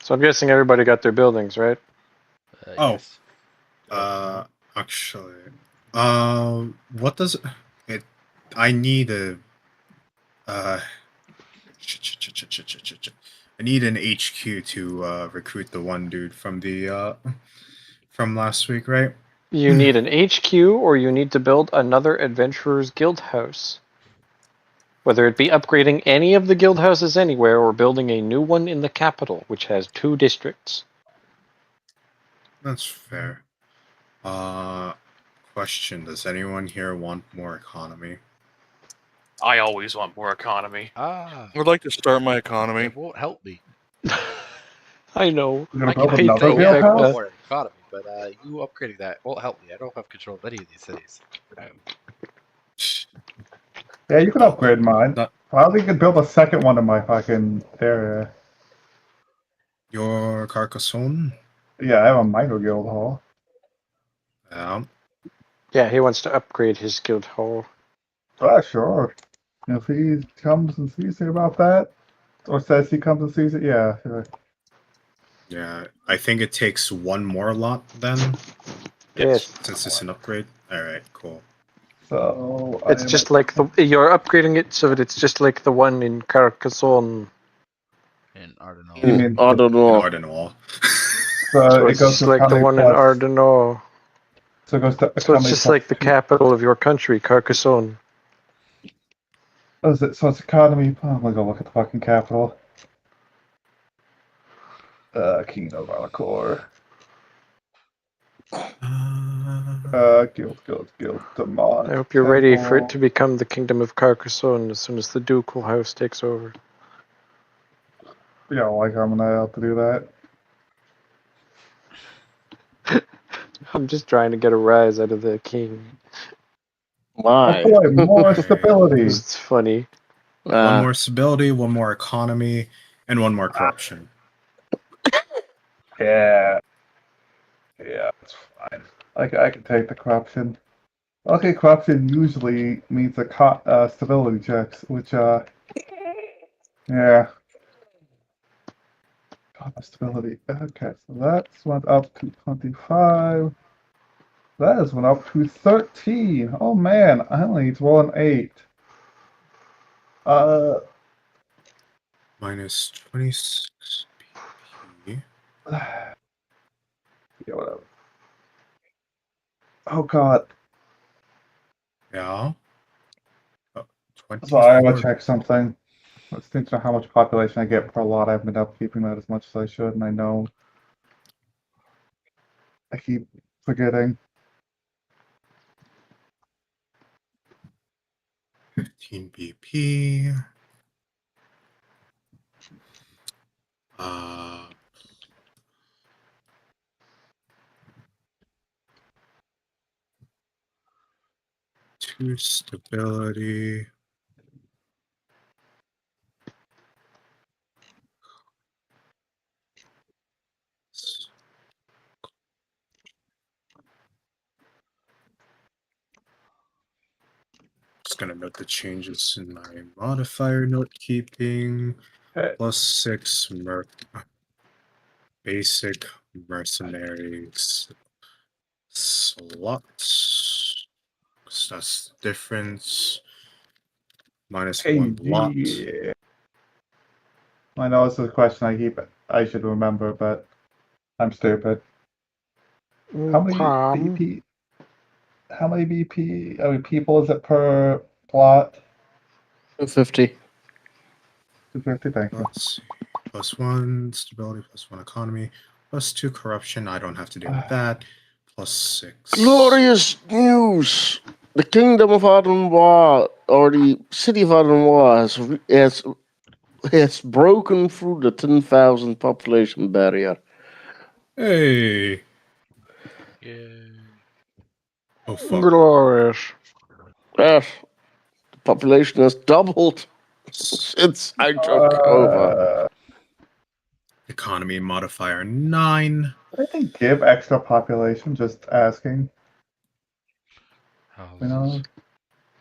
So I'm guessing everybody got their buildings, right? Oh. Yes. Actually, what does it? I need a. I need an HQ to recruit the one dude from the from last week, right? You need an HQ, or you need to build another Adventurers Guild house. Whether it be upgrading any of the guild houses anywhere, or building a new one in the capital, which has 2 districts. That's fair. Question: does anyone here want more economy? I always want more economy. I would like to start my economy. It won't help me. I know. You're gonna I build can another control guild I house? want more economy, but you upgrading that won't help me. I don't have control of any of these cities. Yeah, you can upgrade mine. Not- Probably could build a second one in my fucking area. Your Carcassonne? Yeah, I have a micro guild hall. Yeah, he wants to upgrade his guild hall. Sure. If he comes and sees it about that, or says he comes and sees it, yeah, sure. Yeah, I think it takes one more lot then. Yes. Since it's an upgrade. Alright, cool. So It's just like you're upgrading it so that it's just like the one in Carcassonne. In Ardenal. You mean I don't know. Ardenal. So it it's goes just to like the economy one in plus- Ardenal. So it goes to So it's economy just plus like the 2. capital of your country, Carcassonne. Oh, is it? So it's economy. I'm gonna go look at the fucking capital. King of Valakor. Guild. Demon. I hope you're ready for it to become the Kingdom of Carcassonne as soon as the ducal house takes over. Yeah, like I'm gonna have to do that. I'm just trying to get a rise out of the king. Why? Oh boy, more stability. It's funny. One more stability, one more economy, and one more corruption. Yeah, it's fine. I can take the corruption. Okay, corruption usually means a stability checks, which Yeah. God, my stability. Okay, so that's went up to 25. That has went up to 13. Oh man, I only need to roll an 8. Minus 26 BP. Yeah, whatever. Oh god. Yeah. Oh, Sorry, I'm 24. gonna check something. I was thinking of how much population I get per lot. I haven't been upkeeping that as much as I should, and I know I keep forgetting. 15 BP. Two stability. Just gonna note the changes in my modifier note keeping. Okay. +6 basic mercenaries slots. So that's the difference. -1 lot. Yeah. I know this is a question I should remember, but I'm stupid. How many BP? How many BP? I mean, people is it per plot? 250. 250. Thank you. Let's see. +1 stability, +1 economy, +2 corruption. I don't have to deal with that. +6. Glorious news! The kingdom of Ardenwa, or the city of Ardenwa, has broken through the 10,000 population barrier. Hey. Yay. Oh fuck. Glorious. Yes, the population has doubled since I took over. Economy modifier 9. I think give extra population. Just asking. You know.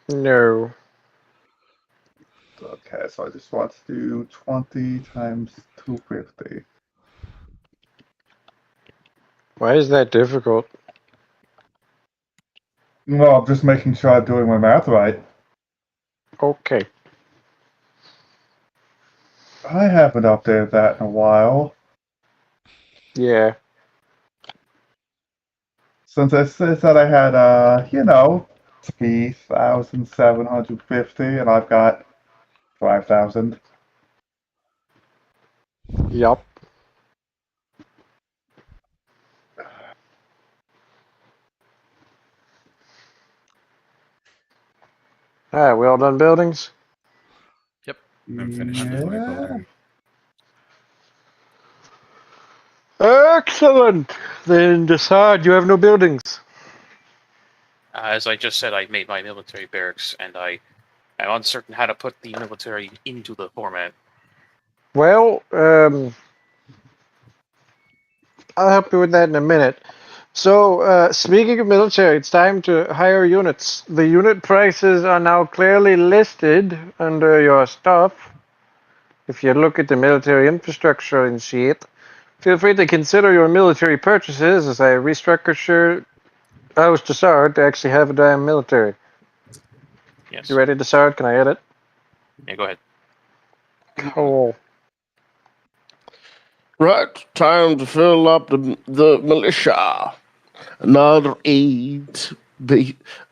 No. Okay, so I just want to do 20 times 250. Why is that difficult? No, I'm just making sure I'm doing my math right. Okay. I haven't updated that in a while. Yeah. Since I said I had, 3,750, and I've got 5,000. Yup. Alright, we all done buildings? Yep. I'm finished with my building. Excellent! Then decide you have no buildings. As I just said, I made my military barracks, and I am uncertain how to put the military into the format. Well, I'll help you with that in a minute. So, speaking of military, it's time to hire units. The unit prices are now clearly listed under your stuff. If you look at the military infrastructure and shit, feel free to consider your military purchases as I restructure House Desard to actually have a damn military. Yes. You ready, Desard? Can I edit? Yeah, go ahead. Cool. Right, time to fill up the militia. Another 8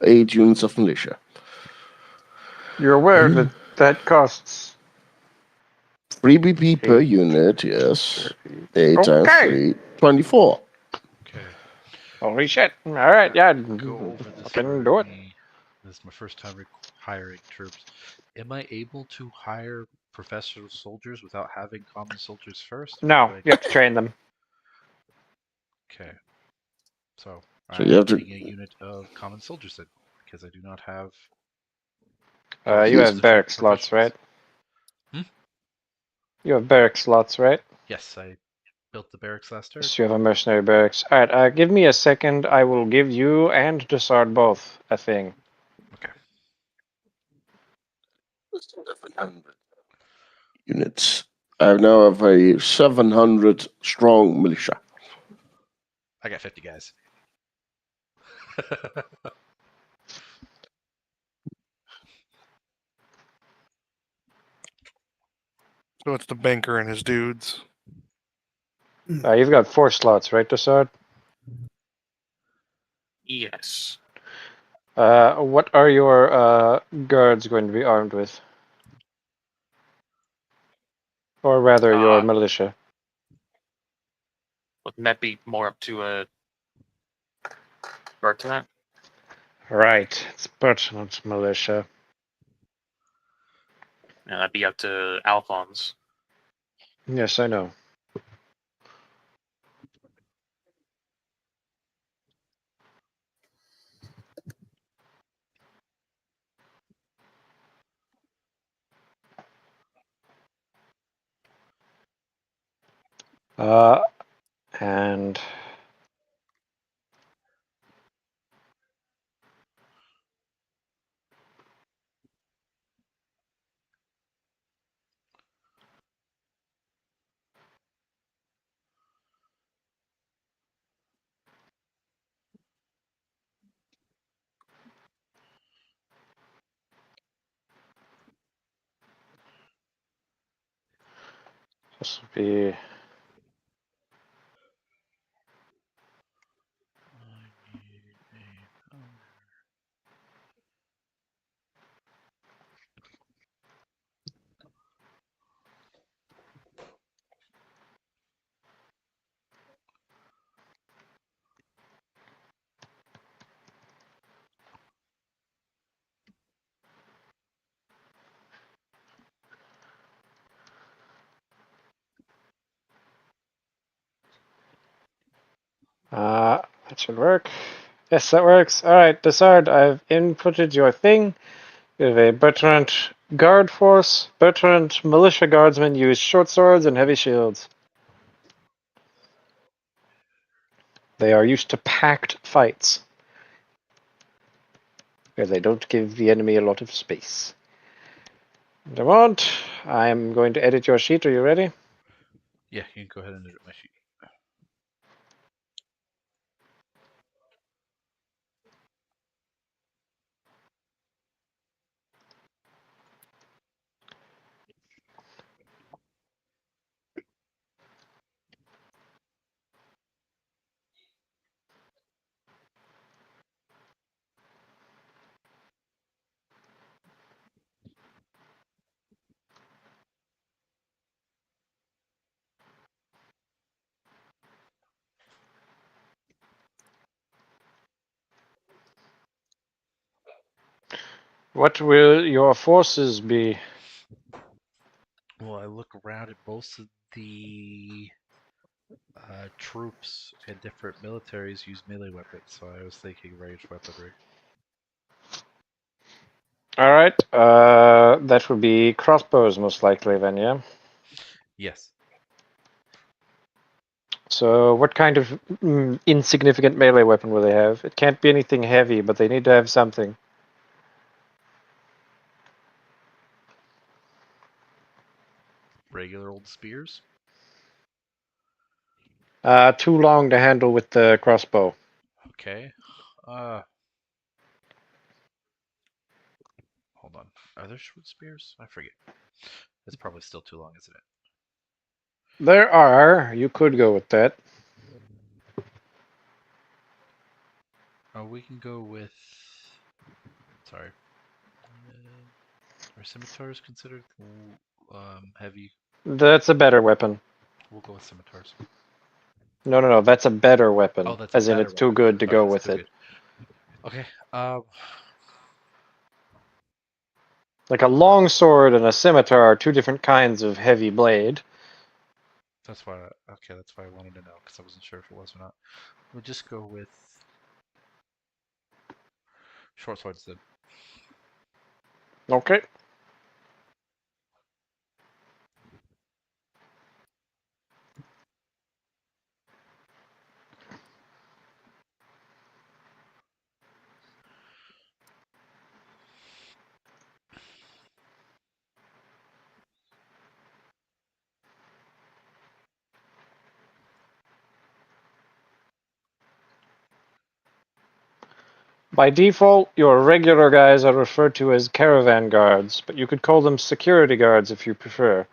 units of militia. You're aware that that costs 3 BP per unit, yes. 8 Okay. times 3, 24. Okay. Holy shit. Alright, yeah. Go over this. I can do it. This is my first time hiring troops. Am I able to hire professional soldiers without having common soldiers first? No, you have to train them. Okay. So So I'm you have to- getting a unit of common soldiers then, because I do not have. You have barrack slots, right? Hmm? You have barrack slots, right? Yes, I built the barracks last turn. So you have a mercenary barracks. Alright, give me a second. I will give you and Desard both a thing. Okay. units. I now have a 700 strong militia. I got 50 guys. So it's the banker and his dudes. You've got 4 slots, right, Desard? Yes. What are your guards going to be armed with? Or rather, your militia? Wouldn't that be more up to Bertrand? Right, it's Bertrand's militia. Yeah, that'd be up to Alphonse. Yes, I know. And this will be that should work. Yes, that works. Alright, Desard, I've inputted your thing. You have a Bertrand guard force. Bertrand militia guardsmen use short swords and heavy shields. They are used to packed fights, where they don't give the enemy a lot of space. Demont, I'm going to edit your sheet. Are you ready? Yeah, you can go ahead and edit my sheet. What will your forces be? Well, I look around at most of the troops and different militaries use melee weapons, so I was thinking ranged weaponry. Alright, that would be crossbows most likely then, yeah? Yes. So what kind of insignificant melee weapon will they have? It can't be anything heavy, but they need to have something. Regular old spears? Too long to handle with the crossbow. Okay. Hold on. Are there short spears? I forget. It's probably still too long, isn't it? There are. You could go with that. Oh, we can go with. Sorry. Are scimitars considered heavy? That's a better weapon. We'll go with scimitars. No. That's a better weapon. Oh, that's as a in, better it's too weapon. good to Okay, go it's with too it. good. Okay. Like a long sword and a scimitar are 2 different kinds of heavy blade. That's why. Okay, that's why I wanted to know because I wasn't sure if it was or not. We'll just go with short swords then. Okay. By default, your regular guys are referred to as caravan guards, but you could call them security guards if you prefer.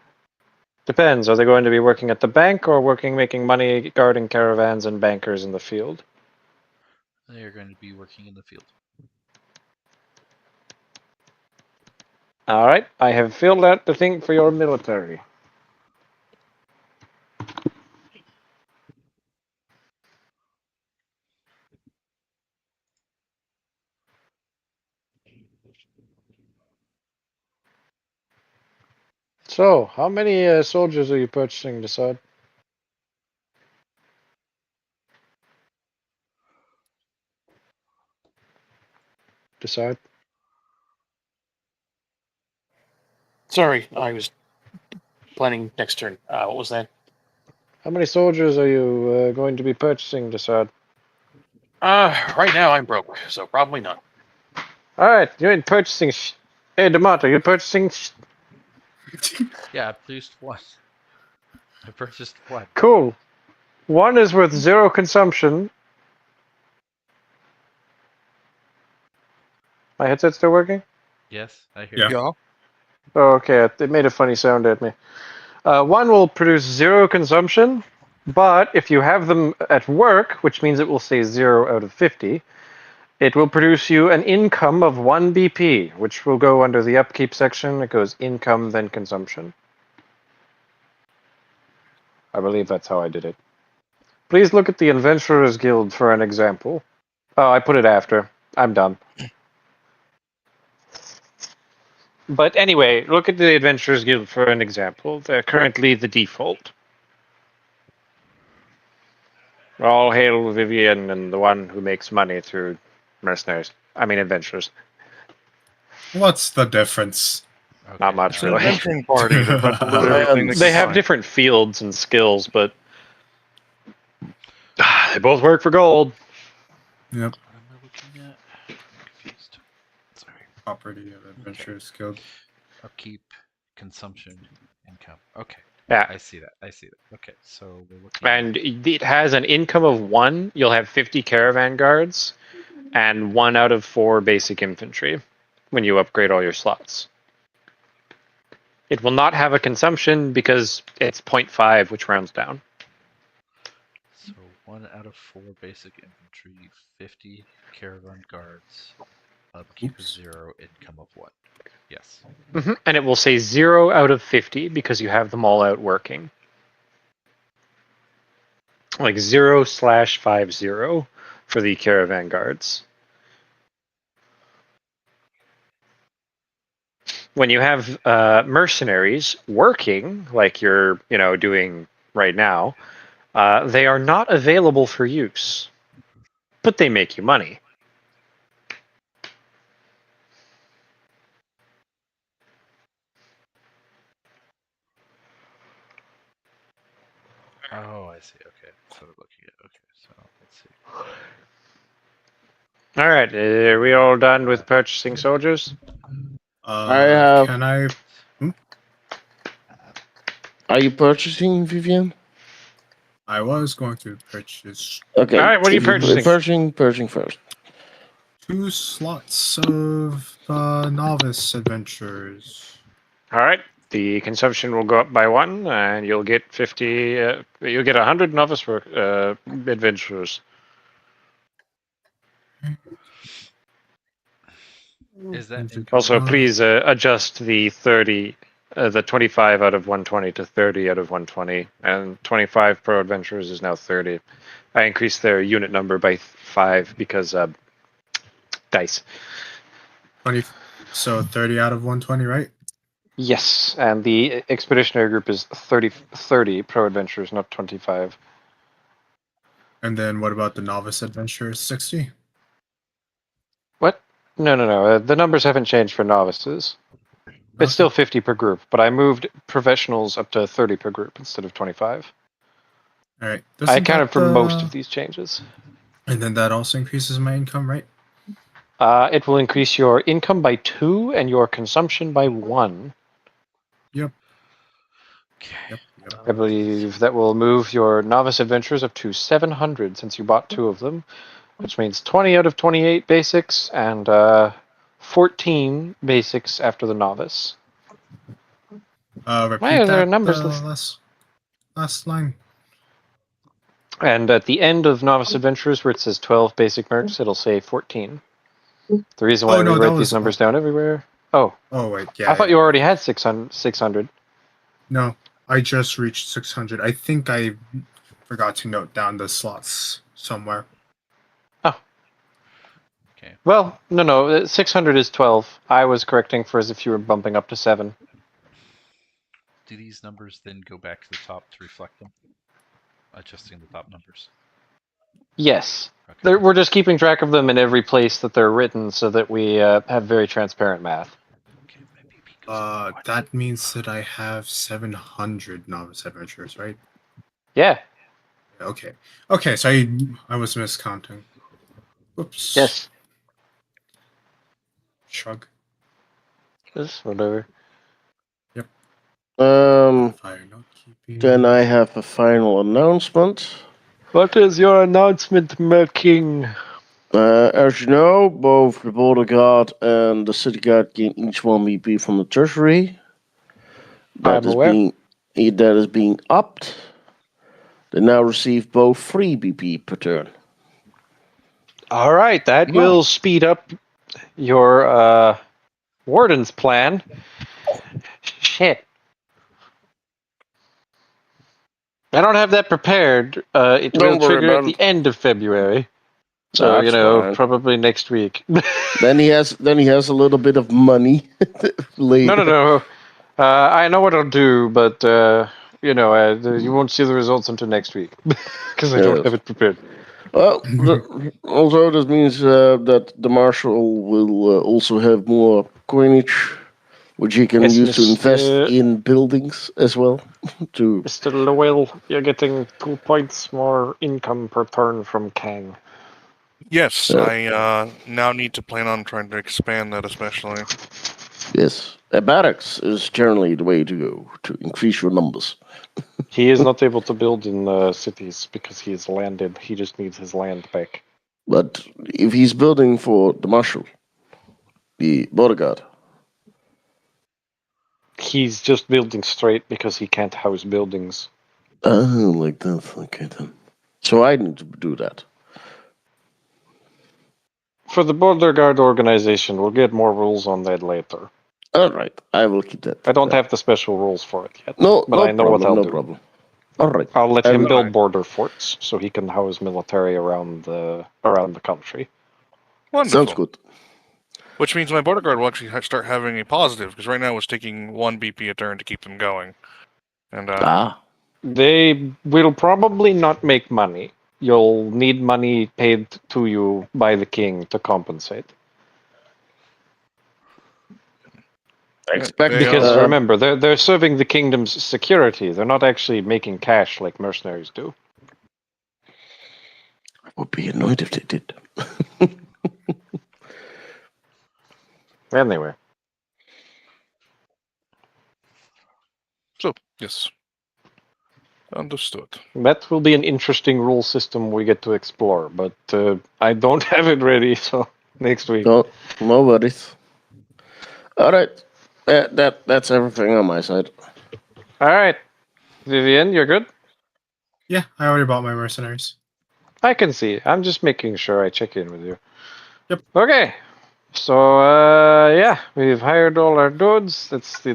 Depends. Are they going to be working at the bank or working making money guarding caravans and bankers in the field? They are going to be working in the field. All right. I have filled out the thing for your military. So, how many soldiers are you purchasing, Decide? Decide. Sorry, I was planning next turn. What was that? How many soldiers are you going to be purchasing, Decide? Right now I'm broke, so probably none. All right, you ain't purchasing. Hey, D'Amato, you purchasing? Yeah, I produced one. I purchased one. Cool. One is worth 0 consumption. My headset still working? Yes, I hear Yeah. you. Yeah. Oh, okay. It made a funny sound at me. One will produce 0 consumption, but if you have them at work, which means it will say 0 out of 50, it will produce you an income of 1 BP, which will go under the upkeep section. It goes income, then consumption. I believe that's how I did it. Please look at the Adventurers Guild for an example. Oh, I put it after. I'm done. But anyway, look at the Adventurers Guild for an example. They're currently the default. All hail Vivian and the one who makes money through mercenaries. I mean adventurers. What's the difference? Okay. Not much, It's an really. adventuring party. They're trying to loot everything they They can have find. different fields and skills, but they both work for gold. Yep. What am I looking at? I'm confused. Sorry. Property of Adventurers Guild. Upkeep, consumption, income. Okay. Yeah. I see that. Okay, so we're looking And it has an income of 1. You'll have 50 caravan guards and 1 out of 4 basic infantry when you upgrade all your slots. It will not have a consumption because it's 0.5, which rounds down. So 1 out of 4 basic infantry, 50 caravan guards, upkeep of Oops. 0, income of 1. Yes. And it will say 0 out of 50 because you have them all out working. Like 0/50 for the caravan guards. When you have mercenaries working, like you're doing right now, they are not available for use, but they make you money. Oh, I see. Okay. So we're looking at. Okay. So let's see. All right, are we all done with purchasing soldiers? Can I? Are you purchasing, Vivian? I was going to purchase Okay. All right, what are you if purchasing? Purchasing first. 2 slots of novice adventurers. All right, the consumption will go up by 1, and you'll get 50. You'll get 100 novice adventurers. Is that Also, please adjust the 30, the 25 out of 120 to 30 out of 120, and 25 pro adventurers is now 30. I increased their unit number by 5 because dice. 20? So 30 out of 120, right? Yes, and the expeditionary group is 30 pro adventurers, not 25. And then what about the novice adventurers? 60? What? No. The numbers haven't changed for novices. It's still 50 per group, but I moved professionals up to 30 per group instead of 25. All right. I accounted for most of these changes. And then that also increases my income, right? It will increase your income by 2 and your consumption by 1. Yep. Okay. I believe that will move your novice adventurers up to 700 since you bought 2 of them, which means 20 out of 28 basics and 14 basics after the novice. Why Repeat are there that numbers listed? last line. And at the end of Novice Adventures, where it says 12 basic mercs, it'll say 14. The reason why Oh, we no, that write these was- numbers down everywhere. Oh, Oh wait, yeah. I thought you already had 600. No, I just reached 600. I think I forgot to note down the slots somewhere. Okay. Well, no, 600 is 12. I was correcting for as if you were bumping up to 7. Do these numbers then go back to the top to reflect them? Adjusting the top numbers. Yes. Okay. We're just keeping track of them in every place that they're written so that we have very transparent math. Okay, my BP goes up by one. That means that I have 700 novice adventures, right? Yeah. Okay. Okay, so I was miscounting. Whoops. Yes. Shrug. Yes, whatever. Fire not keeping. Then I have a final announcement. What is your announcement, King? As you know, both the border guard and the city guard gain each 1 BP from the treasury. That is being upped. They now receive both 3 BP per turn. All right, that will speed up your warden's plan. Shit. I don't have that prepared. It Don't will worry trigger at about the it. end of February. So, That's fine. probably next week. Then he has a little bit of money later. No. I know what I'll do, but, you won't see the results until next week. Because I don't Yes. have it prepared. Well, also this means that the marshal will also have more coinage, which he can Yes, use to invest Mr. in buildings as well. To Mr. Lowell, you're getting 2 points more income per turn from Kang. Yes, Yeah. I now need to plan on trying to expand that, especially. yes, a barracks is generally the way to go to increase your numbers. He is not able to build in cities because he is landed. He just needs his land back. But if he's building for the marshal, the border guard, He's just building straight because he can't house buildings. oh, like that. Okay then. So I need to do that. For the border guard organization, we'll get more rules on that later. All right, I will keep that. I don't have the special rules for it yet. No, but no I know problem, what I'll no do. problem. All right. I'll let I him will- build border forts so he can house military around the country. Wonderful. Sounds good. Which means my border guard will actually start having a positive, because right now it's taking 1 BP a turn to keep them going. And They will probably not make money. You'll need money paid to you by the king to compensate. Expect Because remember, they're serving the kingdom's security. They're not actually making cash like mercenaries do. I would be annoyed if they did. Anyway, so, yes. Understood. that will be an interesting rule system we get to explore, but I don't have it ready, so next week. No worries. All right. That's everything on my side. All right. Vivian, you're good? Yeah, I already bought my mercenaries. I can see. I'm just making sure I check in with you. Yep. Okay. So, yeah, we've hired all our dudes. It's the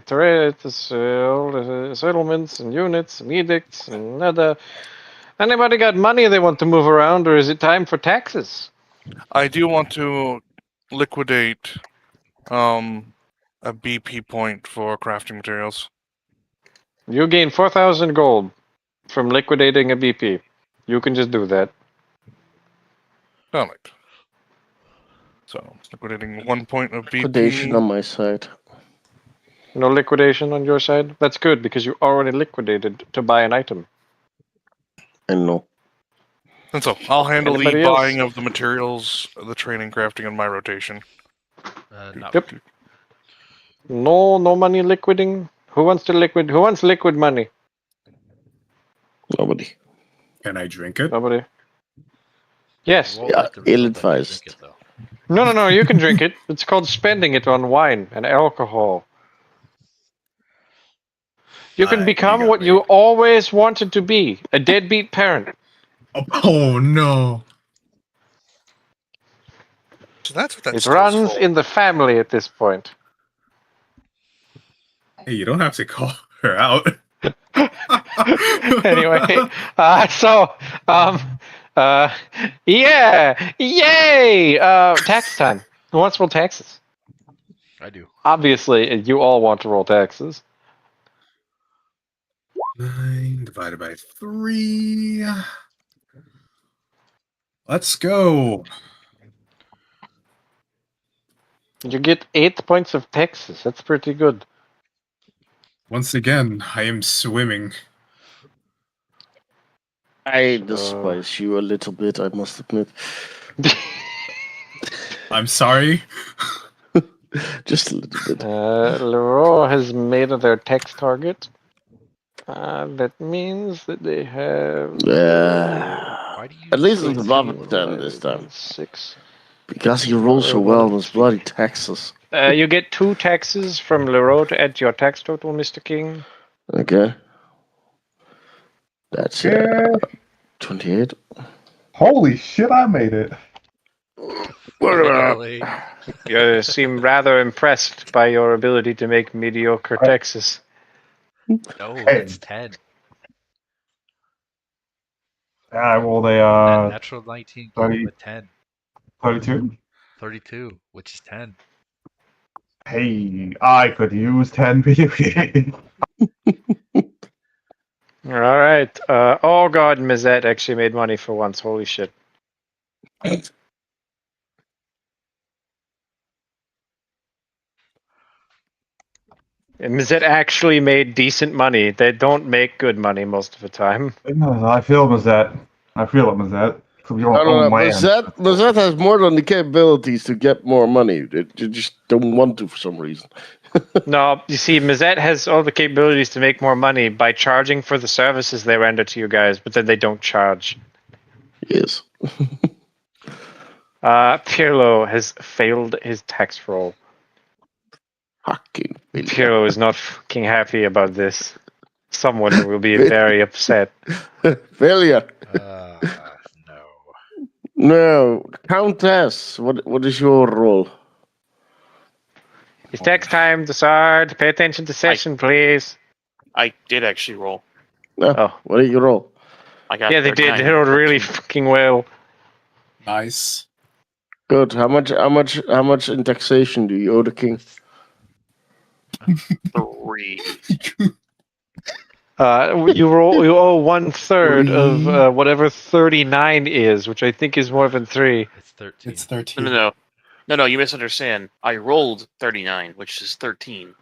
all the settlements and units and edicts and other. Anybody got money they want to move around, or is it time for taxes? I do want to liquidate a BP point for crafting materials. You gain 4,000 gold from liquidating a BP. You can just do that. Sound like. So, liquidating 1 point of BP. Liquidation on my side. No liquidation on your side? That's good, because you already liquidated to buy an item. I know. And so, I'll handle Anybody the else? buying of the materials, the training, crafting, and my rotation. Not Yep. No money liquiding. Who wants liquid money? Nobody. Can I drink it? Nobody. Yes. We'll Yeah, let the result ill-advised. drink it, though. No, you can drink it. It's called spending it on wine and alcohol. You can You become got what me. you always wanted to be, a deadbeat parent. Oh no! So that's what that It still's runs for. in the family at this point. Hey, you don't have to call her out. Anyway, yeah, yay! Tax time. Who wants to roll taxes? I do. Obviously, you all want to roll taxes. 9 divided by 3. Let's go. You get 8 points of taxes. That's pretty good. Once again, I am swimming. I So- despise you a little bit, I must admit. I'm sorry. Just a little bit. Leroy has made their tax target. That means that they have. Why do you At least say it's that? above 10 this time. 6. Because he rolls so well on his bloody taxes. You get 2 taxes from Leroy to add to your tax total, Mr. King. Okay. That's Okay. 28. Holy shit, I made it. Really? You seem rather impressed by your ability to make mediocre taxes. No, Hey. it's 10. I rolled That a natural 19 gave 30. him a 10. 32. 32, which is 10. Hey, I could use 10 PvP. Alright. Oh god, Mizette actually made money for once. Holy shit. And Mizette actually made decent money. They don't make good money most of the time. I feel Mazette. I feel it, Mazette. From your No, own land. Mazette has more than the capabilities to get more money. You just don't want to for some reason. No, you see, Mizette has all the capabilities to make more money by charging for the services they render to you guys, but then they don't charge. Yes. Pirlo has failed his tax roll. Fucking Pirlo is not fucking happy about this. Someone will be Failure. very upset. Failure. No. No. Countess, what is your role? It's tax time to start. Pay attention to session, please. I did actually roll. No. Oh. What did you roll? I got Yeah, they did. 39. They rolled really fucking well. Nice. Good. How much in taxation do you owe the king? 3. You owe 1/3 of whatever 39 is, which I think is more than 3. It's 13. It's 13. No, you misunderstand. I rolled 39, which is 13.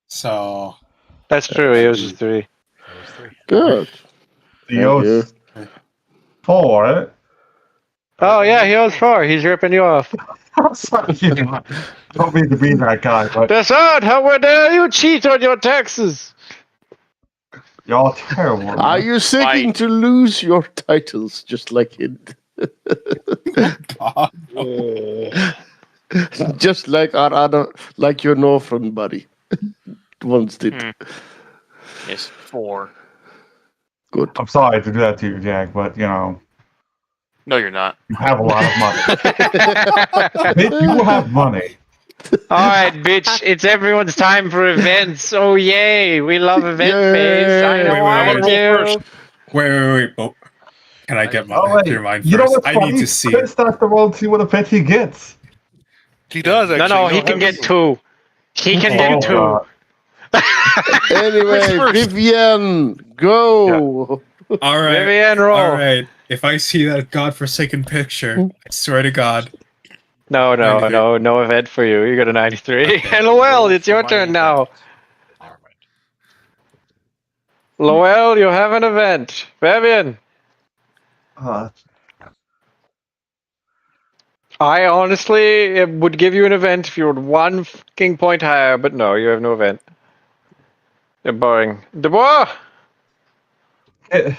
So, That's true. It was just 3. That was 3. Good. He owes 4, right? Oh yeah, he owes 4. He's ripping you off. Sorry, don't mean to be that guy, but That's out. How dare you cheat on your taxes? y'all terrible. Are you seeking to lose your titles just like it? God. Just like our other, like your northern buddy once did. Yes, 4. Good. I'm sorry to do that to you, Jack, but No, you're not. you have a lot of money. Bitch, you have money. Alright, bitch, it's everyone's time for events. Oh, yay. We love event Yay. phase. I know Wait, I I wanna roll do. Wait. Oh, can I get Oh, wait. clear mine You know first? what's I funny? need to see. Chris starts the roll to see what a pet he gets. He does actually. No, he He'll can have get 2. He can get 2. God. Anyway, Vivian, go. All right. Vivian, roll. All right. If I see that godforsaken picture, I swear to God. No event for you. You got a 93. Okay. LOL, it's your turn now. Never mind. Lowell, you have an event. Fabian. I honestly would give you an event if you were 1 fucking point higher, but no, you have no event. You're boring. Dubois! Eh,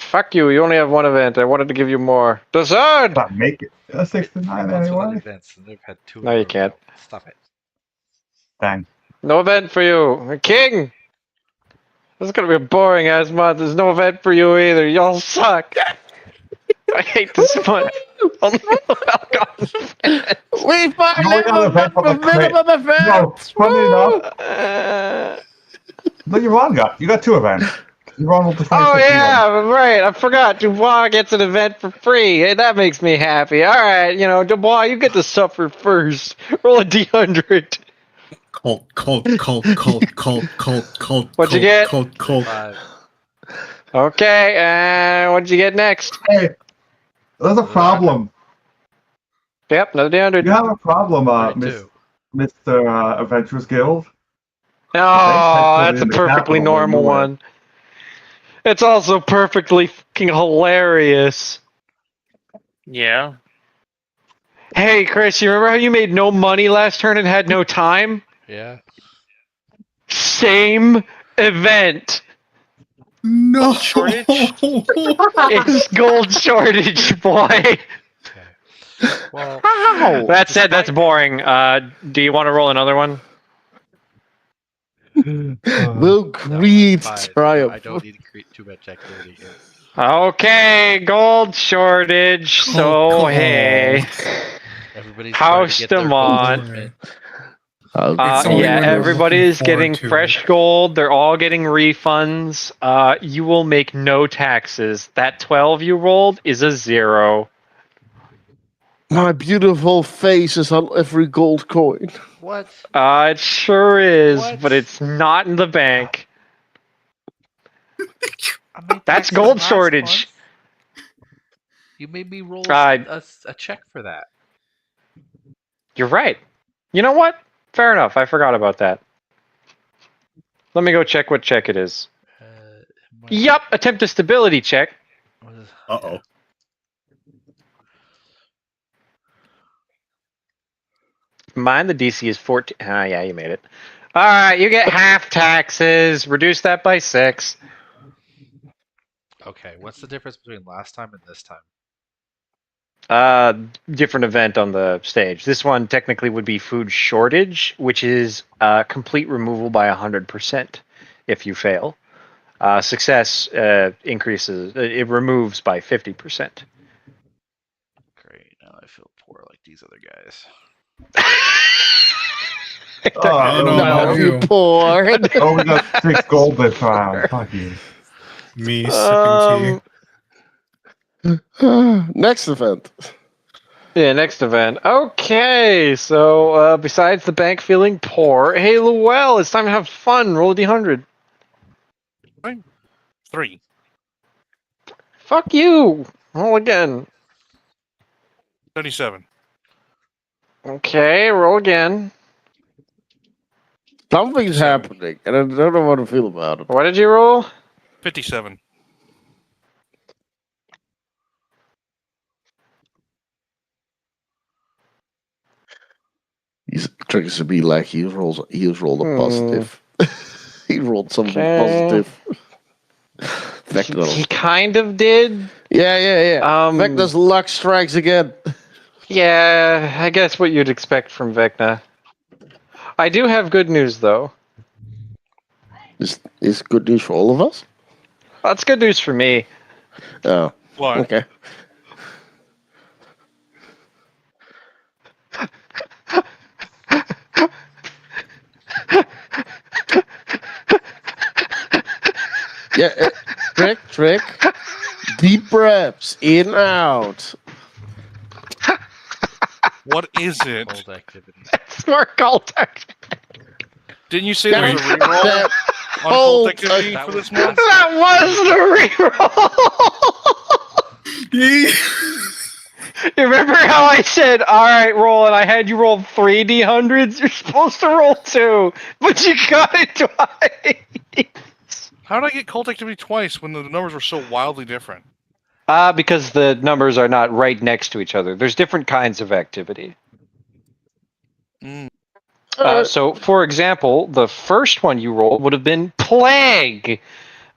Fuck you. You only have one event. I wanted to give you more. Dessert! But make it a 69 Once without anyway. events, and they've had 2 No, in a you row can't. now. Stop it. Dang. No event for you. King! This is gonna be a boring ass month. There's no event for you either. Y'all suck. I hate this month. Only We finally only got an have event for a the crit. minimum event! No, funny enough. Uh, No, you got 2 events. You rolled the 26. oh yeah, right. I forgot. Dubois gets an event for free, and that makes me happy. All right, Dubois, you get to suffer first. Roll a d100. Colt. What'd you get? Colt. 5. Okay, and what'd you get next? Hey, there's a problem. Yep, another d100. You have a problem, 32. Mr. Adventurers Guild. Oh, They that's a in the perfectly capital, normal nowhere. one. It's also perfectly fucking hilarious. Yeah. Hey, Chris, you remember how you made no money last turn and had no time? Yeah. Same event. No Shortage? It's gold shortage, boy. Okay. Well, That said, that's boring. Do you want to roll another one? Will no, greet 5. triumph. I don't need to create too much activity here. Okay, gold shortage. So, Cold. hey. Everybody's House trying to get their Demont. fulfillment. It's only Yeah, when we're everybody's looking getting forward to fresh it. gold. They're all getting refunds. You will make no taxes. That 12 you rolled is a 0. My beautiful face is on every gold coin. What? It sure is, What? but it's not in the bank. I made That's taxes gold last shortage. month. You made me roll Uh, a check for that. You're right. You know what? Fair enough. I forgot about that. Let me go check what check it is. Yup, attempt a stability check. Uh-oh. Mine, the DC is 14. Ah, yeah, you made it. All right, you get half taxes. Reduce that by 6. Okay, what's the difference between last time and this time? Different event on the stage. This one technically would be food shortage, which is complete removal by 100% if you fail. Success increases. It removes by 50%. Great, now I feel poor like these other guys. I don't know Now about you you. poor. Oh, we got 6 gold this round. Fuck you. Me sipping Next event. Yeah, next event. Okay, so besides the bank feeling poor, hey, Luell, it's time to have fun. Roll a d100. 3. Fuck you. Roll again. 37. Okay, roll again. Something's 57. happening, and I don't know how to feel about it. What did you roll? 57. He's trying to be like he rolled a positive. He rolled something Okay. positive. He Vecna. kind of did. Yeah. Um, Vecna's luck strikes again. Yeah, I guess what you'd expect from Vecna. I do have good news, though. Is good news for all of us? That's good news for me. Oh, What? okay. Yeah, trick. Deep breaths, in, out. What is it? Cold activity. It's more cult activity. Didn't you say there was a reroll That- on Oh, cult activity that for was this month? That was the reroll! You remember how I said, alright, roll, and I had you roll 3 D100s? You're supposed to roll 2, but you got it twice! How did I get cult activity twice when the numbers were so wildly different? Because the numbers are not right next to each other. There's different kinds of activity. So, for example, the first one you rolled would have been Plague.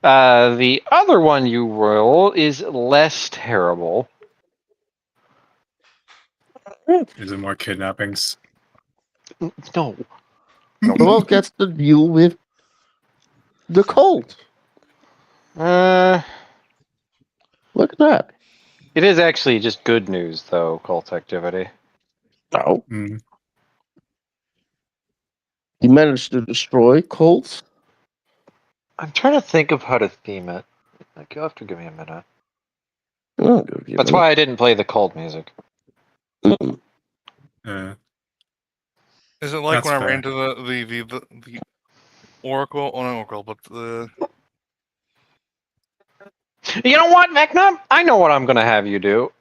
The other one you roll is less terrible. Is it more kidnappings? No. Well, gets to deal with the cult. Look at that. It is actually just good news, though, cult activity. Oh, Mm. he managed to destroy cults. I'm trying to think of how to theme it. Like, you'll have to give me a minute. Oh, good, give That's it. why I didn't play the cult music. Mm. Is it like That's when I fair. ran into the Oracle? Oh, not Oracle, but the You know what, Vecna? I know what I'm going to have you do.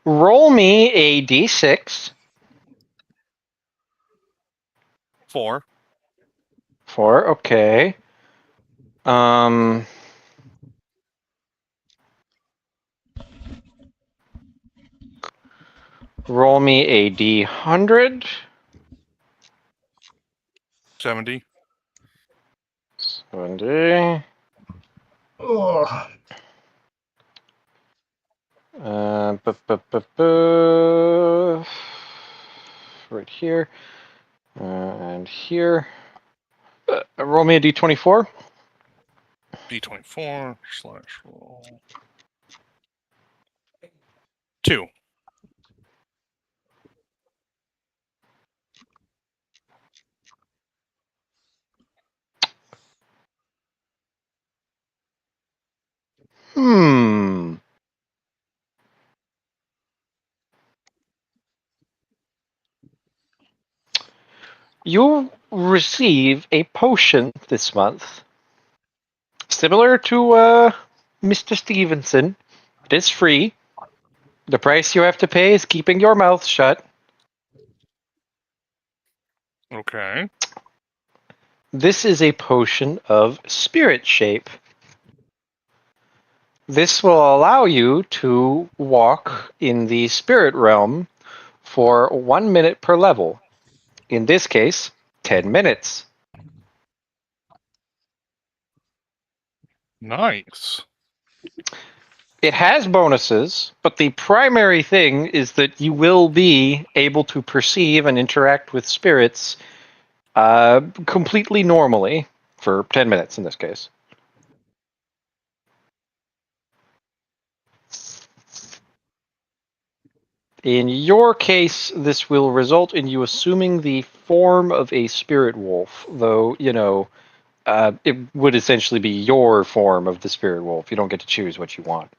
Roll me a d6 4. for, okay. Roll me a d100. 70. 70. Ugh. Right here. And here. Roll me a d24. D24 / roll. 2. Hmm. You'll receive a potion this month. Similar to Mr. Stevenson. It is free. The price you have to pay is keeping your mouth shut. Okay. This is a potion of spirit shape. This will allow you to walk in the spirit realm for 1 minute per level. In this case, 10 minutes. Nice. It has bonuses, but the primary thing is that you will be able to perceive and interact with spirits completely normally for 10 minutes in this case. In your case, this will result in you assuming the form of a spirit wolf, though, it would essentially be your form of the spirit wolf. You don't get to choose what you want.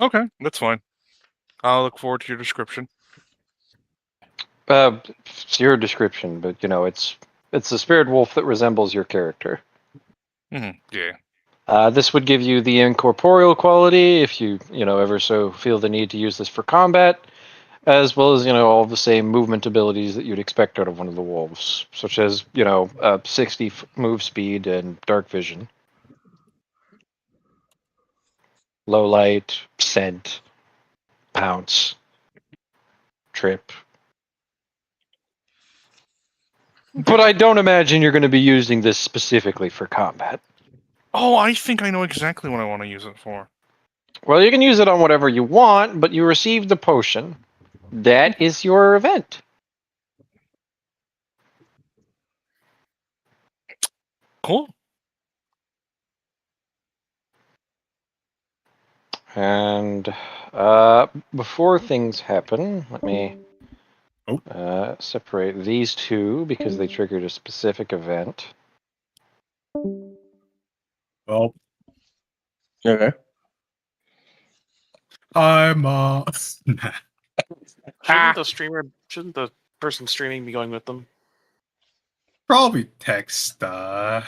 Okay, that's fine. I'll look forward to your description. It's your description, but it's a spirit wolf that resembles your character. Yeah. This would give you the incorporeal quality if you ever so feel the need to use this for combat, as well as all the same movement abilities that you'd expect out of one of the wolves, such as 60 move speed and dark vision, low light, scent, pounce, trip. But I don't imagine you're going to be using this specifically for combat. Oh, I think I know exactly what I want to use it for. Well, you can use it on whatever you want, but you received the potion. That is your event. Cool. And before things happen, let me separate these two because they triggered a specific event. Well, Okay. I'm Shouldn't the person streaming be going with them? probably text yeah.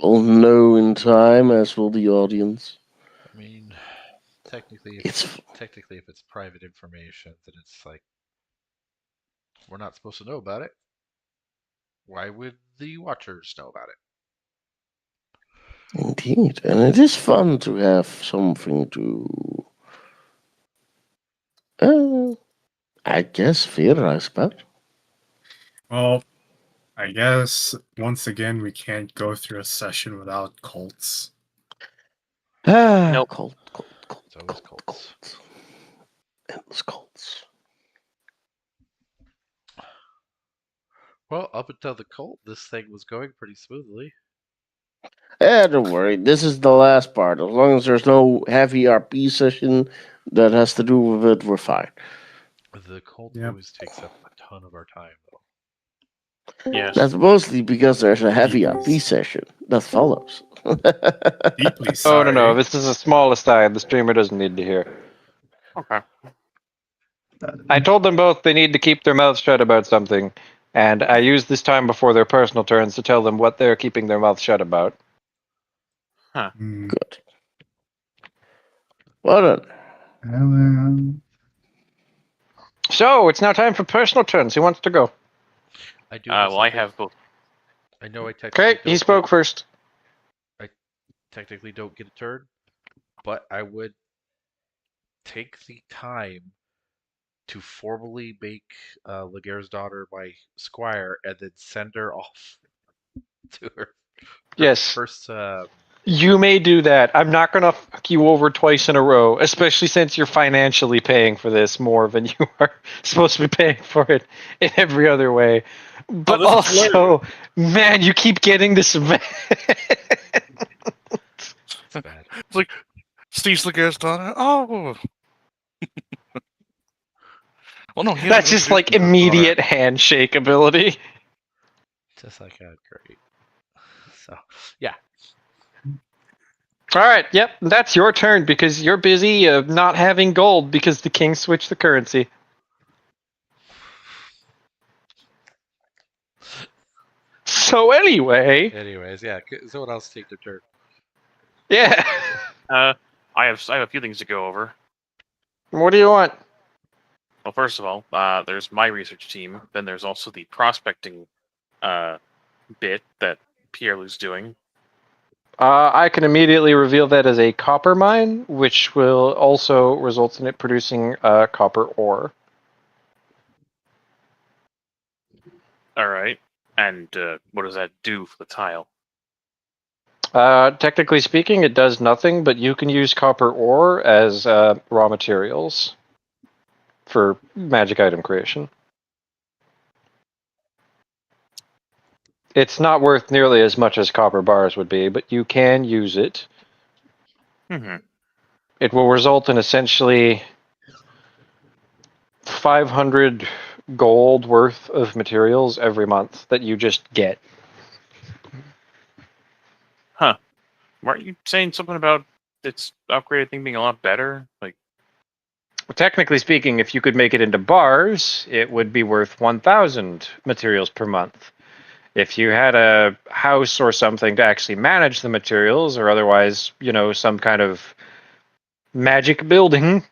We'll know in time, as will the audience. I mean, technically, if it's private information, then it's like we're not supposed to know about it. Why would the watchers know about it? Indeed, and it is fun to have something to I guess fear, I expect. Well, I guess once again we can't go through a session without cults. Nope. Colt. It's always cults. Endless Colts. Well, up until the cult, this thing was going pretty smoothly. Don't worry. This is the last part. As long as there's no heavy RP session that has to do with it, we're fine. The cult Yep. always takes up a ton of our time, though. Yes. That's mostly because there's a heavy Deeply- RP session that follows. Deeply Oh, sorry. no. This is a small aside. The streamer doesn't need to hear. Okay. I told them both they need to keep their mouths shut about something, and I used this time before their personal turns to tell them what they're keeping their mouths shut about. Hmm. Good. Well done. And then So, it's now time for personal turns. Who wants to go? I do. Have Well, I something- have both. I know I technically. Okay, he spoke first. Technically, don't get a turn, but I would take the time to formally make Laguerre's daughter my squire, and then send her off to her Yes. first. You may do that. I'm not going to fuck you over twice in a row, especially since you're financially paying for this more than you are supposed to be paying for it in every other way. But this is hilarious. also, man, you keep getting this. It's bad. It's like Steve Laguerre's daughter. Oh. Well, no, he That's hasn't just like introduced me to his daughter. immediate handshake ability. Just like great. So yeah, All right, yep, that's your turn because you're busy not having gold because the king switched the currency. So anyway, anyways, yeah. Someone else take their turn. yeah. I have a few things to go over. What do you want? Well, first of all, there's my research team. Then there's also the prospecting bit that Pierre-Lou's doing. I can immediately reveal that as a copper mine, which will also result in it producing copper ore. All right. And what does that do for the tile? Technically speaking, it does nothing, but you can use copper ore as raw materials for magic item creation. It's not worth nearly as much as copper bars would be, but you can use it. Mm-hmm. It will result in essentially 500 gold worth of materials every month that you just get. Huh. Weren't you saying something about its upgraded thing being a lot better? Like, Technically speaking, if you could make it into bars, it would be worth 1,000 materials per month. If you had a house or something to actually manage the materials, or otherwise, some kind of magic building,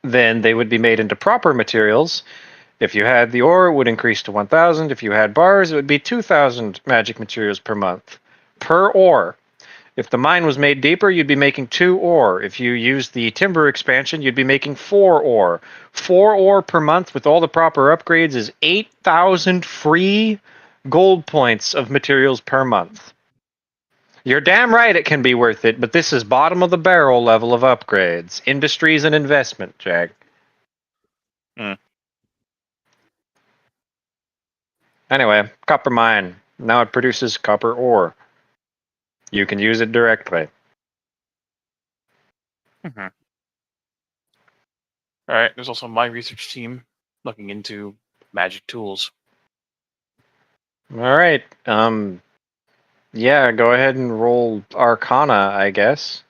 then they would be made into proper materials. If you had the ore, it would increase to 1,000. If you had bars, it would be 2,000 magic materials per month. Per ore. If the mine was made deeper, you'd be making 2 ore. If you used the timber expansion, you'd be making 4 ore. 4 ore per month with all the proper upgrades is 8,000 free gold points of materials per month. You're damn right it can be worth it, but this is bottom of the barrel level of upgrades. Industries and investment, Jag. Anyway, copper mine. Now it produces copper ore. You can use it directly. mm-hmm. All right. There's also my research team looking into magic tools. All right. Yeah, go ahead and roll Arcana, I guess.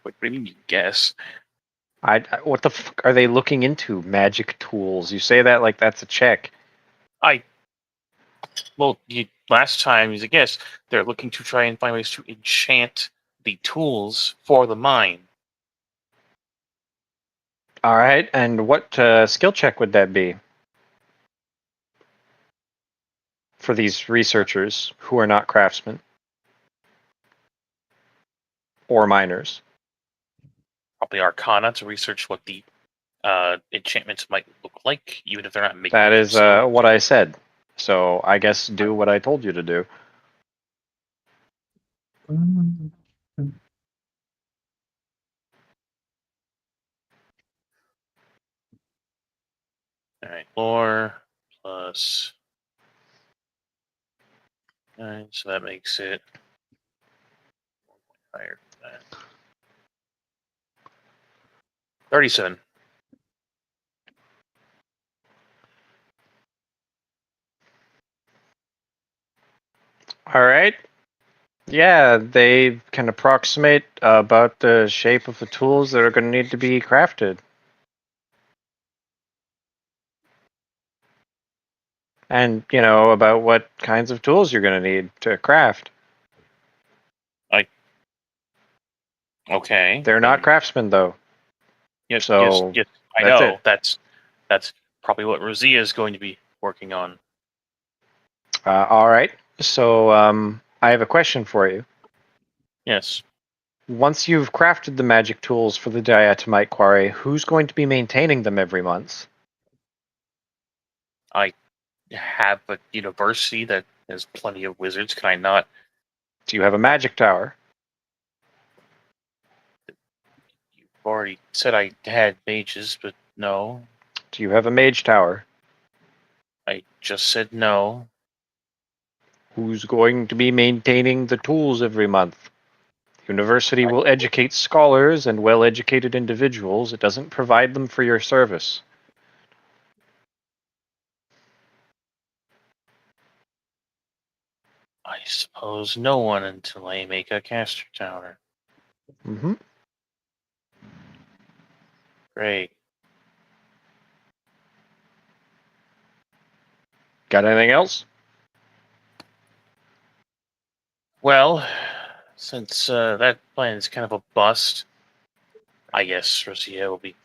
What do you mean, you guess? What the fuck are they looking into? Magic tools. You say that like that's a check. Well, last time you said yes. They're looking to try and find ways to enchant the tools for the mine. All right, and what skill check would that be for these researchers who are not craftsmen or miners? probably Arcana to research what the enchantments might look like, even if they're not making That them is themselves. what I said. So I guess do what I told you to do. Mm, All right, lore plus 9, so that makes it higher than that. 37. All right. Yeah, they can approximate about the shape of the tools that are going to need to be crafted. And, about what kinds of tools you're going to need to craft. Okay. They're not craftsmen, though. Yes, So, yes, I that's know. it. That's probably what Rosia is going to be working on. All right. So, I have a question for you. Yes. Once you've crafted the magic tools for the diatomite quarry, who's going to be maintaining them every month? I have a university that has plenty of wizards. Can I not? Do you have a magic tower? You've already said I had mages, but no. Do you have a mage tower? I just said no. Who's going to be maintaining the tools every month? University I, will educate scholars and well-educated individuals. It doesn't provide them for your service. I suppose no one until I make a caster tower. Mm-hmm. Great. Got anything else? Well, since that plan is kind of a bust, I guess Rosia will be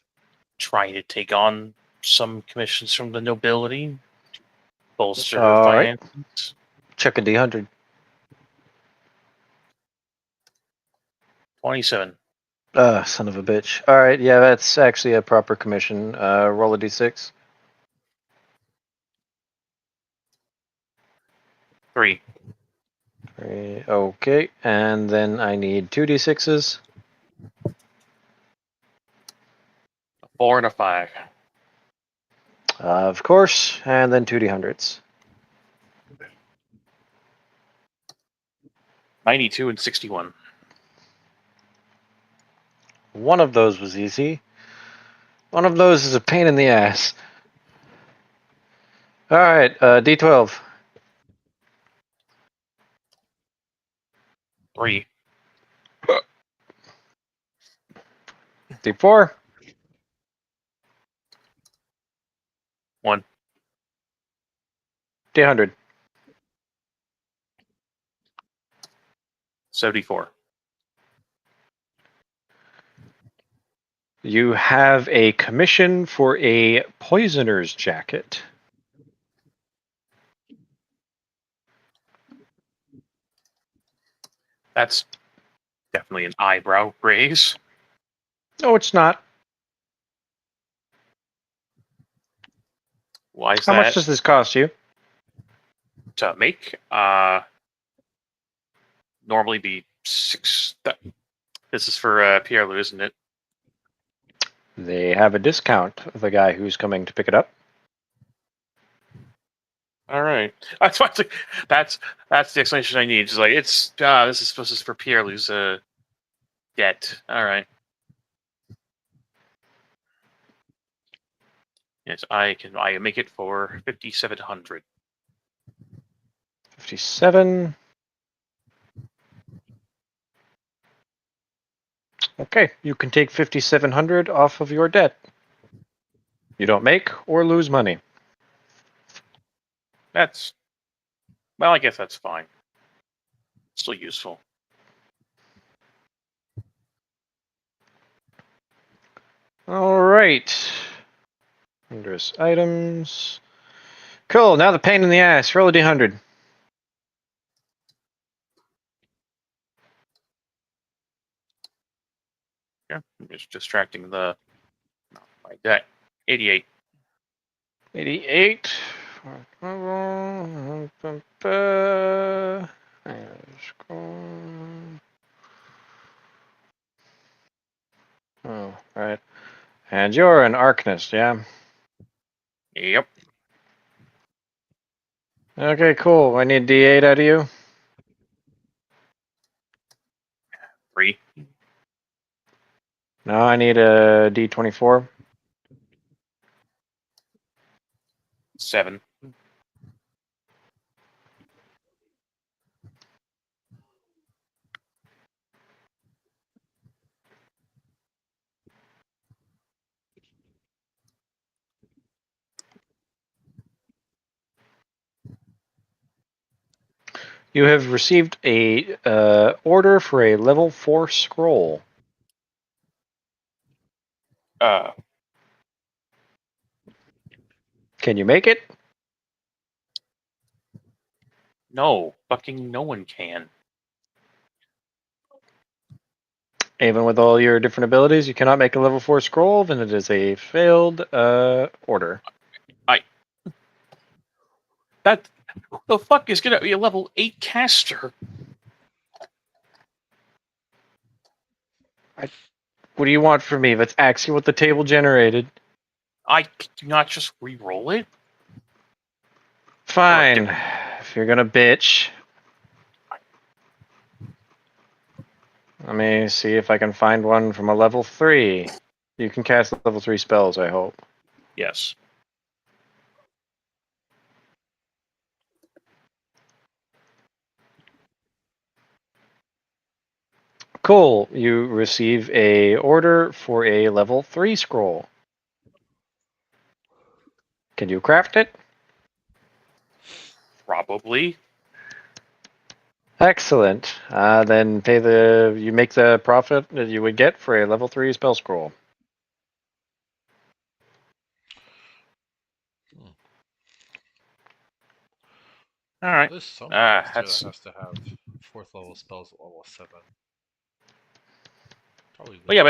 trying to take on some commissions from the nobility to bolster her All right. finances. Check a D100. 27. Son of a bitch. All right, yeah, that's actually a proper commission. Roll a D6. 3. Okay, and then I need 2 D6s. 4 and a 5. Of course, and then 2 D100s. 92 and 61. One of those was easy. One of those is a pain in the ass. All right, D12. 3. D4. 1. D100. 74. You have a commission for a poisoner's jacket. That's definitely an eyebrow raise. No, it's not. Why is How that much does this cost you? to make? Normally be 6. This is for Pierre Lou, isn't it? They have a discount of the guy who's coming to pick it up. All right. That's the explanation I need. It's like this is for Pierre Lou's debt. All right. Yes, I make it for 5,700. 57. Okay, you can take 5,700 off of your debt. You don't make or lose money. I guess that's fine. Still useful. All right. Wondrous items. Cool, now the pain in the ass. Roll a D100. Yeah, I'm just distracting the. No, like that. 88. 88. Oh, right. And you're an Arcanist, yeah? Yep. Okay, cool. I need D8 out of you. 3. No, I need a D24. 7. You have received a order for a level 4 scroll. Can you make it? No. Fucking no one can. Even with all your different abilities, you cannot make a level 4 scroll, then it is a failed order. That. Who the fuck is gonna be a level 8 caster? What do you want from me? Let's ask you what the table generated. I do not just re-roll it. Fine. If you're gonna bitch. Let me see if I can find one from a level 3. You can cast level 3 spells, I hope. Yes. Cool. You receive a order for a level 3 scroll. Can you craft it? Probably. Excellent. Then you make the profit that you would get for a level 3 spell scroll. All right. There's some That's- caster that has to have 4th level spells at level 7. Probably. Well, yeah,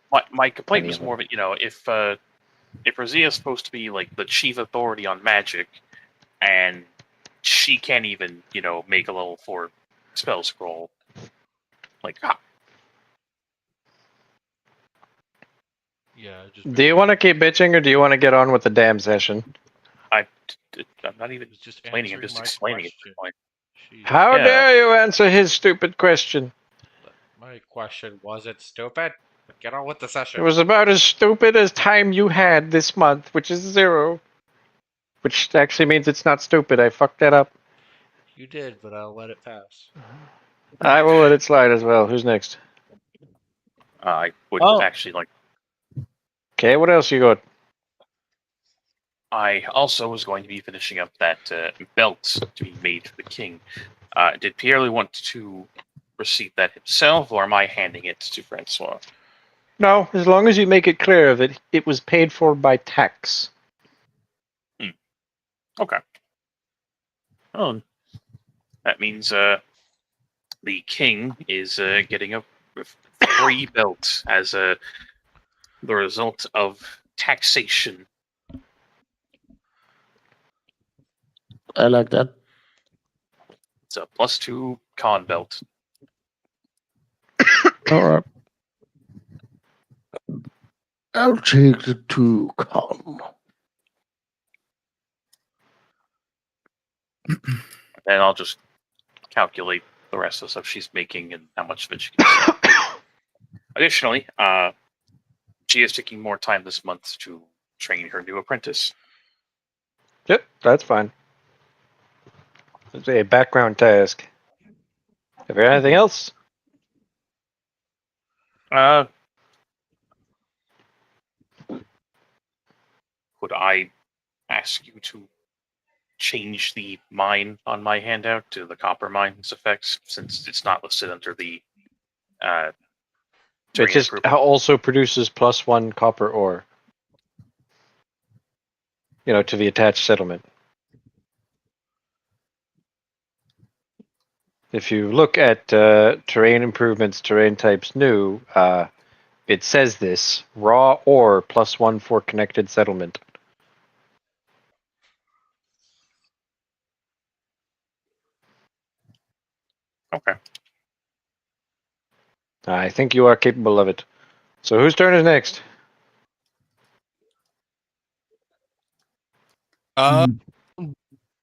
but my complaint Any was of more of it. You know, if Rosea is supposed to be like the chief authority on magic, and she can't even make a level 4 spell scroll, like Yeah. Just Do you want to keep bitching, or do you want to get on with the damn session? I'm not even It's just complaining. I'm answering just my explaining at question. this point. Jeez. How Yeah. dare you answer his stupid question? My question wasn't stupid. Get on with the It session. was about as stupid as time you had this month, which is 0. Which actually means it's not stupid. I fucked that up. You did, but I'll let it pass. I will let it slide as well. Who's next? I would Oh. actually like. Okay, what else you got? I also was going to be finishing up that belt to be made for the king. Did Pierre want to receive that himself, or am I handing it to Francois? No, as long as you make it clear that it was paid for by tax. Okay. Oh, that means the king is getting a free belt as the result of taxation. I like that. It's a +2 con belt. All right. I'll take the 2 con. Then I'll just calculate the rest of the stuff she's making and how much of it she can sell. Additionally, she is taking more time this month to train her new apprentice. Yep, that's fine. It's a background task. Have you got anything else? Would I ask you to change the mine on my handout to the copper mine's effects, since it's not listed under the It terrain just improvement? also produces +1 copper ore. To the attached settlement. If you look at terrain improvements, terrain types new, It says this. Raw ore +1 for connected settlement. Okay. I think you are capable of it. So whose turn is next?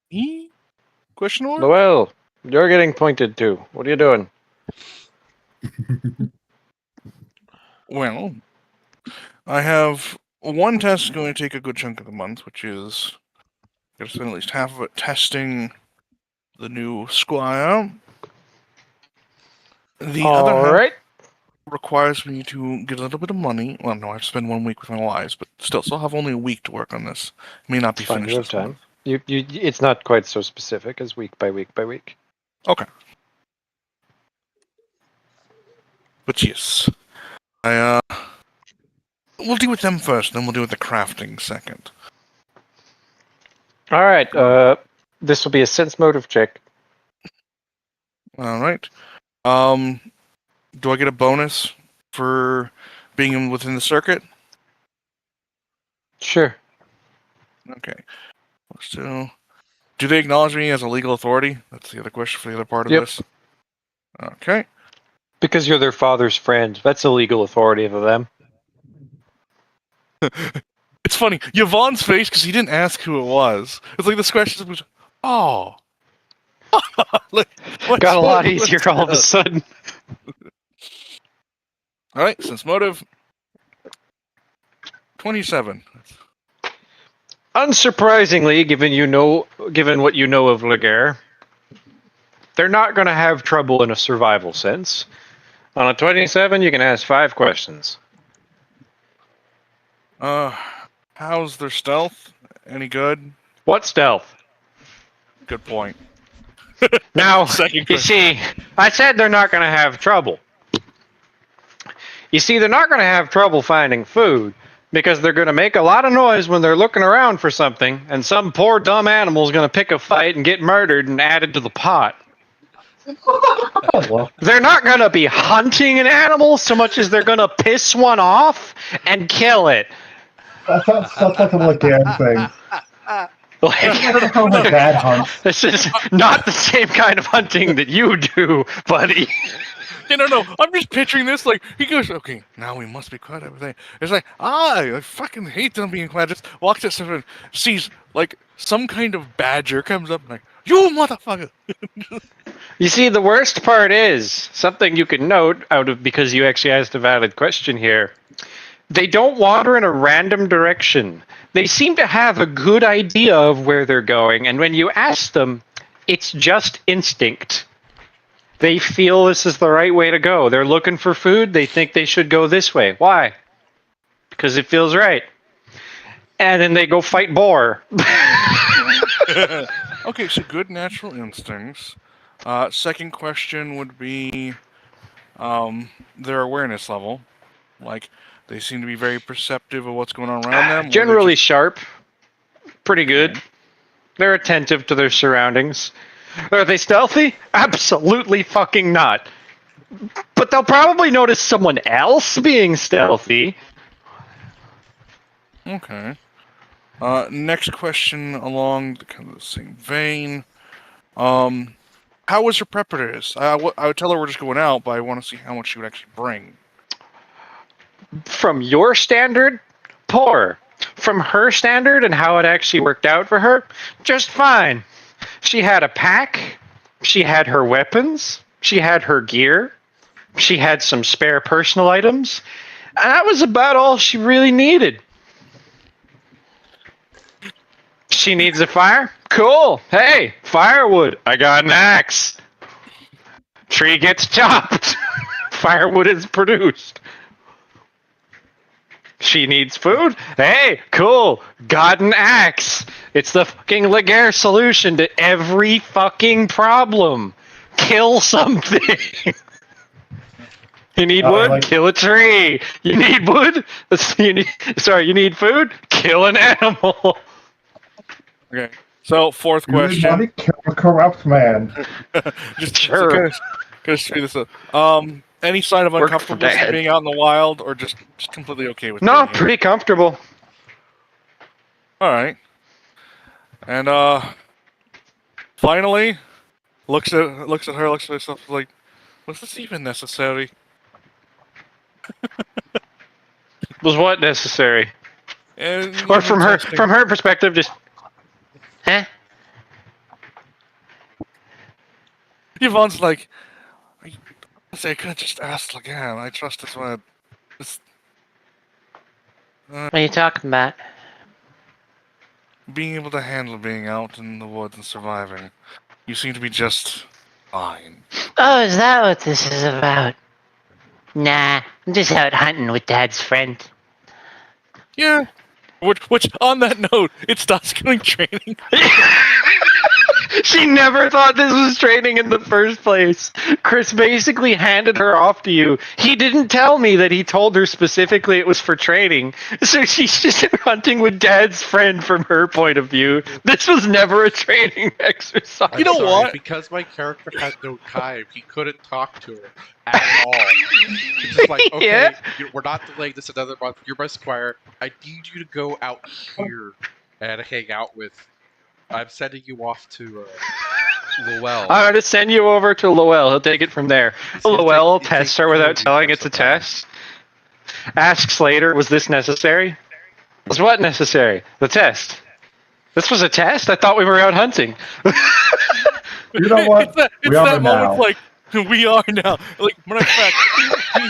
He? Question mark? Noel, you're getting pointed to. What are you doing? Well, I have one test going to take a good chunk of the month, which is going to spend at least half of it testing the new Squire. The other All half right. requires me to get a little bit of money. Well, no, I have to spend 1 week with my wives, but still have only a week to work on this. It may not be Fine, finished you have this time. month. It's not quite so specific as week by week by week. Okay. But yes, we'll deal with them first, then we'll deal with the crafting second. All right. This will be a sense motive check. All right. Do I get a bonus for being within the circuit? Sure. Okay. So, do they acknowledge me as a legal authority? That's the other question for the other part of Yep. this. Okay. Because you're their father's friend. That's a legal authority of them. It's funny, Yvonne's face, because he didn't ask who it was. It's like this question was, oh. Like, Got a lot easier all of a sudden. Alright, sense motive. 27. Unsurprisingly, given what you know of Laguerre, they're not going to have trouble in a survival sense. On a 27, you can ask 5 questions. How's their stealth? Any good? What stealth? Good point. Now, Second you question. see, I said they're not going to have trouble. You see, they're not going to have trouble finding food because they're going to make a lot of noise when they're looking around for something, and some poor dumb animal is going to pick a fight and get murdered and added to the pot. They're not going to be hunting an animal so much as they're going to piss one off and kill it. That's like a Laguerre thing. That's how my dad hunts. This is not the same kind of hunting that you do, buddy. Yeah, no. I'm just picturing this. Like, he goes, okay, now we must be quiet. Everything. It's like, I fucking hate them being quiet. Just walks at someone, sees, like, some kind of badger comes up and like, you motherfucker. You see, the worst part is something you can note because you actually asked a valid question here. They don't wander in a random direction. They seem to have a good idea of where they're going, and when you ask them, it's just instinct. They feel this is the right way to go. They're looking for food. They think they should go this way. Why? Because it feels right. And then they go fight boar. Okay, so good natural instincts. Second question would be their awareness level. Like, they seem to be very perceptive of what's going on around them. Generally sharp. Pretty good. They're attentive to their surroundings. Are they stealthy? Absolutely fucking not. But they'll probably notice someone else being stealthy. Okay. Next question along kind of the same vein. How was her preparators? I would tell her we're just going out, but I want to see how much she would actually bring. From your standard, poor. From her standard and how it actually worked out for her, just fine. She had a pack. She had her weapons. She had her gear. She had some spare personal items. And that was about all she really needed. She needs a fire? Cool. Hey, firewood. I got an axe. Tree gets chopped. Firewood is produced. She needs food? Hey, cool. Got an axe. It's the fucking Laguerre solution to every fucking problem. Kill something. You need wood? Kill a tree. You need wood? You need food? Kill an animal. Okay. So, fourth You need question. money? Kill a corrupt man. Just Sure. Gotta speed this up. Any sign of Work for uncomfortableness Dad. being out in the wild, or just completely okay with No, being here? pretty comfortable. All right. And finally, looks at her, looks at herself like, was this even necessary? Was what necessary? And Or from her testing. from her perspective, just huh? Yvonne's like, I could have just asked again. I trust this one. What are you talking about? Being able to handle being out in the woods and surviving. You seem to be just fine. Oh, is that what this is about? Nah, I'm just out hunting with Dad's friend. Yeah. Which on that note, it starts going training. She never thought this was training in the first place. Chris basically handed her off to you. He didn't tell me that he told her specifically it was for training. So she's just hunting with Dad's friend from her point of view. This was never a training exercise. I'm You know sorry, what? Because my character had no time, he couldn't talk to her at all. It's just like, okay, Yeah. we're not delaying this another month. You're my squire. I need you to go out here and hang out with. I'm sending you off to Lowell. I'm going to send you over to Lowell. He'll take it from there. Lowell will test her without telling it's a test. Asks later, was this necessary? Was what necessary? The test. This was a test? I thought we were out hunting. You know what? It's We are that moment, now. like, we are now. Like, matter of fact,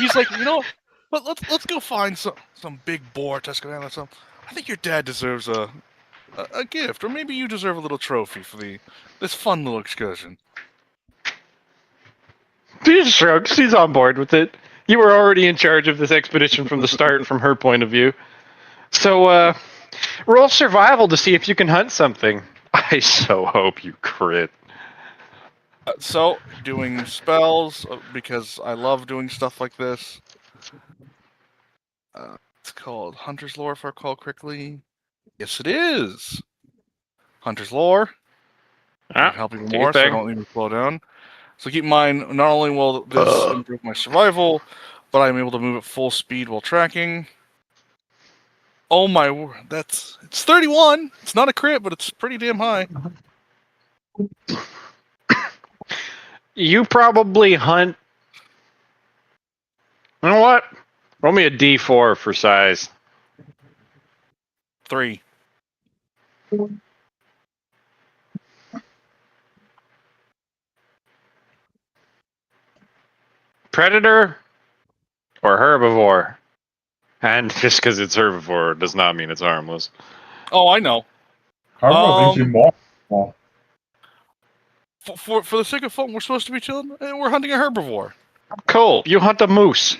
he's like, you know, but let's go find some big boar Tuscany or something. I think your dad deserves a gift, or maybe you deserve a little trophy for this fun little excursion. She shrugs. She's on board with it. You were already in charge of this expedition from the start, from her point of view. So, roll survival to see if you can hunt something. I so hope you crit. So, doing spells, because I love doing stuff like this. It's called Hunter's Lore, if I recall correctly. Yes, it is! Hunter's Lore. Ah, Help even do your more, so I thing. don't need to slow down. So keep in mind, not only will this improve my survival, but I'm able to move at full speed while tracking. Oh my word, it's 31! It's not a crit, but it's pretty damn high. You probably hunt. You know what? Roll me a d4 for size. 3. Predator or herbivore? And just because it's herbivore does not mean it's harmless. Oh, I know. Herbivore makes you more. For the sake of fun, we're supposed to be chilling, and we're hunting a herbivore. Cool. You hunt a moose.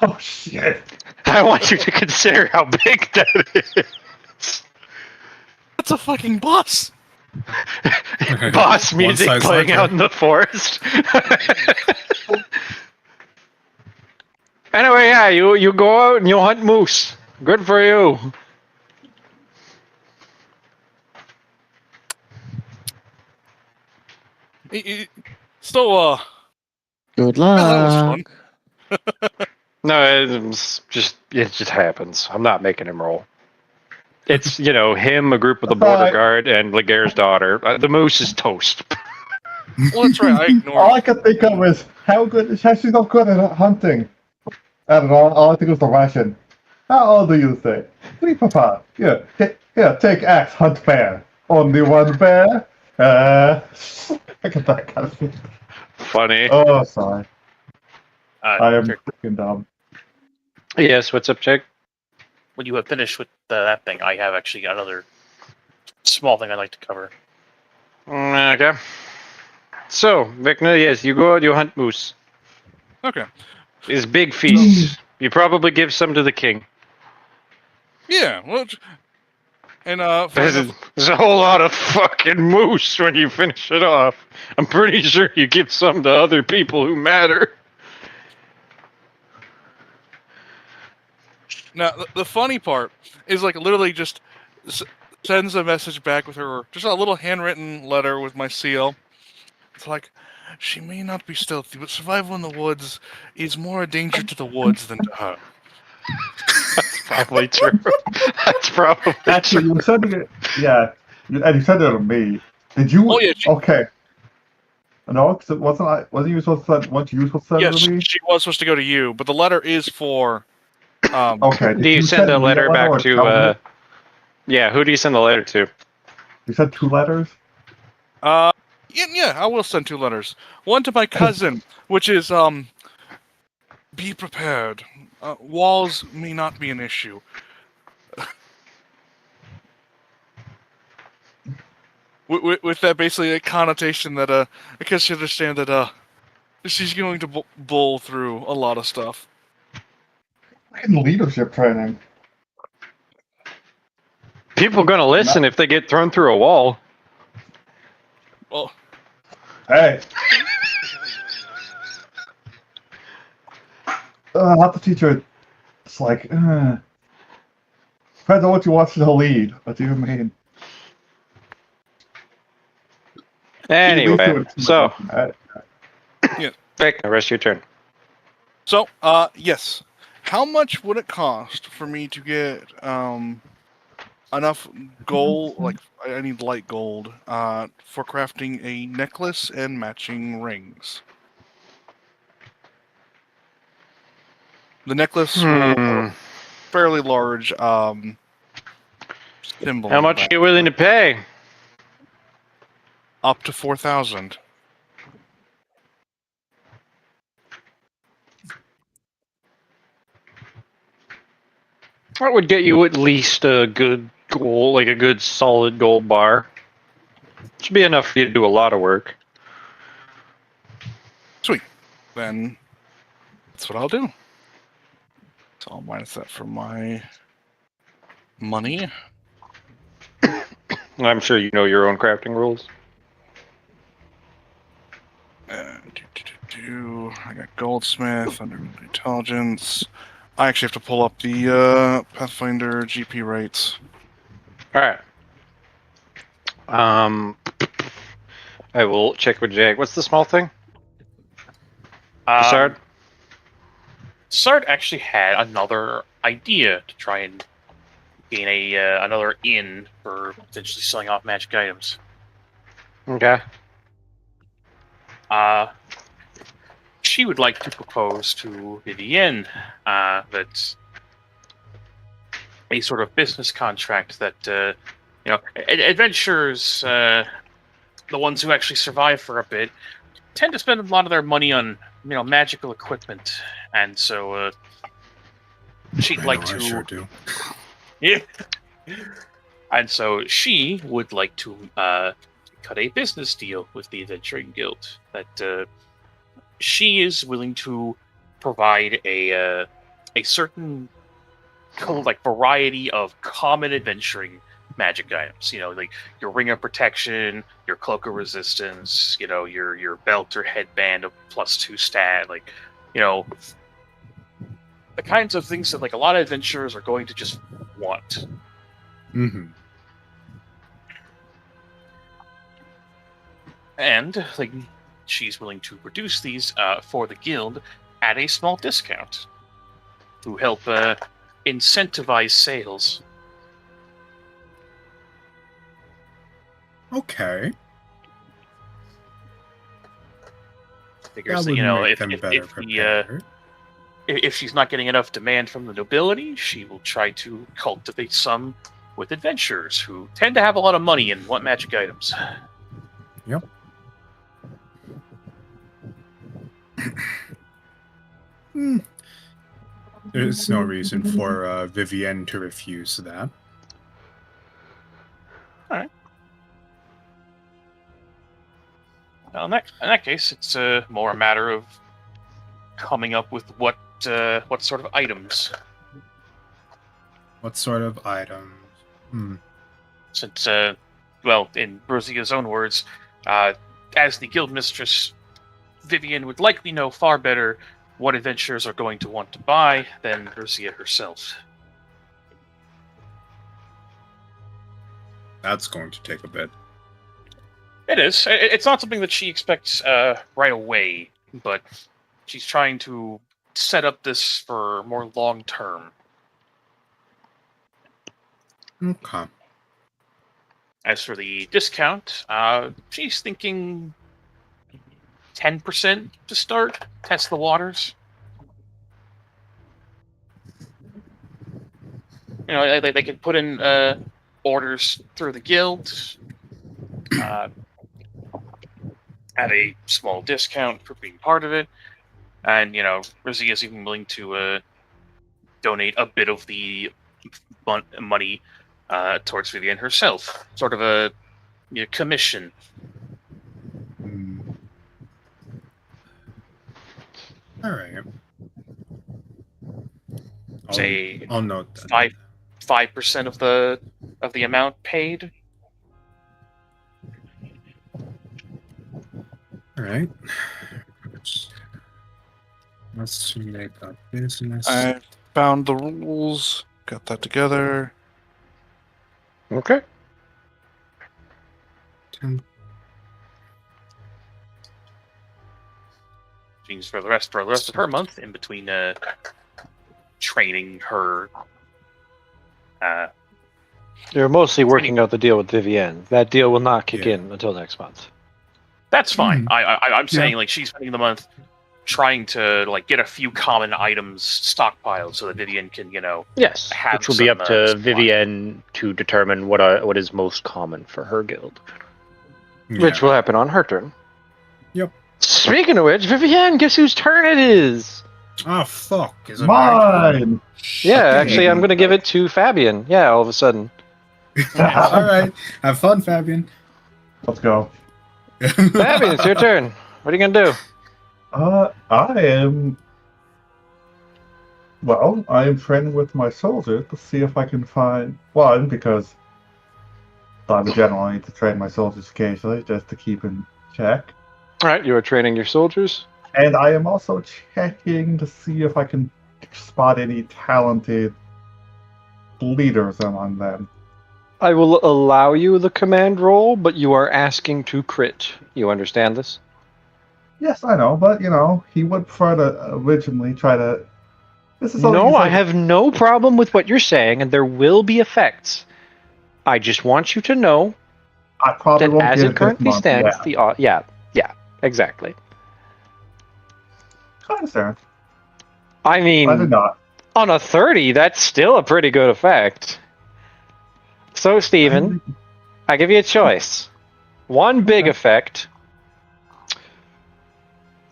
Oh shit! I want you to consider how big that is. That's a fucking bus! Boss One music size playing larger. out in the forest. Anyway, yeah, you go out and you hunt moose. Good for you. So, Good yeah, that was luck. fun. No, it just happens. I'm not making him roll. It's him, a group of the border Alright. guard, and Laguerre's daughter. The moose is toast. Well, that's right, I All ignored I can think of is how she's not good at hunting. I don't know. All I think was the ration. How old do you say? 3, Papa. Yeah, take axe, hunt bear. Only one bear. I get that kind of thing. Funny. Oh, sorry. I am Sure. freaking dumb. Yes, what's up, Chick? When you have finished with that thing, I have actually got another small thing I'd like to cover. Okay. So, Vecna, yes, you go out, you hunt moose. Okay. These big feasts. You probably give some to the king. Yeah, well, and, There's a whole lot of fucking moose when you finish it off. I'm pretty sure you give some to other people who matter. now, the funny part is, like, literally just sends a message back with her, just a little handwritten letter with my seal. It's like, She may not be stealthy, but survival in the woods is more a danger to the woods than to her. That's probably true. That's probably Actually, true. you were sending it. Yeah, and you sent it to me. Did you? Oh, yeah, Okay. No, 'cause it wasn't you supposed to send? Weren't you supposed to send it Yes, to me? she was supposed to go to you, but the letter is for. Okay. Do Did you you send a me letter letter back or tell to? me? Yeah, who do you send the letter to? You sent 2 letters. Yeah, I will send 2 letters. One to my cousin, which is be prepared. Walls may not be an issue. With that basically a connotation that I guess you understand that she's going to bull through a lot of stuff. Fucking leadership training. People gonna listen if they get thrown through a wall. Well, Hey. Not the teacher. It's like, depends on what you want to lead. What do you mean? Anyway, so yeah. Vic, the rest of your turn. So, yes. How much would it cost for me to get enough gold? Like, I need light gold for crafting a necklace and matching rings. The necklace will have a fairly large symbol. How much are you willing to pay? Up to 4,000. That would get you at least a good gold, like a good solid gold bar. Should be enough for you to do a lot of work. Sweet. Then that's what I'll do. So I'll minus that from my money. I'm sure you know your own crafting rules. I got goldsmith under intelligence. I actually have to pull up the Pathfinder GP rates. All right. I will check with Jag. What's the small thing? Sard? Sard actually had another idea to try and gain another in for potentially selling off magic items. Okay. She would like to propose to Vivienne that a sort of business contract that adventurers, the ones who actually survive for a bit, tend to spend a lot of their money on magical equipment, and so she'd like to. I sure do. Yeah. And so she would like to cut a business deal with the Adventuring Guild that she is willing to provide a certain variety of common adventuring magic items. Like your ring of protection, your cloak of resistance, your belt or headband of +2 stat, the kinds of things that a lot of adventurers are going to just want. Mm-hmm. And she's willing to produce these for the guild at a small discount to help incentivize sales. Okay. Figures That would make them if better prepared. if she's not getting enough demand from the nobility, she will try to cultivate some with adventurers who tend to have a lot of money and want magic items. Yep. There's no reason for Vivienne to refuse that. All right. Well, in that case, it's more a matter of coming up with what sort of items. What sort of items? Since, in Rosia's own words, as the guild mistress, Vivienne would likely know far better what adventurers are going to want to buy than Rosia herself. That's going to take a bit. It is. It's not something that she expects right away, but she's trying to set up this for more long term. Okay. As for the discount, she's thinking 10% to start, test the waters. You know, they could put in orders through the guild at a small discount for being part of it. And, you know, Rizzy is even willing to donate a bit of the money towards Vivian herself. Sort of a commission. All right. Say I'll note that. 5% of the amount paid. All right. Let's make a business. I found the rules, got that together. Okay. 10. Means for the rest of her month, in between training her. You're mostly working out the deal with Vivienne. That deal will not kick in until next month. That's fine. Mm. I'm saying like she's spending the month trying to like get a few common items stockpiled so that Vivienne can Yes, have which will be up to supply. Vivienne to determine what is most common for her guild, Yeah. which will happen on her turn. Yep. Speaking of which, Vivienne, guess whose turn it is? Oh fuck! Is it my turn? Mine! Yeah, actually, I'm going to give it to Fabian. Yeah, all of a sudden. All right. Have fun, Fabian. Let's go. Fabian, it's your turn. What are you going to do? I am training with my soldier to see if I can find one, because I'm a general. I need to train my soldiers occasionally just to keep in check. All right, you are training your soldiers. And I am also checking to see if I can spot any talented leaders among them. I will allow you the command roll, but you are asking to crit. You understand this? Yes, I know, but he would prefer to originally try to. This is No, I have no problem with what you're saying, and there will be effects. I just want you to know I probably that won't as get it currently this month, stands, yeah, exactly. I understand. I mean, I did not. on a 30, that's still a pretty good effect. So, Steven, I give you a choice. One big effect,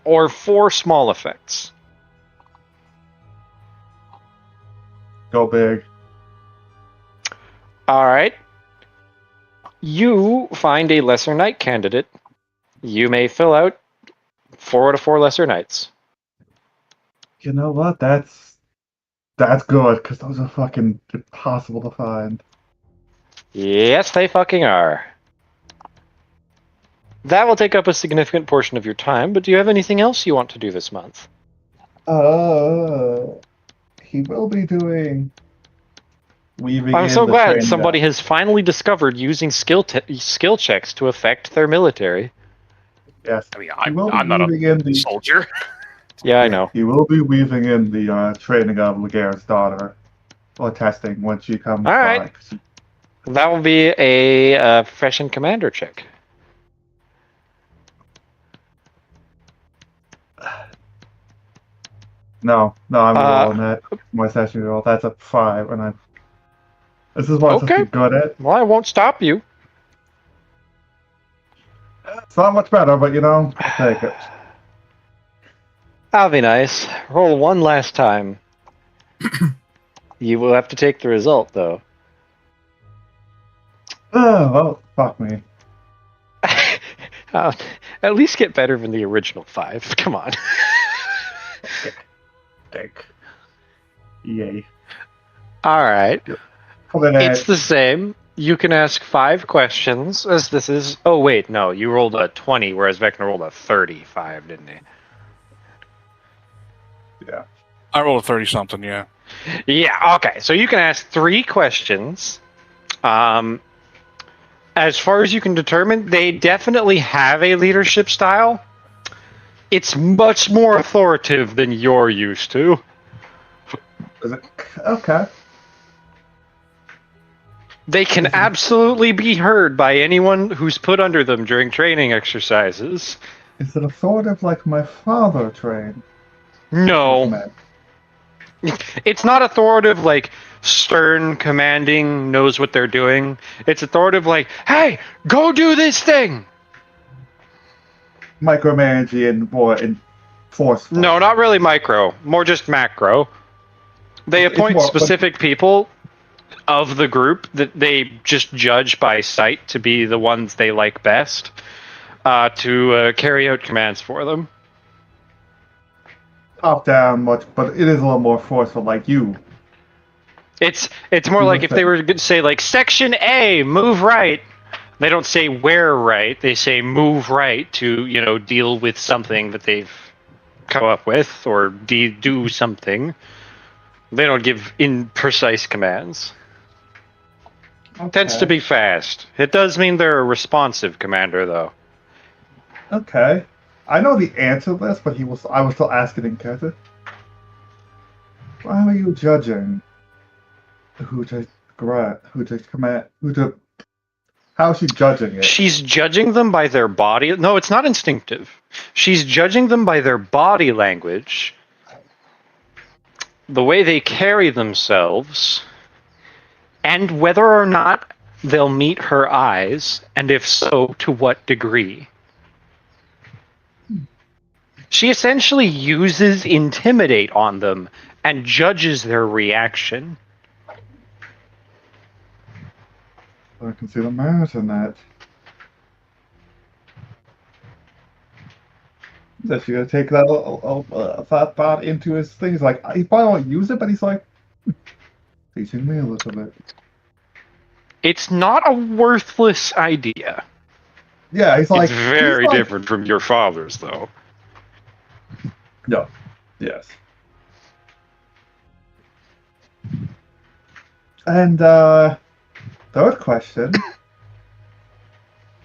or 4 small effects. Go big. All right. You find a lesser knight candidate. You may fill out 4 out of 4 lesser knights. You know what? That's good, because those are fucking impossible to find. Yes, they fucking are. That will take up a significant portion of your time, but do you have anything else you want to do this month? He will be doing weaving. I'm in so the glad training somebody of- has finally discovered using skill checks to affect their military. Yes. I mean, He will be I'm not weaving in a the. soldier. Yeah, I know. He will be weaving in the training of Laguerre's daughter, or testing when she comes All by. right. That will be a profession commander check. No, I'm rolling that. My session roll. That's a 5, and this is what I'm supposed to be good at. Well, I won't stop you. It's not much better, but I'll take it. That'll be nice. Roll one last time. You will have to take the result, though. Oh, well, fuck me. At least get better than the original 5. Come on. Dick. Yay. All right. Then It's the same. You can ask 5 questions, as this is... Oh, wait, no. You rolled a 20, whereas Vecna rolled a 35, didn't he? Yeah. I rolled a 30-something, yeah. Yeah, okay. So you can ask 3 questions. As far as you can determine, they definitely have a leadership style. It's much more authoritative than you're used to. Is it okay? They can absolutely be heard by anyone who's put under them during training exercises. Is it authoritative like my father trained? No. Man. It's not authoritative like stern, commanding, knows what they're doing. It's authoritative like, hey, go do this thing! Micromanaging more forceful. No, not really micro. More just macro. They It's appoint more- specific people of the group that they just judge by sight to be the ones they like best to carry out commands for them. Top down much, but it is a little more forceful, like you. It's more like if they were to say like section A, move right. They don't say where right. They say move right to deal with something that they've come up with or do something. They don't give imprecise commands. Okay. Tends to be fast. It does mean they're a responsive commander, though. Okay. I know the answer to this, but I was still asking in character. Why are you judging how is she judging it? She's judging them by their body. No, it's not instinctive. She's judging them by their body language, the way they carry themselves, and whether or not they'll meet her eyes, and if so, to what degree. She essentially uses intimidate on them and judges their reaction. I can see the merit in that. Is she gonna take that thought into his thing? He's like, he probably won't use it, but he's like, teaching me a little bit. It's not a worthless idea. Yeah, he's like, it's very different from your father's, though. No. Yes. And third question.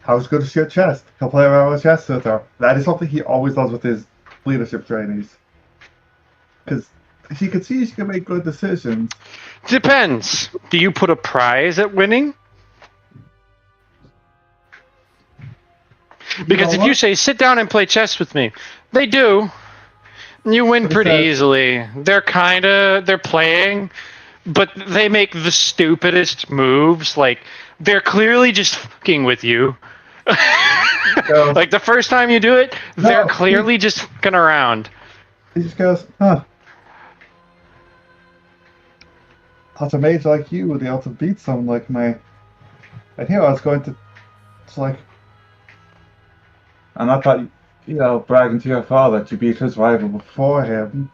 How's good is your chest? He'll play around with chest with her. That is something he always does with his leadership trainees. Because she can see she can make good decisions. Depends. Do you put a prize at winning? Because if you say, sit down and play chess with me, they do. You win pretty easily. They're playing, but they make the stupidest moves. Like, they're clearly just fucking with you. Like, the first time you do it, they're clearly just fucking around. He just goes, huh. Thought a mage like you would be able to beat someone like me. And here I was going to, it's like, and I thought, bragging to your father that you beat his rival before him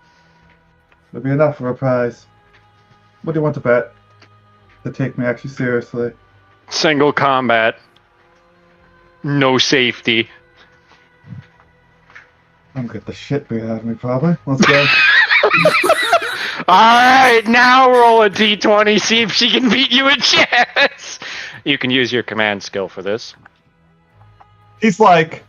would be enough for a prize. What do you want to bet? To take me actually seriously. Single combat. No safety. I'm gonna get the shit beat out of me, probably. Let's go. Alright, now roll a d20, see if she can beat you at chess! You can use your command skill for this. He's like...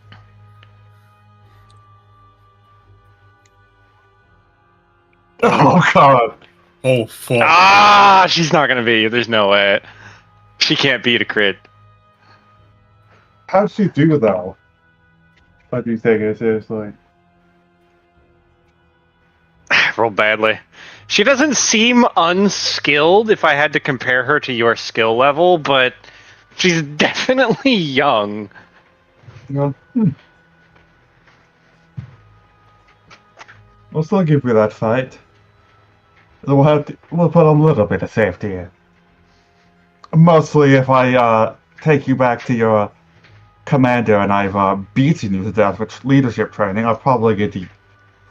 Oh, God. Oh, fuck. Ah, she's not gonna beat you, there's no way. She can't beat a crit. How'd she do, though? Why do you take it seriously? Roll badly. She doesn't seem unskilled if I had to compare her to your skill level, but she's definitely young. I'll still give you that fight. We'll put a little bit of safety in. Mostly if I take you back to your commander and I've beaten you to death with leadership training, I'll probably get the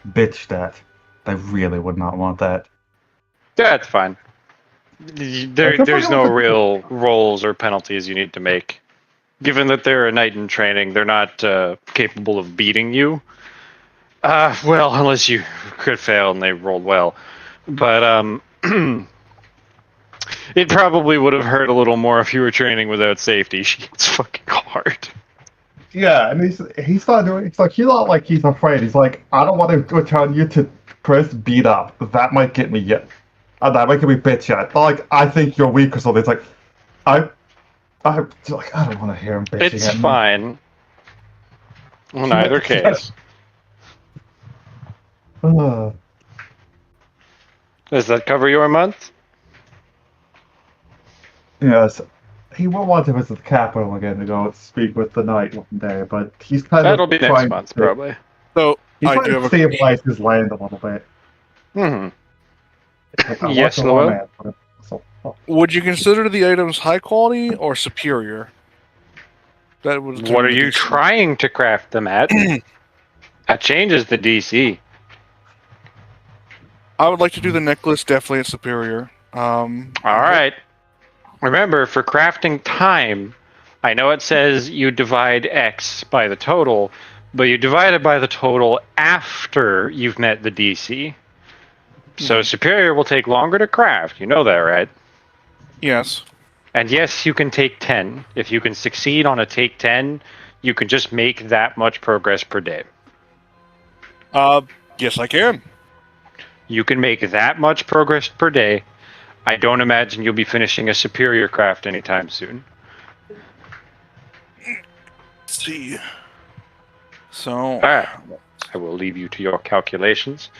bitch that. I really would not want that. That's fine. There's no real rolls or penalties you need to make. Given that they're a knight in training, they're not capable of beating you. Well, unless you crit fail and they rolled well. But It probably would have hurt a little more if you were training without safety. It's fucking hard. Yeah, and he's not doing. It's like he's not like he's afraid. He's like, I don't want to go tell you to Chris beat up. That might get me yet. That might get me bitch yet. But like, I think you're weak or something. It's like, I like, I don't want to hear him bitching. It's at me. fine. In either case. Does that cover your month? Yes. He will want to visit the capital again to go speak with the knight one day, but he's kind That'll of be next trying month, to, probably. So He's I trying do to have a stabilize his land a little bit. Hmm. Like, I Yes, want Lowell? man, but Would you consider the items high quality or superior? That would What are determine the you DC. trying to craft them at? That changes the DC. I would like to do the necklace definitely at superior. All right. Remember, for crafting time, I know it says you divide X by the total, but you divide it by the total after you've met the DC. So superior will take longer to craft. You know that, right? Yes. And yes, you can take 10. If you can succeed on a take 10, you can just make that much progress per day. Yes, I can. You can make that much progress per day. I don't imagine you'll be finishing a superior craft anytime soon. Let's see. So, All right. I will leave you to your calculations.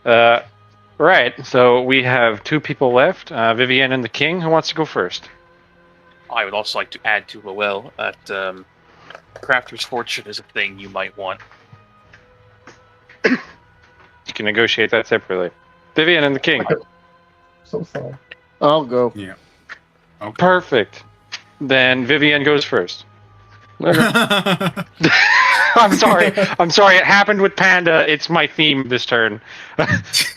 Right, so we have 2 people left, Vivienne and the King. Who wants to go first? I would also like to add to Lowell that Crafter's Fortune is a thing you might want. You can negotiate that separately. Vivienne and the King. so sorry. I'll go. Yeah. Okay. Perfect. Then Vivienne goes first. Oh, I'm sorry. I'm sorry. It happened with Panda. It's my theme this turn. what's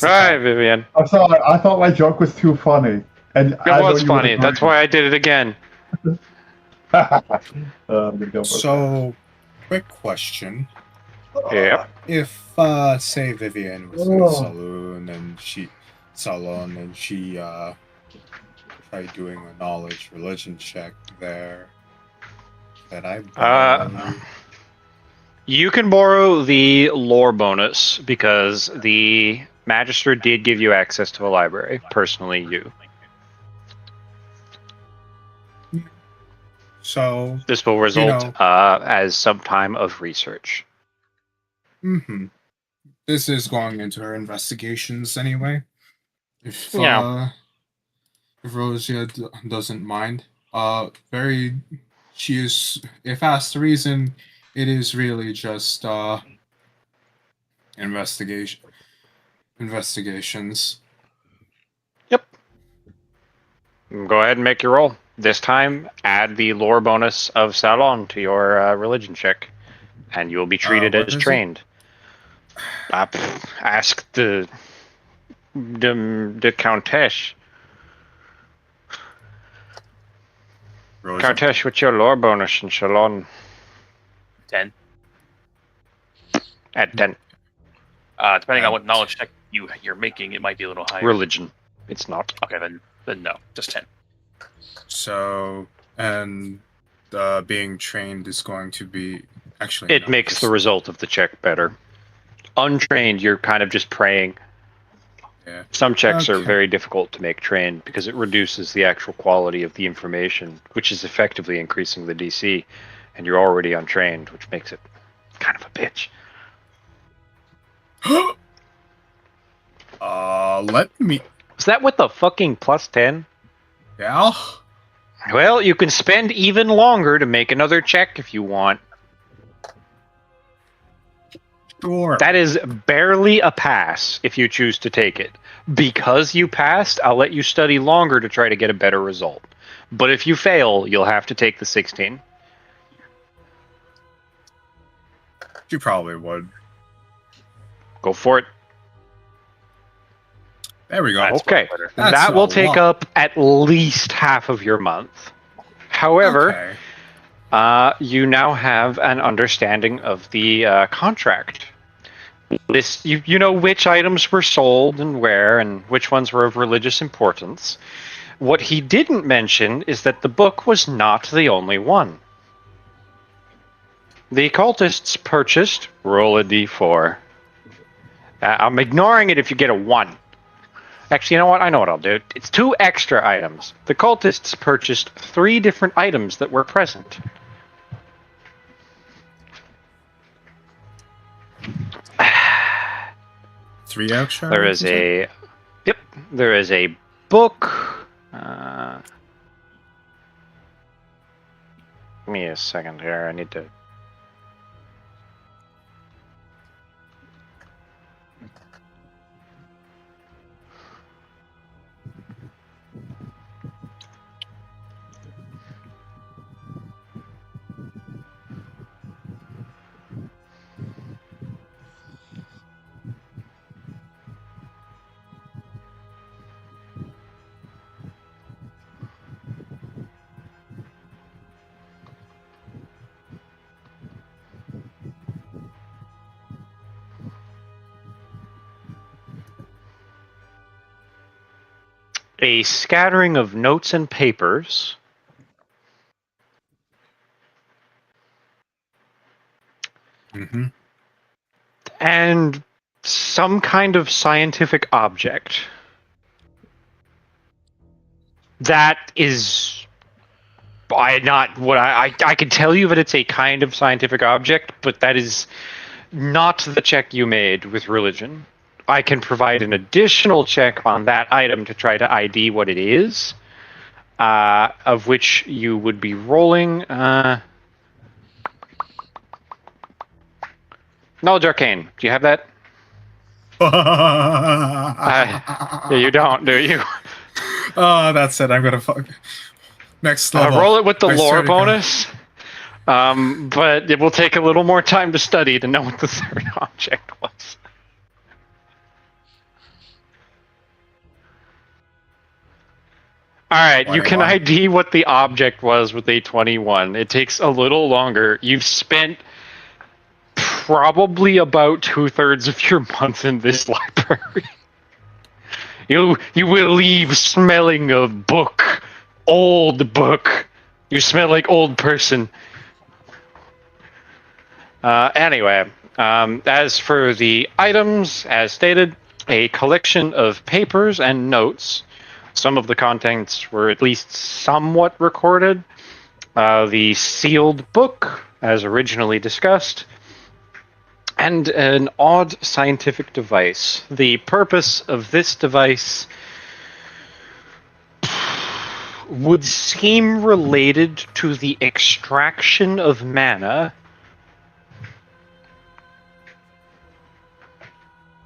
the Right, time? Vivienne. I'm sorry. I thought my joke was too funny, and It was funny. That's why I did it again. I'm gonna go for So, quick question. Yep. If, say, Vivian was in a saloon and she tried doing a knowledge religion check there, that I You can borrow the lore bonus because the Magister did give you access to a library. Personally, you. So, This will result know- as some time of research. This is going into her investigations anyway. If Yeah. if Rosia doesn't mind, she is. If asked the reason, it is really just investigations. Yep. Go ahead and make your roll. This time, add the lore bonus of Salon to your religion check, and you will be treated what as is it? trained. Ask the Countess. Rosia? Countess, what's your lore bonus in Salon? 10. At 10. Depending on what knowledge check you're making, it might be a little higher. Religion. It's not. Okay, then no, just 10. So, and being trained is going to be actually. It no, makes just- the result of the check better. Untrained, you're kind of just praying. Yeah. Some checks are Okay. very difficult to make trained because it reduces the actual quality of the information, which is effectively increasing the DC, and you're already untrained, which makes it kind of a bitch. Let me. Is that with the fucking plus 10? Yeah. Well, you can spend even longer to make another check if you want. Sure. That is barely a pass if you choose to take it. Because you passed, I'll let you study longer to try to get a better result. But if you fail, you'll have to take the 16. You probably would. Go for it. There we go. That's Okay, much better. That's that will a take lot. up at least half of your month. However, Okay. you now have an understanding of the contract. This you know which items were sold and where, and which ones were of religious importance. What he didn't mention is that the book was not the only one. The cultists purchased. Roll a d4. I'm ignoring it if you get a 1. Actually, you know what? I know what I'll do. It's 2 extra items. The cultists purchased 3 different items that were present. Three extra. There is a... Yep. There is a book. Give me a second here. I need to... A scattering of notes and papers. Mm-hmm. And some kind of scientific object. That is... I can tell you that it's a kind of scientific object, but that is not the check you made with religion. I can provide an additional check on that item to try to ID what it is, of which you would be rolling... Knowledge Arcane. Do you have that? You don't, do you? Oh, that's it. I'm gonna fuck. Next level. Roll it with the I lore swear to God. bonus. But it will take a little more time to study to know what the third object was. Alright, you can 21. ID what the object was with a 21. It takes a little longer. You've spent probably about 2/3 of your month in this library. You will leave smelling a book. Old book. You smell like old person. Anyway, as for the items, as stated, a collection of papers and notes. Some of the contents were at least somewhat recorded. The sealed book, as originally discussed, and an odd scientific device. The purpose of this device would seem related to the extraction of mana.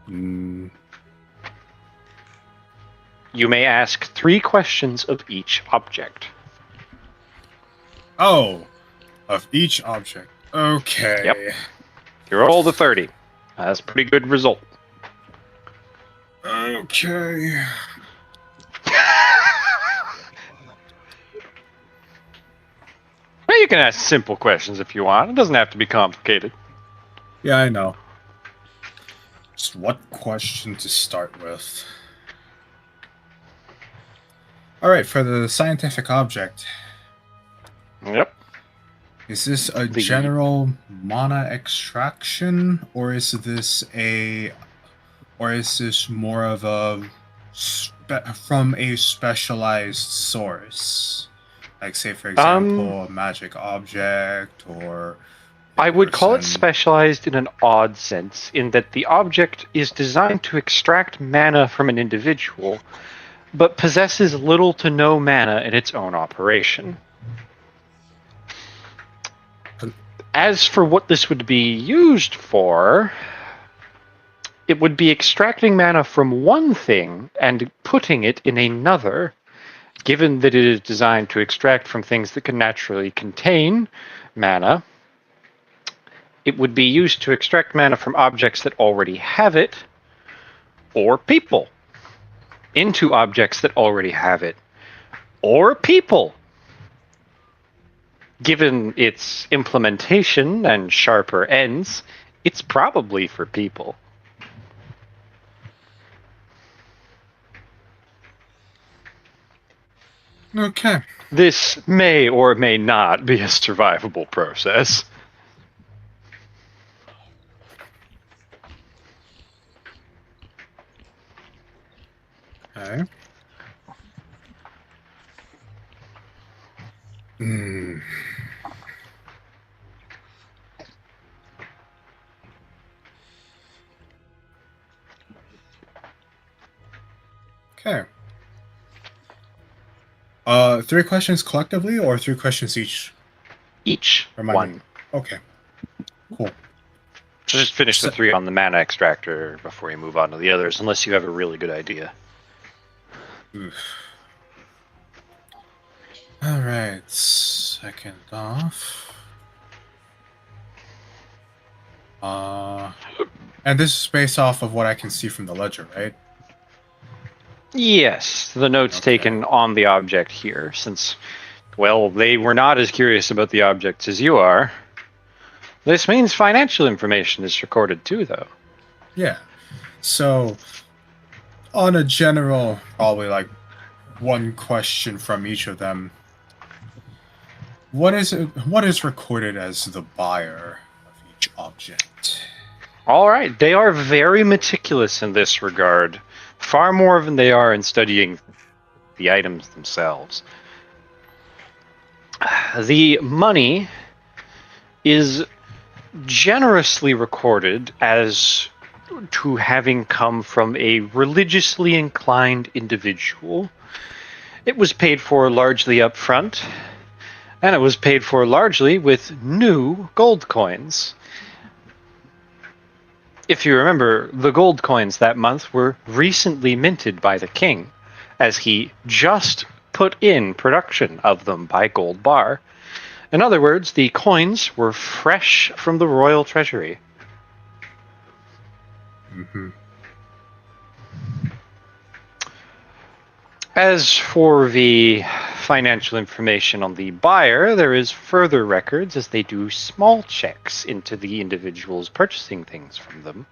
Mm. You may ask 3 questions of each object. Oh, of each object. Okay. Yep. You roll the 30. That's a pretty good result. Okay. Well, you can ask simple questions if you want. It doesn't have to be complicated. Yeah, I know. Just what question to start with? Alright, for the scientific object. Yep. Is this a general mana extraction, or is this more of a from a specialized source? Like, say, for example, a magic object, or... I would call it specialized in an odd sense, in that the object is designed to extract mana from an individual, but possesses little to no mana in its own operation. As for what this would be used for, it would be extracting mana from one thing and putting it in another. Given that it is designed to extract from things that can naturally contain mana, it would be used to extract mana from objects that already have it, or people, into objects that already have it, or people. Given its implementation and sharper ends, it's probably for people. Okay. This may or may not be a survivable process. Okay. Hmm. Okay. 3 questions collectively or 3 questions each? Each Remind me. one. Okay. Cool. So just finish the So- 3 on the mana extractor before you move on to the others, unless you have a really good idea. Oof. All right. Second off. And this is based off of what I can see from the ledger, right? Yes, the notes Okay. taken on the object here, since, well, they were not as curious about the objects as you are. This means financial information is recorded too, though. Yeah. So, on a general, probably like 1 question from each of them. What is recorded as the buyer of each object? All right, they are very meticulous in this regard, far more than they are in studying the items themselves. The money is generously recorded as to having come from a religiously inclined individual. It was paid for largely up front, and it was paid for largely with new gold coins. If you remember, the gold coins that month were recently minted by the king, as he just put in production of them by gold bar. In other words, the coins were fresh from the royal treasury. Mm-hmm. As for the financial information on the buyer, there is further records as they do small checks into the individuals purchasing things from them.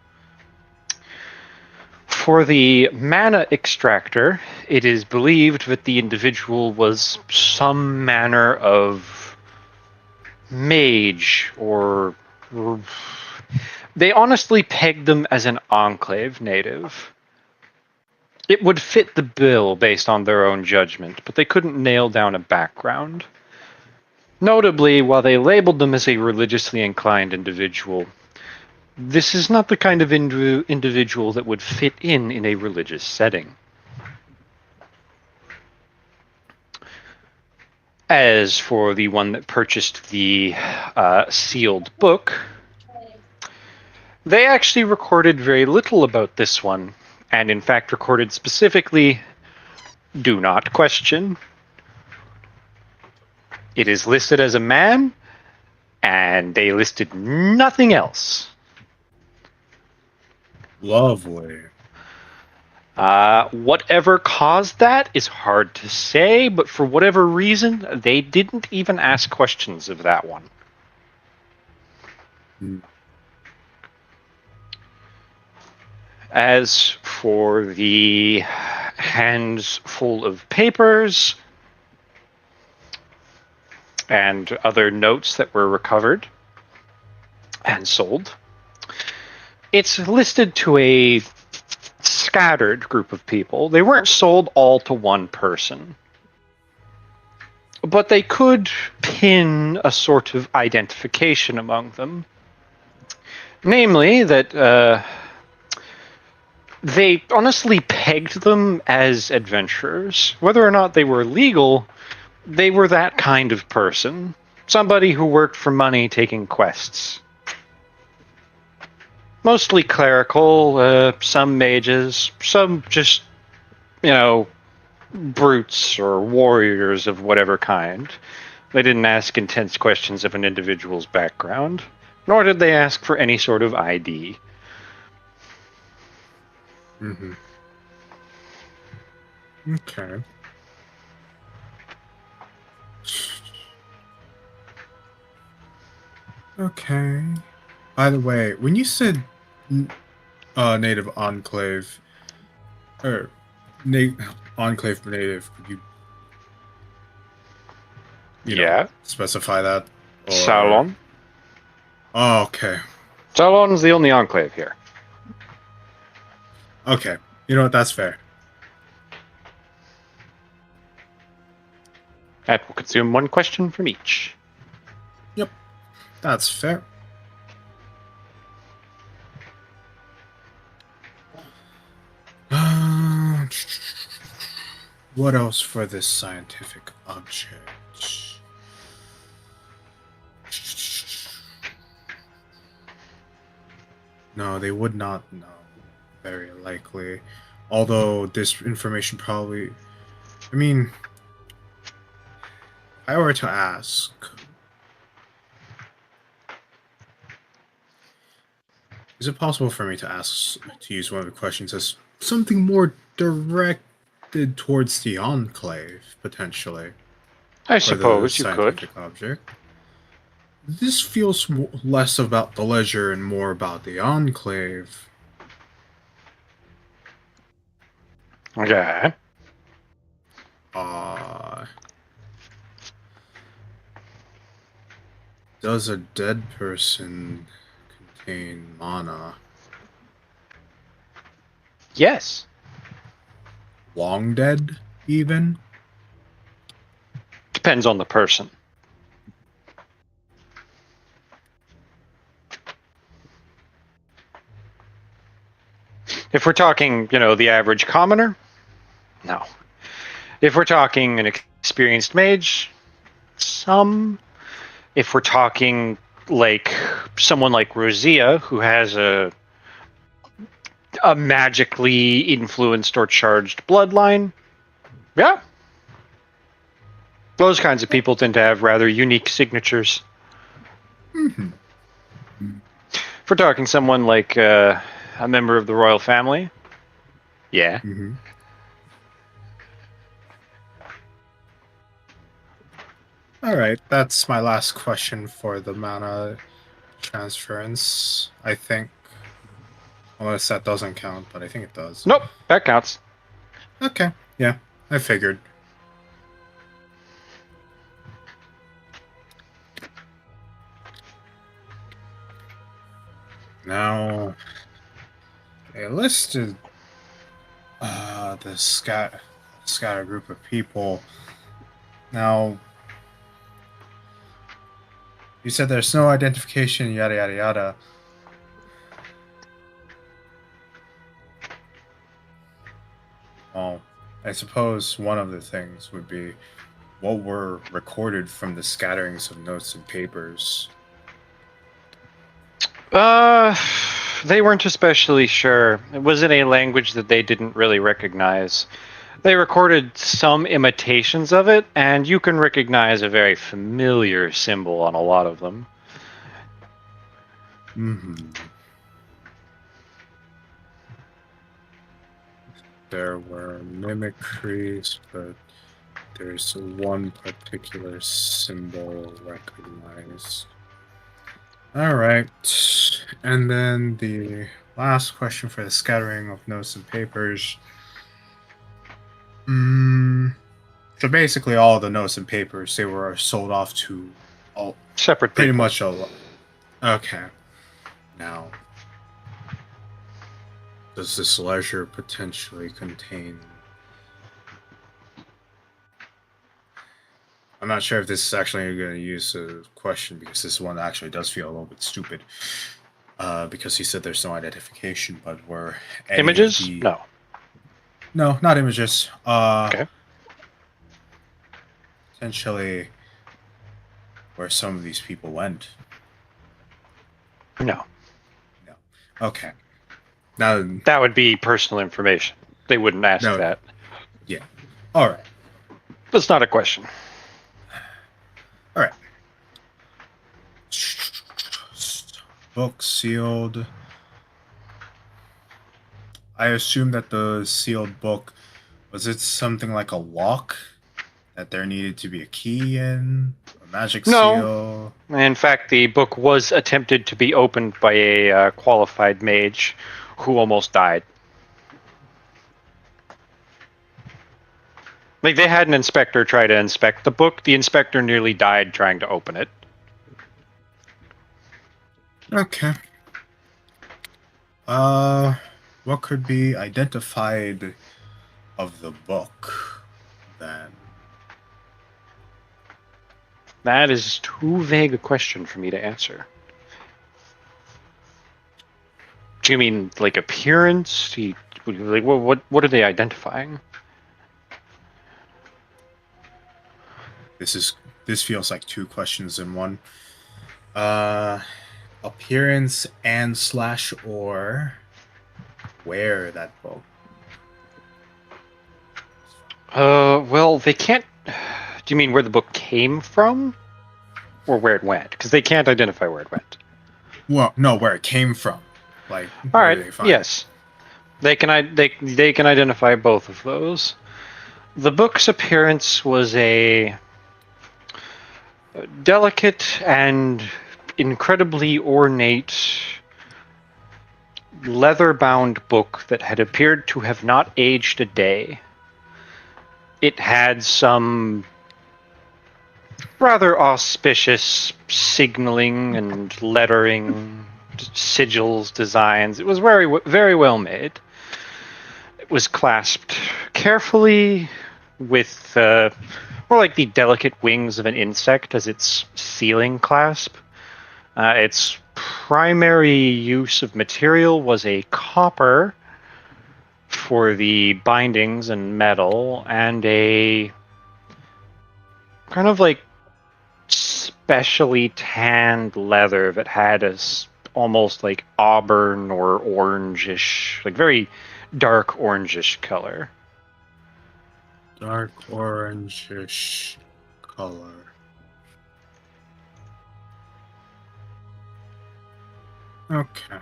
For the mana extractor, it is believed that the individual was some manner of mage or they honestly pegged them as an enclave native. It would fit the bill based on their own judgment, but they couldn't nail down a background. Notably, while they labeled them as a religiously inclined individual, this is not the kind of individual that would fit in a religious setting. As for the one that purchased the sealed book, they actually recorded very little about this one, and in fact recorded specifically, do not question. It is listed as a man, and they listed nothing else. Lovely. Whatever caused that is hard to say, but for whatever reason, they didn't even ask questions of that one. Mm. As for the hands full of papers and other notes that were recovered and sold, it's listed to a scattered group of people. They weren't sold all to one person, but they could pin a sort of identification among them. Namely, that they honestly pegged them as adventurers. Whether or not they were legal, they were that kind of person. Somebody who worked for money taking quests. Mostly clerical, some mages, some just, brutes or warriors of whatever kind. They didn't ask intense questions of an individual's background, nor did they ask for any sort of ID. Mm-hmm. Okay. Okay. By the way, when you said native enclave, or enclave native, could you Yeah. specify that? Or... Salon. Oh, okay. Salon's the only enclave here. Okay. You know what? That's fair. That will consume one question from each. Yep. That's fair. What else for this scientific object? No, they would not know. Very likely. Although this information probably... I mean... If I were to ask... Is it possible for me to ask, to use one of the questions as something more directed towards the Enclave, potentially? I suppose you could. Scientific object. This feels less about the ledger and more about the Enclave. Okay. Does a dead person contain mana? Yes. Long dead, even? Depends on the person. If we're talking, the average commoner, no. If we're talking an experienced mage, some. If we're talking like someone like Rosia, who has a magically influenced or charged bloodline, yeah. Those kinds of people tend to have rather unique signatures. Mm-hmm. If we're talking someone like a member of the royal family, yeah. Mm-hmm. Alright, that's my last question for the mana transference, I think. Unless that doesn't count, but I think it does. Nope, that counts. Okay, yeah, I figured. Now, they listed the scatter group of people. Now, you said there's no identification, yada yada yada. Well, I suppose one of the things would be what were recorded from the scatterings of notes and papers. They weren't especially sure. It was in a language that they didn't really recognize. They recorded some imitations of it, and you can recognize a very familiar symbol on a lot of them. Mm-hmm. There were mimicries, but there's one particular symbol recognized. Alright, and then the last question for the scattering of notes and papers. So basically all the notes and papers, they were sold off to all separate pretty people. much all. Okay. Now, does this ledger potentially contain... I'm not sure if this is actually going to use a question, because this one actually does feel a little bit stupid. Because he said there's no identification, but were images? No. No, not images. Okay. Potentially where some of these people went. No. No. Okay. Now that would be personal information. They wouldn't ask that. Yeah. All right. That's not a question. All right. Book sealed. I assume that the sealed book, was it something like a lock that there needed to be a key in? A magic seal? No. In fact, the book was attempted to be opened by a qualified mage who almost died. Like, they had an inspector try to inspect the book. The inspector nearly died trying to open it. Okay. What could be identified of the book then? That is too vague a question for me to answer. Do you mean like appearance? Like what are they identifying? This feels like two questions in one. Appearance and slash or where that book. Well, they can't. Do you mean where the book came from, or where it went? Because they can't identify where it went. Well, no, where it came from. Like, All where did right. they find Yes, they can. They can identify both of those. The book's appearance was a delicate and incredibly ornate leather-bound book that had appeared to have not aged a day. It had some rather auspicious signaling and lettering, sigils, designs. It was very well made. It was clasped carefully with more like the delicate wings of an insect as its sealing clasp. Its primary use of material was a copper for the bindings and metal, and a kind of like specially tanned leather that had a almost like auburn or orangish, like very dark orangish color. dark orangish color? Okay.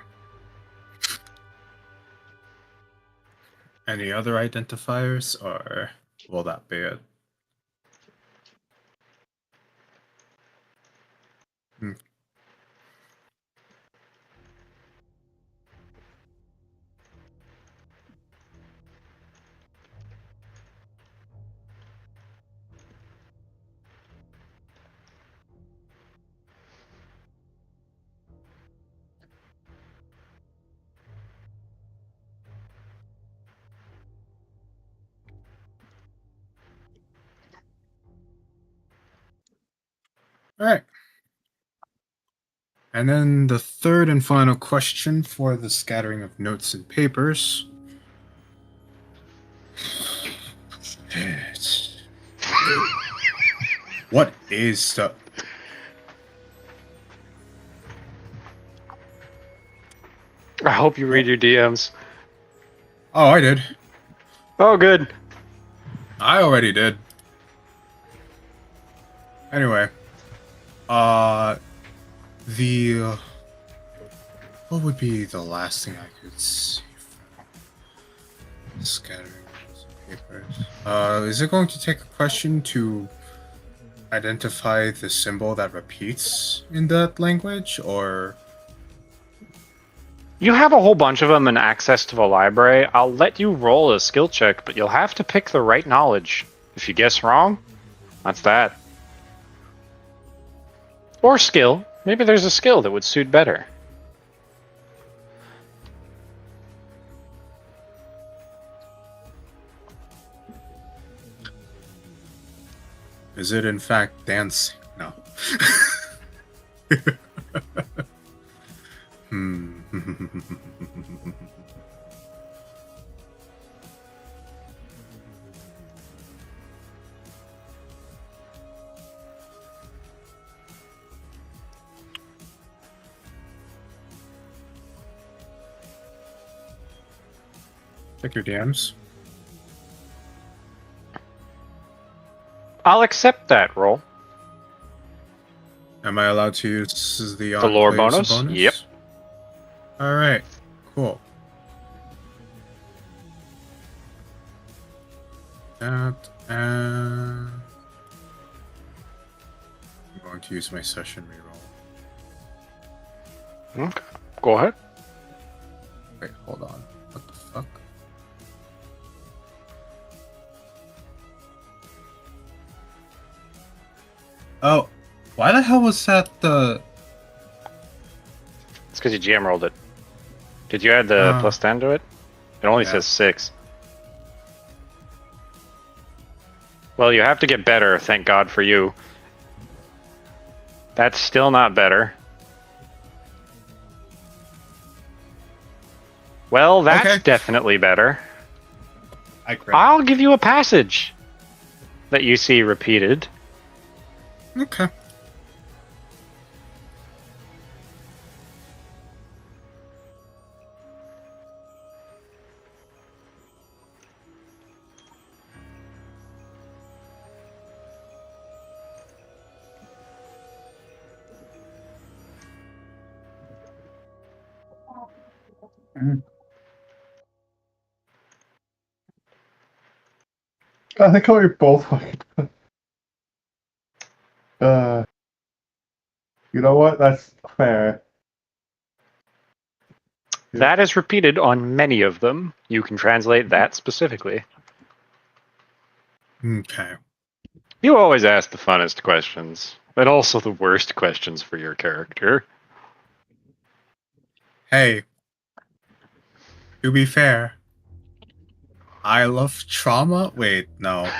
Any other identifiers, or will that be it? All right. And then the third and final question for the scattering of notes and papers. What is the... I hope you read your DMs. Oh, I did. Oh, good. I already did. Anyway. The... what would be the last thing I could see from scattering notes and papers? Is it going to take a question to identify the symbol that repeats in that language, or... You have a whole bunch of them and access to the library. I'll let you roll a skill check, but you'll have to pick the right knowledge. If you guess wrong, that's that. Or skill. Maybe there's a skill that would suit better. Is it in fact dancing? No. Check your DMs. I'll accept that roll. Am I allowed to use the lore enclave's bonus? Yep. Alright, cool. That, and... I'm going to use my session reroll. Okay. Go ahead. Wait, hold on. What the fuck? Oh, why the hell was that the... It's because you GM rolled it. Did you add the plus 10 to it? It only Yeah. says 6. Well, you have to get better, thank God for you. That's still not better. Well, that's Okay. definitely better. I crit. I'll give you a passage that you see repeated. Okay. I think how we both like. You know what? That's fair. Yeah. That is repeated on many of them. You can translate that specifically. Okay. You always ask the funnest questions, but also the worst questions for your character. Hey. To be fair, I love trauma? Wait, no.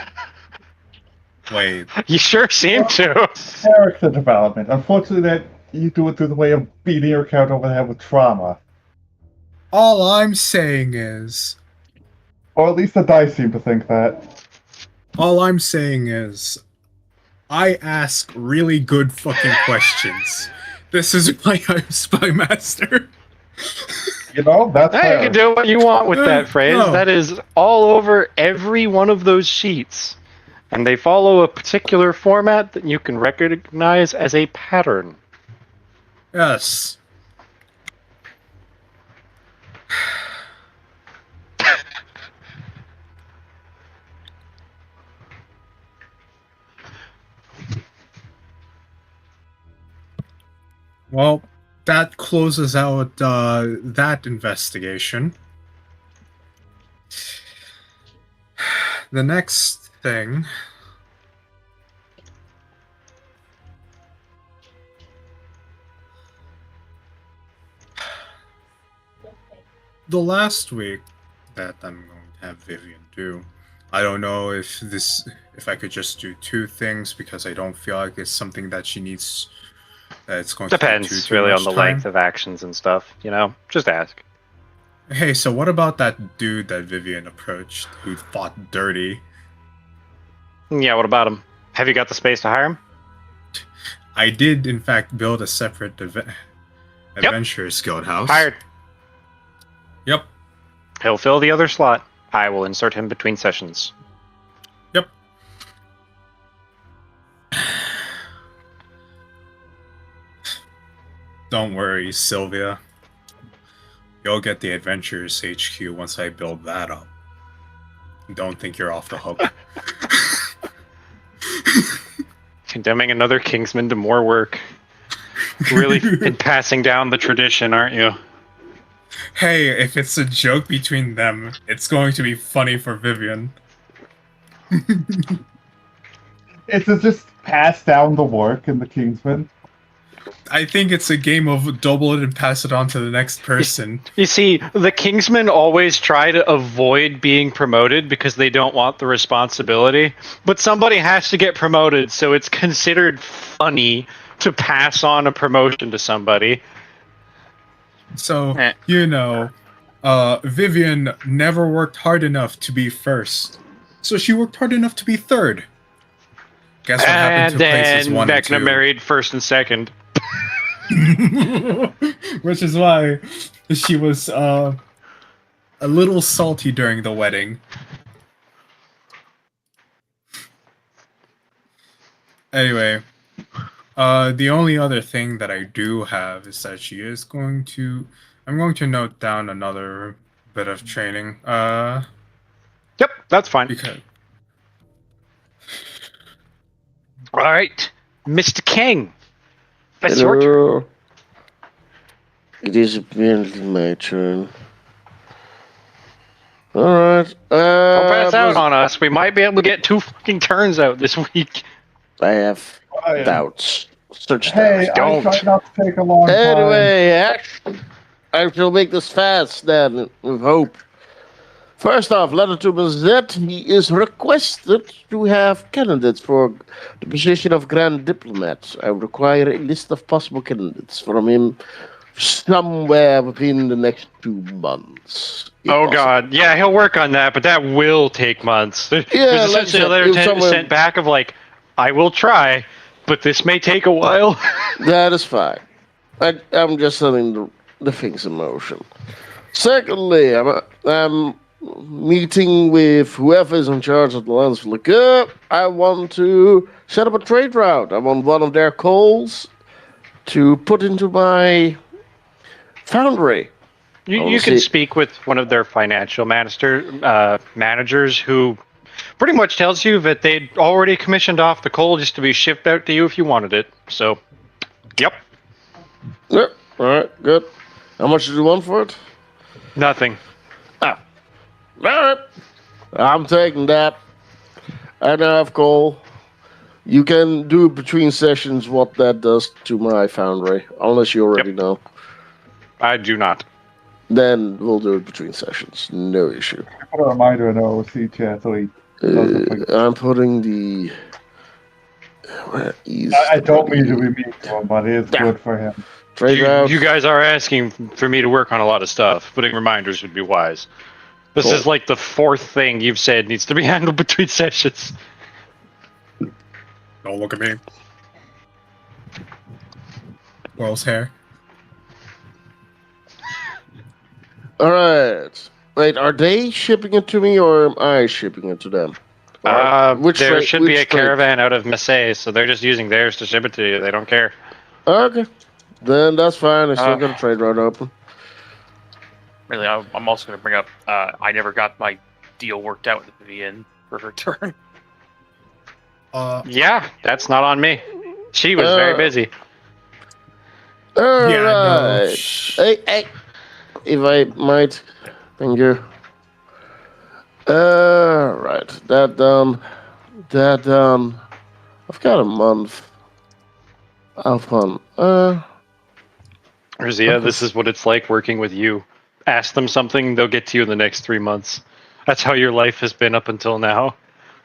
Wait. You sure seem to. Character development. Unfortunately, that you do it through the way of beating your character over the head with trauma. All I'm saying is... Or at least the dice seem to think that. All I'm saying is... I ask really good fucking questions. This is why I'm Spy Master. You know, that's Hey, fair. you can do what you want with that phrase. No. That is all over every one of those sheets. And they follow a particular format that you can recognize as a pattern. Yes. Well, that closes out that investigation. The next thing... The last week that I'm going to have Vivian do, I don't know if I could just do 2 things because I don't feel like it's something that she needs. That it's going to Depends take too really much on the time. length of actions and stuff, you know? Just ask. Hey, so what about that dude that Vivian approached who fought dirty? Yeah, what about him? Have you got the space to hire him? I did, in fact, build a separate Adventurers Guild house. Hired. Yep. He'll fill the other slot. I will insert him between sessions. Yep. Don't worry, Sylvia. You'll get the Adventurers HQ once I build that up. Don't think you're off the hook. Condemning another Kingsman to more work. Really been passing down the tradition, aren't you? Hey, if it's a joke between them, it's going to be funny for Vivian. It's to just pass down the work in the Kingsman. I think it's a game of double it and pass it on to the next person. You see, the Kingsmen always try to avoid being promoted because they don't want the responsibility, but somebody has to get promoted, so it's considered funny to pass on a promotion to somebody. So, you know, Vivian never worked hard enough to be first. So she worked hard enough to be third. Guess what happened to places 1 and 2? Vecna married first and second. Which is why she was a little salty during the wedding. Anyway, the only other thing that I do have is that she is going to... I'm going to note down another bit of training. Yep, that's fine. Because... All right, Mr. King. That's your turn. Hello. It is apparently my turn. Alright. Don't pass out on us. We might be able to get 2 fucking turns out this week. I have I am- doubts. Such Hey, doubts. I Don't. try not to take a long time. Anyway, I shall make this fast then, with hope. First off, letter to Mazet. He is requested to have candidates for the position of Grand Diplomat. I require a list of possible candidates from him somewhere within the next 2 months. if Oh possible. god, yeah, he'll work on that, but that will take months. There's Yeah, like I essentially a said, letter if someone- sent back of like, I will try, but this may take a while. That is fine. I'm just setting the things in motion. Secondly, I'm meeting with whoever is in charge of the lands of liquor. I want to set up a trade route. I want one of their coals to put into my foundry. You can speak with one of their financial managers who pretty much tells you that they'd already commissioned off the coal just to be shipped out to you if you wanted it. So, yep, Yep. All right. Good. How much did you want for it? nothing. All right. I'm taking that. I now have coal. You can do between sessions what that does to my foundry, unless you already know. I do not. Then we'll do it between sessions. No issue. Put a reminder in our receipt chat so he doesn't forget. I'm putting the. Where is I the don't mean to bloody be mean to him, but it's Yeah. good for him. trade route? You guys are asking for me to work on a lot of stuff. Putting reminders would be wise. This Cool. is like the 4th thing you've said needs to be handled between sessions. Don't look at me. World's hair. All right. Wait, are they shipping it to me or am I shipping it to them? Which there trade- should be which a trade? caravan out of Marseille, so they're just using theirs to ship it to you. They don't care. Okay. Then that's fine. I still got a trade route open. Really, I'm also going to bring up. I never got my deal worked out with Vivian for her turn. Yeah, that's not on me. She was very busy. All Yeah, no. right. Hey, if I might, thank you. Right. That done. I've got a month. How fun. Rizia, this is what it's like working with you. Ask them something, they'll get to you in the next 3 months. That's how your life has been up until now.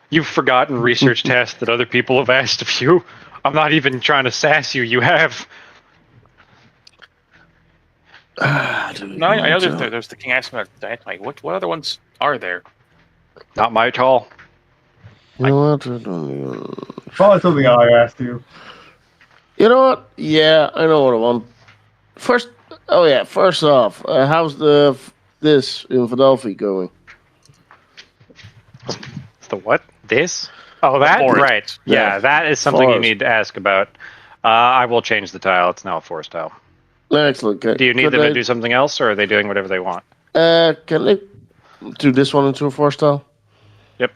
You've forgotten research tasks that other people have asked of you. I'm not even trying to sass you, you have. No, I know there's the King asking about dynamite. What other ones are there? Not my call. You know what? Probably something I asked you. You know what? Yeah, I know what I want. First off, how's this in Philadelphia going? The what? This? Oh, that? forest. Right. Yeah, that is something Forest. you need to ask about. I will change the tile. It's now a forest tile. Excellent. Do you need them to do something else, or are they doing whatever they want? Can they do this one into a 4-star? Yep.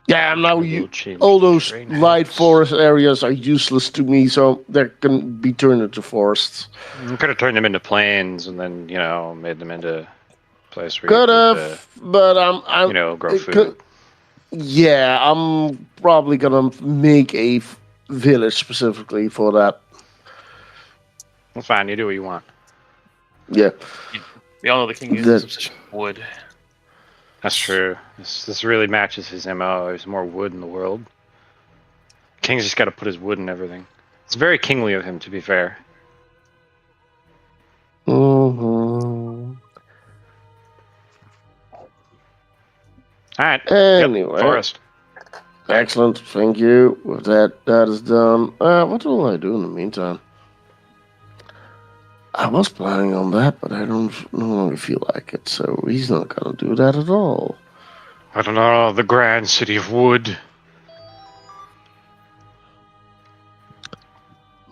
Yeah, now We'll change all those terrain light types. forest areas are useless to me, so they can be turned into forests. You could have turned them into plains and then, made them into a place where Could you have, but I'm grow it food. could- yeah, I'm probably gonna make a village specifically for that. That's fine. You do what you want. Yeah. We all know the King That- uses obsession with wood. That's true. This really matches his MO. There's more wood in the world. King's just got to put his wood in everything. It's very kingly of him, to be fair. Mm-hmm. All right. Anyway. Yep, forest. Excellent, thank you. With that is done. What will I do in the meantime? I was planning on that, but I no longer feel like it, so he's not gonna do that at all. I don't know. The grand city of wood.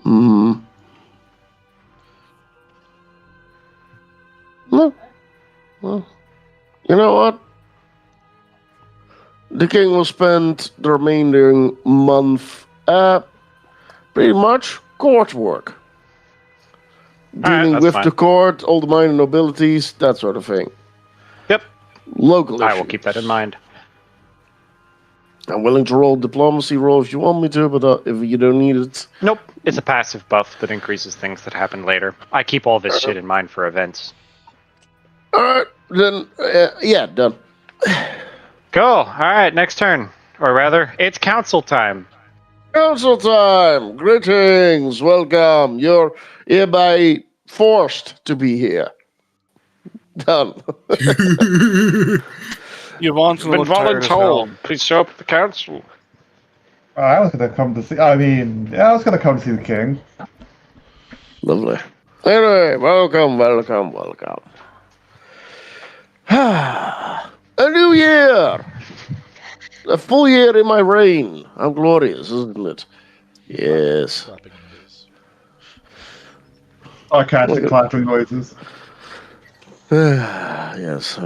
Hmm. No. Well, you know what? The king will spend the remaining month, pretty much court work. Dealing that's with fine. the court, all the minor nobilities, that sort of thing. Yep. Local I will issues. keep that in mind. I'm willing to roll diplomacy roll if you want me to, but if you don't need it. Nope, it's a passive buff that increases things that happen later. I keep all this shit in mind for events. Alright, then, yeah, done. Cool. Alright, next turn. Or rather, it's council time. Council time! Greetings, welcome. You're hereby forced to be here. Done. You want to Been look tired as hell. voluntold. Please show up at the council. I was gonna come to see. I was gonna come to see the king. Lovely. Anyway, welcome. A new year! A full year in my reign. I'm glorious, isn't it? Yes. Clapping noise. Sarcastic clapping noises. Yes,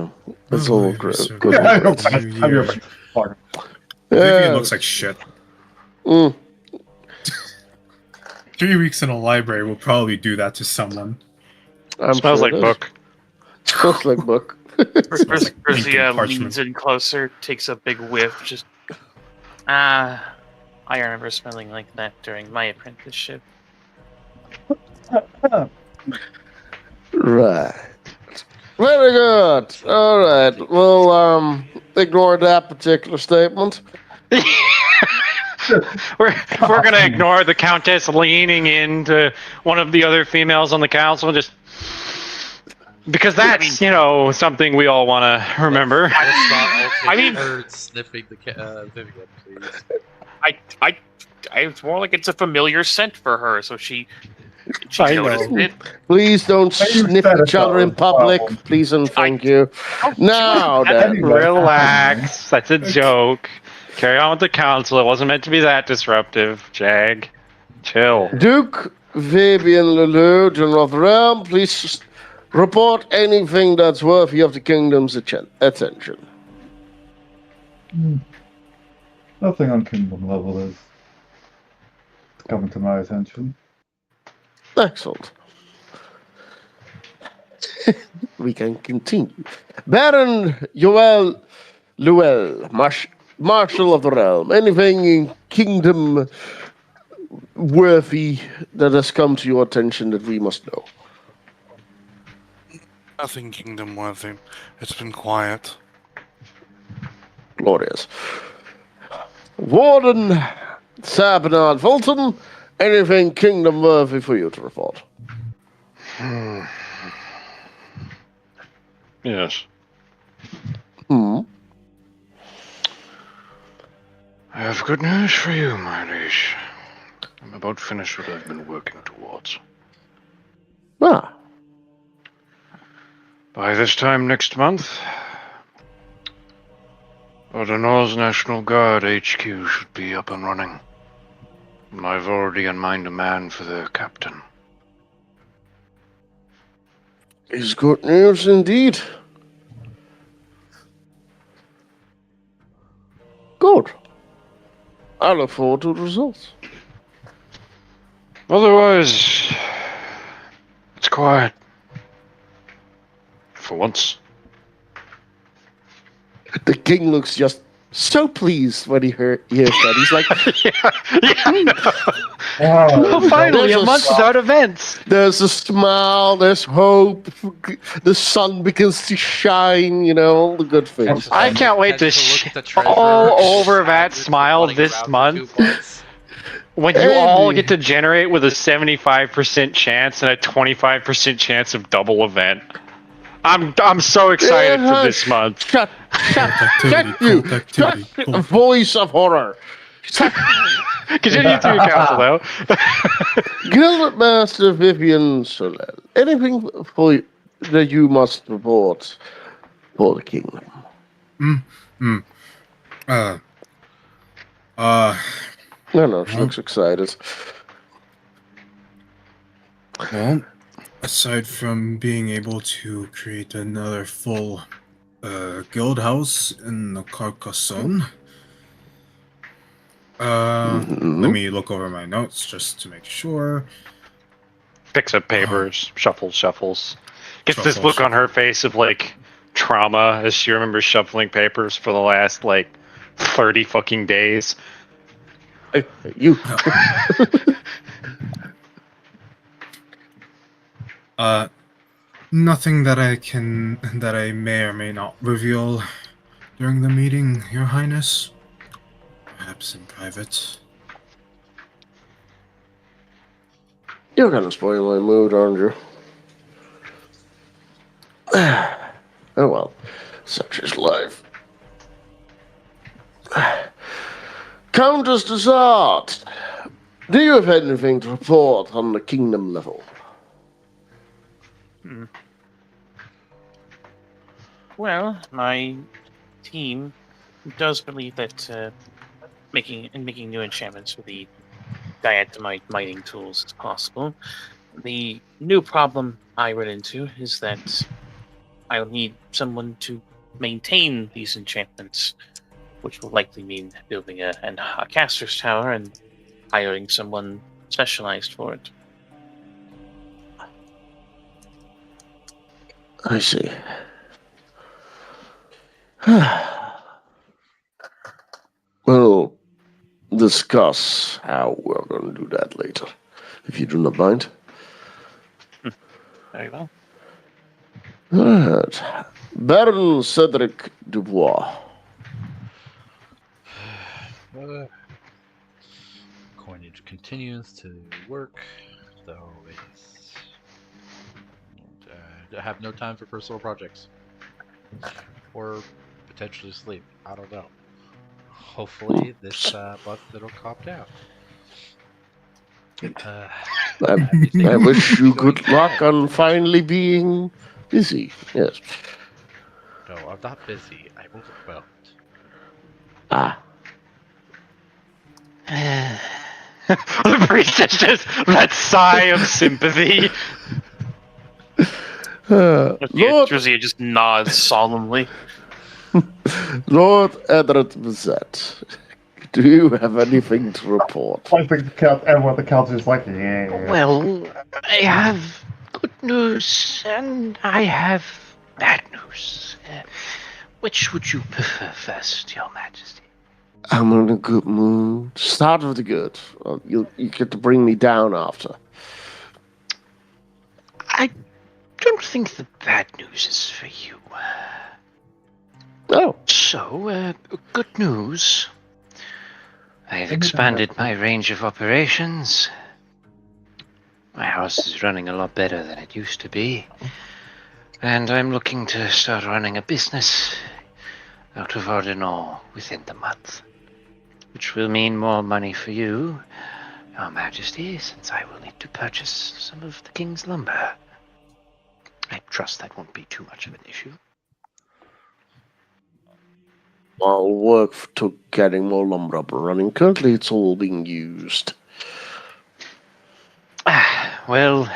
it's all good. Yeah, I know. It's a new I'm your year. fuck. Vivian looks like shit. Mm. 3 weeks in a library will probably do that to someone. Smells like it is. book. Smells like book. like ink Brzia and parchment. leans in closer, takes a big whiff, just... I remember smelling like that during my apprenticeship. Right. Very good. All right. We'll ignore that particular statement. we're gonna ignore the countess leaning into one of the other females on the council, just because that's something we all want to remember. I mean, her sniffing the Vivian, please. It's more like it's a familiar scent for her, so she I noticed know. it. Please don't sniff each other in public. Please and thank you. Now then. Relax. That's a joke. Carry on with the council. It wasn't meant to be that disruptive. Jag, chill. Duke Fabian Lulu, General of the Realm, please report anything that's worthy of the kingdom's attention. Nothing on kingdom level is coming to my attention. Excellent. We can continue. Baron Joel Luel, Marshal of the Realm. Anything in kingdom worthy that has come to your attention that we must know? Nothing kingdom worthy. It's been quiet. Glorious. Warden Sir Bernard Fulton, anything kingdom worthy for you to report? Yes. Hmm. I have good news for you, my liege. I'm about finished what I've been working towards. Ah. By this time next month, Northern National Guard HQ should be up and running. And I've already in mind a man for the captain. Is good news indeed. Good. I look forward to the results. Otherwise, it's quiet. For once. The king looks just so pleased when he hears that. He's like, Oh, finally, There's a a month without events. there's a smile, there's hope, the sun begins to shine, all the good things. I can't wait to all over that smile this month. When you all get to generate with a 75% chance and a 25% chance of double event. I'm so excited for this month. Shut you! Productivity. Voice of horror. Continue through your council, though. Guild Master Vivian Solel. Anything that you must report for the kingdom? No, she looks excited. Well, aside from being able to create another full guild house in the Carcassonne, let me look over my notes just to make sure. Picks up papers, shuffles. Gets this Shuffles. look on her face of, trauma as she remembers shuffling papers for the last, 30 fucking days. You. Nothing that I may or may not reveal during the meeting, Your Highness. Perhaps in private. You're gonna spoil my mood, aren't you? Oh well, such is life. Countess Desart, do you have anything to report on the kingdom level? Well, my team does believe that making new enchantments with the diatomite mining tools is possible. The new problem I run into is that I'll need someone to maintain these enchantments, which will likely mean building a caster's tower and hiring someone specialized for it. I see. We'll discuss how we're going to do that later, if you do not mind. Very well. Alright. Baron Cedric Dubois. Coinage continues to work, though it's. I have no time for personal projects. Or potentially sleep. I don't know. Hopefully, this month it'll calm down. I wish you good luck on finally being busy. Yes. No, I'm not busy. I'm overwhelmed. Ah. The priestess just that sigh of sympathy. Lord, Druzia just nods solemnly. Lord Edred Bizet, do you have anything to report? I think everyone at the council is like, yeah. Well, I have good news and I have bad news. Which would you prefer first, Your Majesty? I'm in a good mood. Start with the good. You get to bring me down after. I don't think the bad news is for you. Oh. So, good news. I've expanded my range of operations. My house is running a lot better than it used to be. And I'm looking to start running a business out of Ordinal within the month. Which will mean more money for you, Your Majesty, since I will need to purchase some of the King's lumber. I trust that won't be too much of an issue. I'll work to getting more lumber up and running. Currently, it's all being used. Well,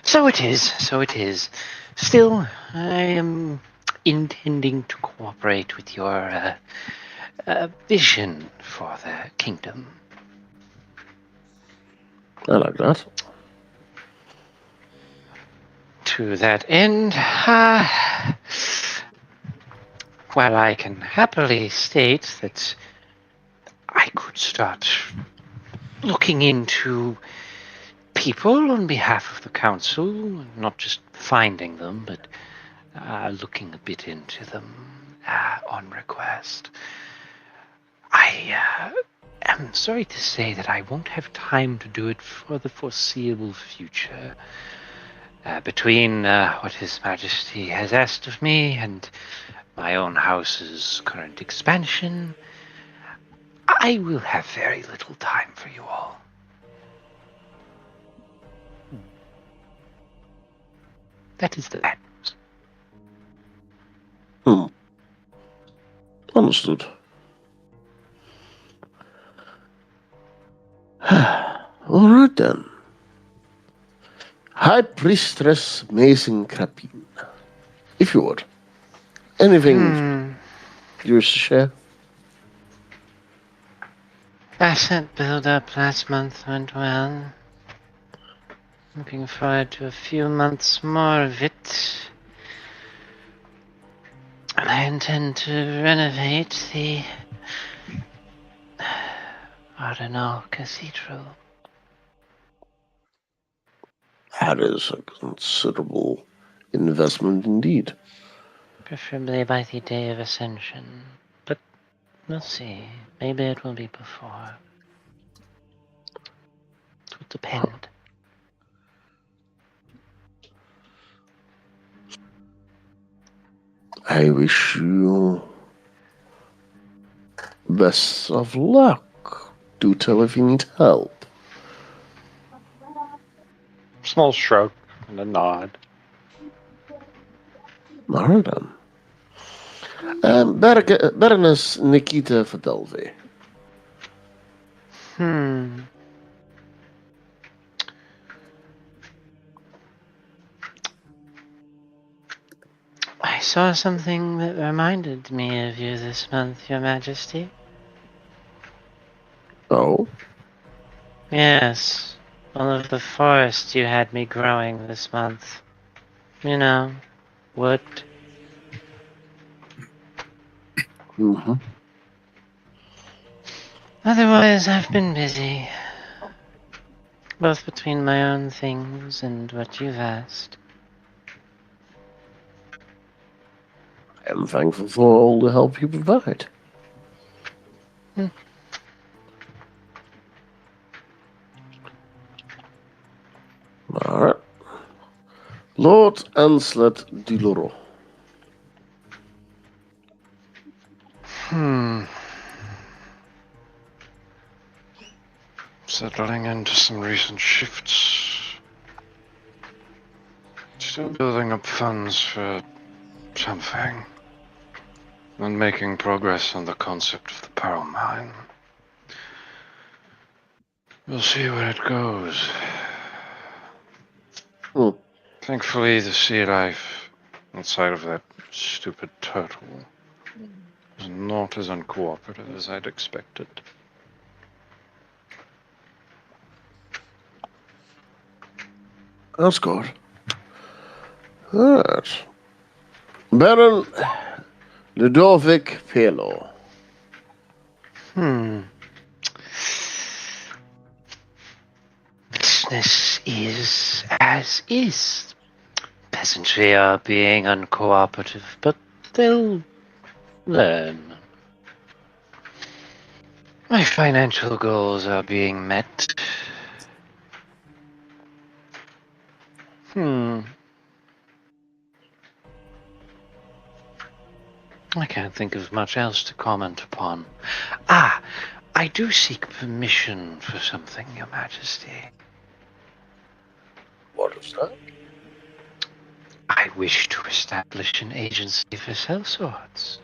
so it is. Still, I am intending to cooperate with your vision for the kingdom. I like that. To that end, while I can happily state that I could start looking into people on behalf of the council, not just finding them, but looking a bit into them on request. I am sorry to say that I won't have time to do it for the foreseeable future. Between what His Majesty has asked of me and my own house's current expansion, I will have very little time for you all. That is the bad news. Understood. All right then. High Priestess Mason Crapine, if you would. Anything you wish to share? Asset build-up last month went well. Looking forward to a few months more of it. And I intend to renovate the Ardenal Cathedral. That is a considerable investment indeed. Preferably by the day of Ascension. But we'll see. Maybe it will be before. It will depend. I wish you best of luck. Do tell if you need help. Small shrug and a nod. Alright then. Baroness Nikita Fidelvi. I saw something that reminded me of you this month, Your Majesty. Oh? Yes, all of the forest you had me growing this month. You know, wood. Mm-hmm. Otherwise, I've been busy. Both between my own things and what you've asked. I am thankful for all the help you provide. Alright. Lord Anslet Diloro. Settling into some recent shifts. Still building up funds for something. And making progress on the concept of the Pearl Mine. We'll see where it goes. Thankfully, the sea life outside of that stupid turtle was not as uncooperative as I'd expected. That's good. Alright. Baron Ludovic Pelo. Business is as is. Peasantry are being uncooperative, but they'll learn. My financial goals are being met. I can't think of much else to comment upon. I do seek permission for something, Your Majesty. What is that? I wish to establish an agency for sellswords.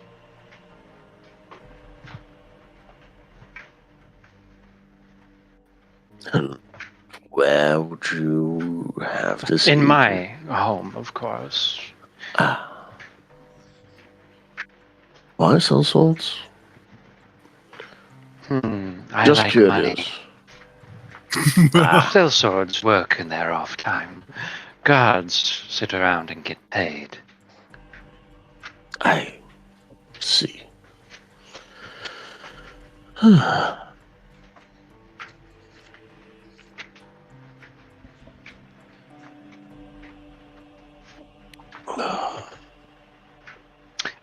And where would you have this? In my home, of course. Why sell swords? I Just like curious. money. Sellswords work in their off time. Guards sit around and get paid. I see.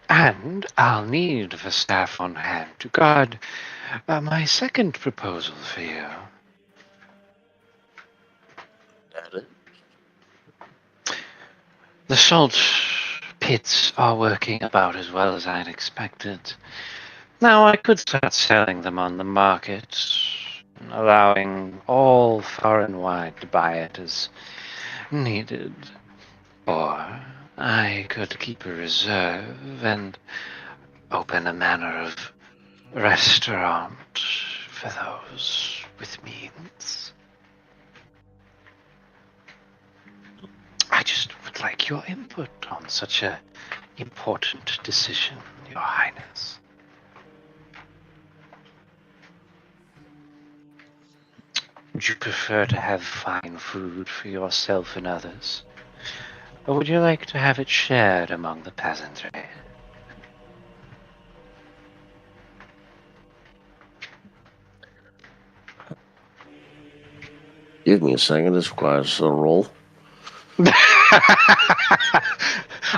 And I'll need the staff on hand to guard my second proposal for you. The salt pits are working about as well as I'd expected. Now I could start selling them on the market, allowing all far and wide to buy it as needed. Or I could keep a reserve and open a manner of restaurant for those with means. I just would like your input on such a important decision, Your Highness. Would you prefer to have fine food for yourself and others? Or would you like to have it shared among the peasantry? Give me a second. This requires a roll.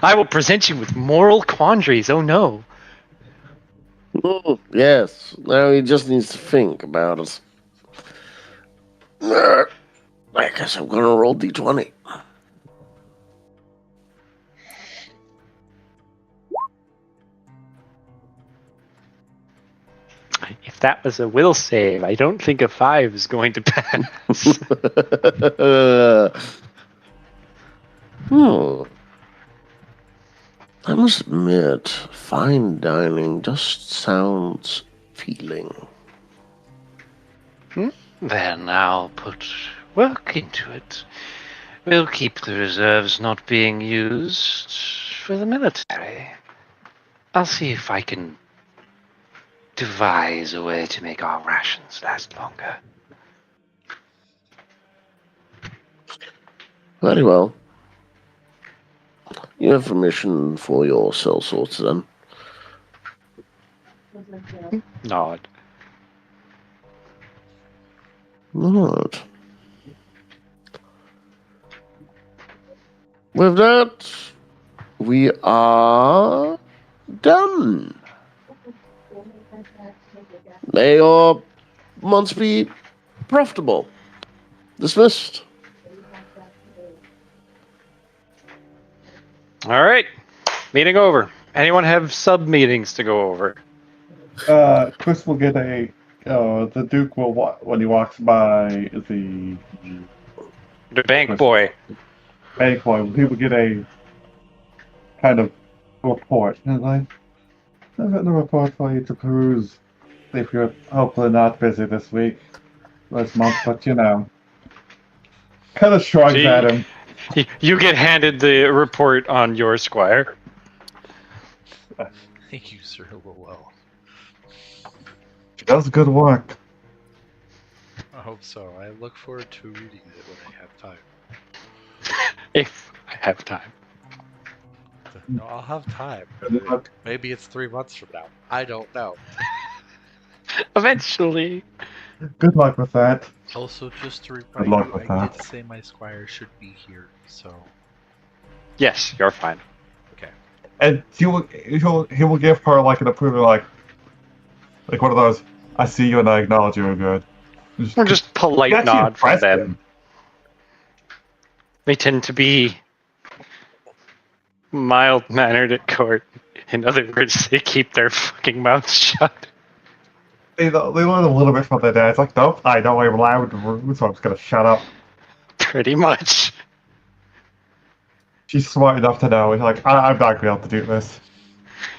I will present you with moral quandaries. Oh no. Yes. Now he just needs to think about it. I guess I'm gonna roll d20. If that was a will save, I don't think a 5 is going to pass. I must admit, fine dining just sounds appealing. Then I'll put work into it. We'll keep the reserves not being used for the military. I'll see if I can devise a way to make our rations last longer. Very well. You have permission for your cell sorts then. Nod. Alright. With that, we are done. May your months be profitable. Dismissed. All right. Meeting over. Anyone have sub meetings to go over? Chris will get a. The Duke will when he walks by the Bank boy. bank boy. He will get a kind of report. And like, I've written a report for you to peruse if you're hopefully not busy this week, this month, but you know. Kind of shrugs at him. You get handed the report on your squire. Thank you, Sir LOL. That was good work. I hope so. I look forward to reading it when I have time. If I have time. No, I'll have time. Maybe it's 3 months from now. I don't know. Eventually. Good luck with that. Also, just to Good remind luck you, with I that. did say my squire should be here, so Yes, you're fine. okay. And he will give her like an approval, like one of those. I see you and I acknowledge you are good. Or just polite Actually nod from impressed them. him. They tend to be mild-mannered at court. In other words, they keep their fucking mouths shut. They learn a little bit from their dad. It's like, nope, I know I'm loud and rude, so I'm just gonna shut up. Pretty much. She's smart enough to know. It's like, I'm not gonna be able to do this.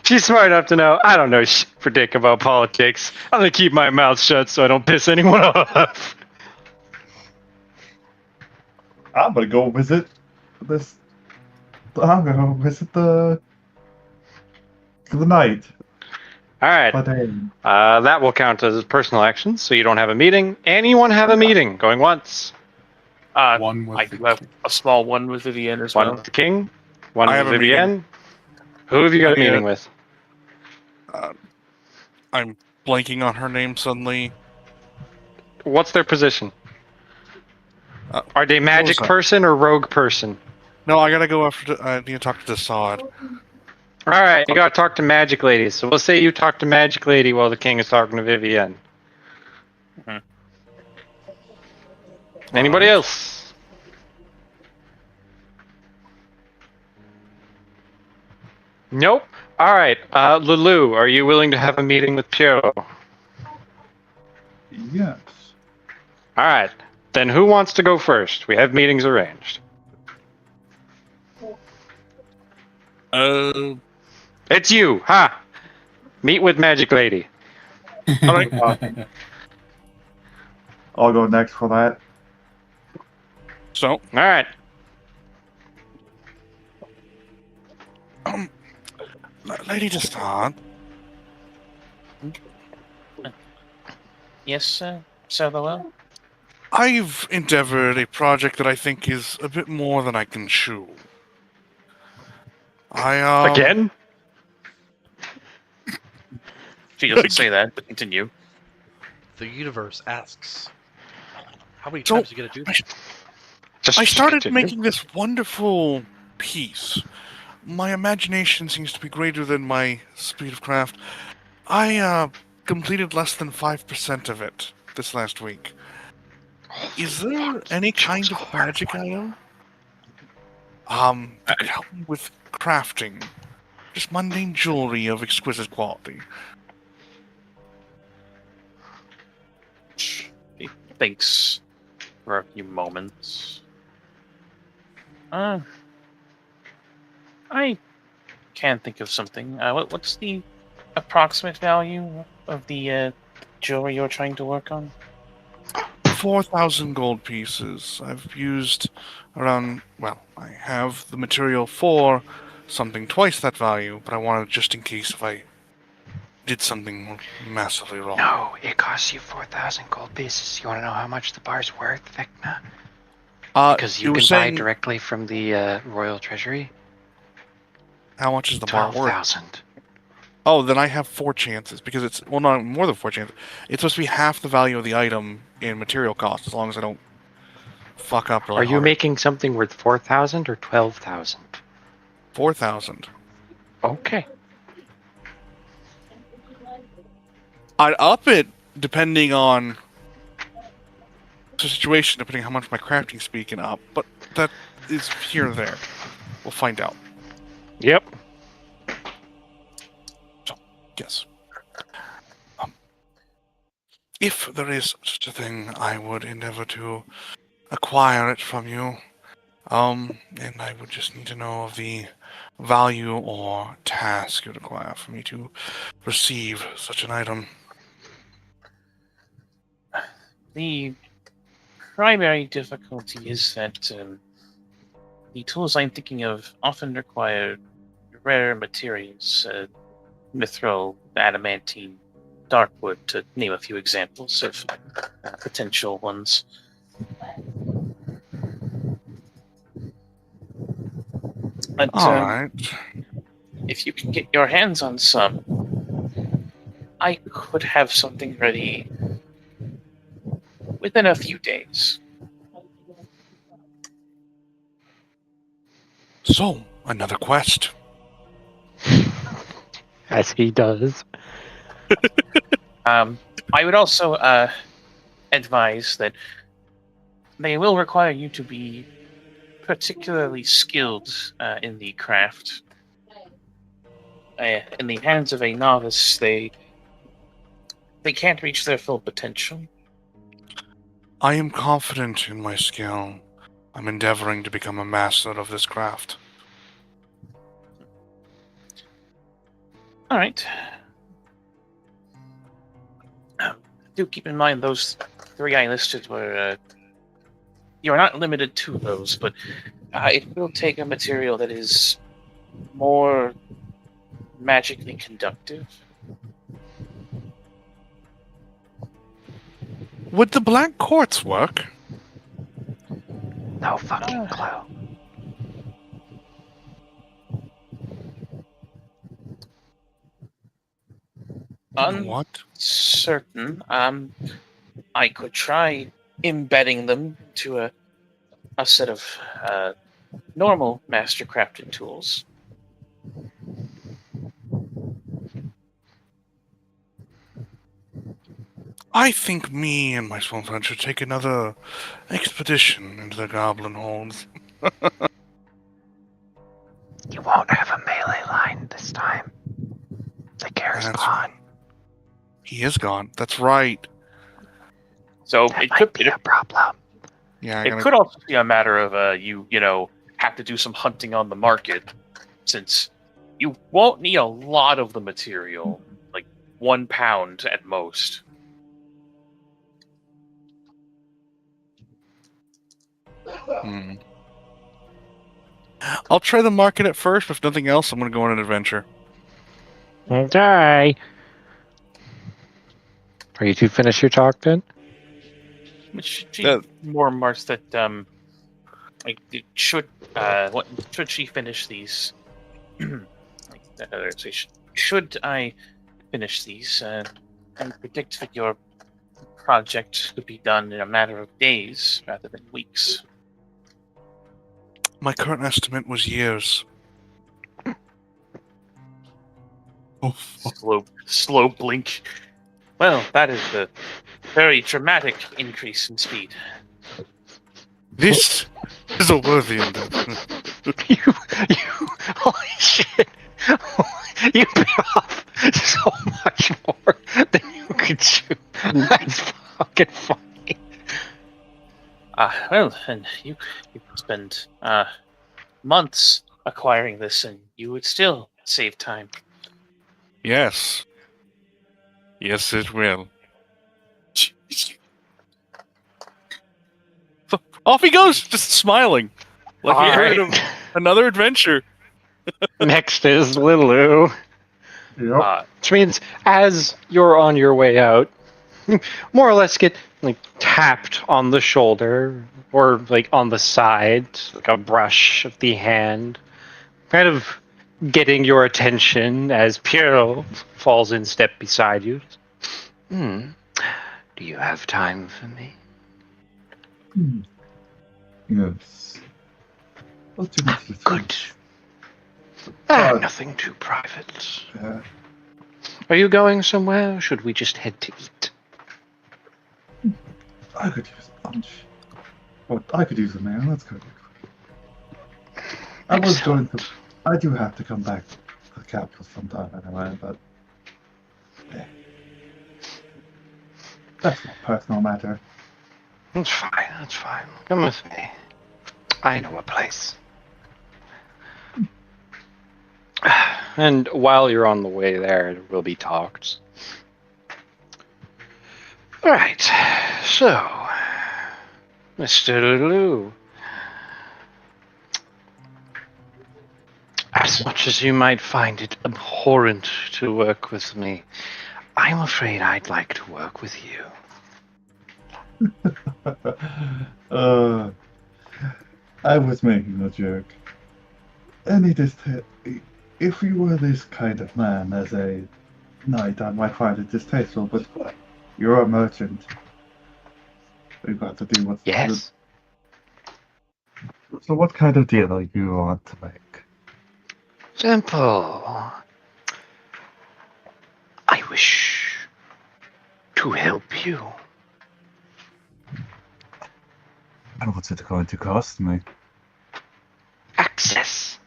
She's smart enough to know I don't know shit for dick about politics. I'm gonna keep my mouth shut so I don't piss anyone off. I'm gonna go visit this. I'm gonna go visit the knight. All right. But That will count as personal actions, so you don't have a meeting. Anyone have a meeting? Going once. One with I do have a small one with Vivienne as One well. with the king. One I with have a Vivienne. Who have you got a meeting with? I'm blanking on her name suddenly. What's their position? Are they magic that? person or rogue person? No, I gotta go after. I need to talk to Desaad. All right, you gotta talk to magic lady. So we'll say you talk to magic lady while the king is talking to Vivienne. Mhm. Anybody else? Nope. All right, Lulu, are you willing to have a meeting with Piero? yes. All right. Then who wants to go first? We have meetings arranged. It's you, ha! Meet with Magic Lady. All right. I'll go next for that. So, All right. Lady Desaad, Yes, Sir Lowell? I've endeavored a project that I think is a bit more than I can chew. Again? She doesn't say that, but continue. The universe asks, How many So, times are you gonna do that? I started continue. making this wonderful piece. My imagination seems to be greater than my speed of craft. I completed less than 5% of it this last week. Is there any kind of magic item that could help me with crafting? Just mundane jewelry of exquisite quality. He thinks for a few moments. I can think of something. What's the approximate value of the jewelry you're trying to work on? 4,000 gold pieces. I've used around, well, I have the material for something twice that value, but I wanted just in case if I did something massively wrong. No, it costs you 4,000 gold pieces. You want to know how much the bar's worth, Vecna? Because you were can buy saying, directly from the Royal Treasury. how much is the bar worth? 12,000. Oh, then I have 4 chances, because it's, well, not more than 4 chances. It's supposed to be half the value of the item in material cost, as long as I don't fuck up really Are you hard. making something worth 4,000 or 12,000? 4,000. Okay. I'd up it depending on the situation, depending on how much my crafting speed can up, but that is here or there. We'll find out. Yep. So, yes. If there is such a thing, I would endeavor to acquire it from you. And I would just need to know of the value or task you require for me to receive such an item. The primary difficulty is that the tools I'm thinking of often require rare materials, mithril, adamantine, darkwood, to name a few examples of potential ones. But Alright. if you can get your hands on some, I could have something ready within a few days. So, another quest. As he does. I would also advise that they will require you to be particularly skilled in the craft. In the hands of a novice, they can't reach their full potential. I am confident in my skill. I'm endeavoring to become a master of this craft. All right. Do keep in mind those 3 I listed were. You're not limited to those, but it will take a material that is more magically conductive. Would the black quartz work? No fucking clue. What? Uncertain. I could try embedding them to a set of normal master crafted tools. I think me and my small friend should take another expedition into the goblin holds. You won't have a melee line this time. The gear's That's gone. right. He is gone. That's right. So That it might could be a problem. Yeah, it could also be a matter of you have to do some hunting on the market, since you won't need a lot of the material, like 1 pound at most. I'll try the market at first, but if nothing else, I'm going to go on an adventure. Okay. Are you two finished your talk then? Which she more remarks that should she finish these? Should I finish these? I predict that your the project could be done in a matter of days rather than weeks. My current estimate was years. Oh, Slow blink. Well, that is a very dramatic increase in speed. This is a worthy endeavor. Holy shit! You bit off so much more than you could chew. That's fucking funny. Well, and you spend months acquiring this, and you would still save time. Yes. Yes, it will. Off he goes, just smiling. Like he heard of another adventure. Next is Lilu. Yep. Which means as you're on your way out, more or less get like tapped on the shoulder or like on the side, like a brush of the hand, kind of getting your attention as Piero falls in step beside you. Do you have time for me? Yes. What do you want to do? Good. Nothing too private. Yeah. Are you going somewhere, or should we just head to eat? I could use lunch. Well, I could use a meal. That's good. I do have to come back to the capital sometime anyway, but yeah. That's no personal matter. That's fine. Come with me. I know a place. And while you're on the way there will be talks. Alright, so, Mr. Lulu. As much as you might find it abhorrent to work with me, I'm afraid I'd like to work with you. I was making a joke. If you were this kind of man as a knight, I might find it distasteful, but you're a merchant. We've got to do what's Yes. So what kind of deal do you want to make? Simple. I wish to help you. And what's it going to cost me? Access.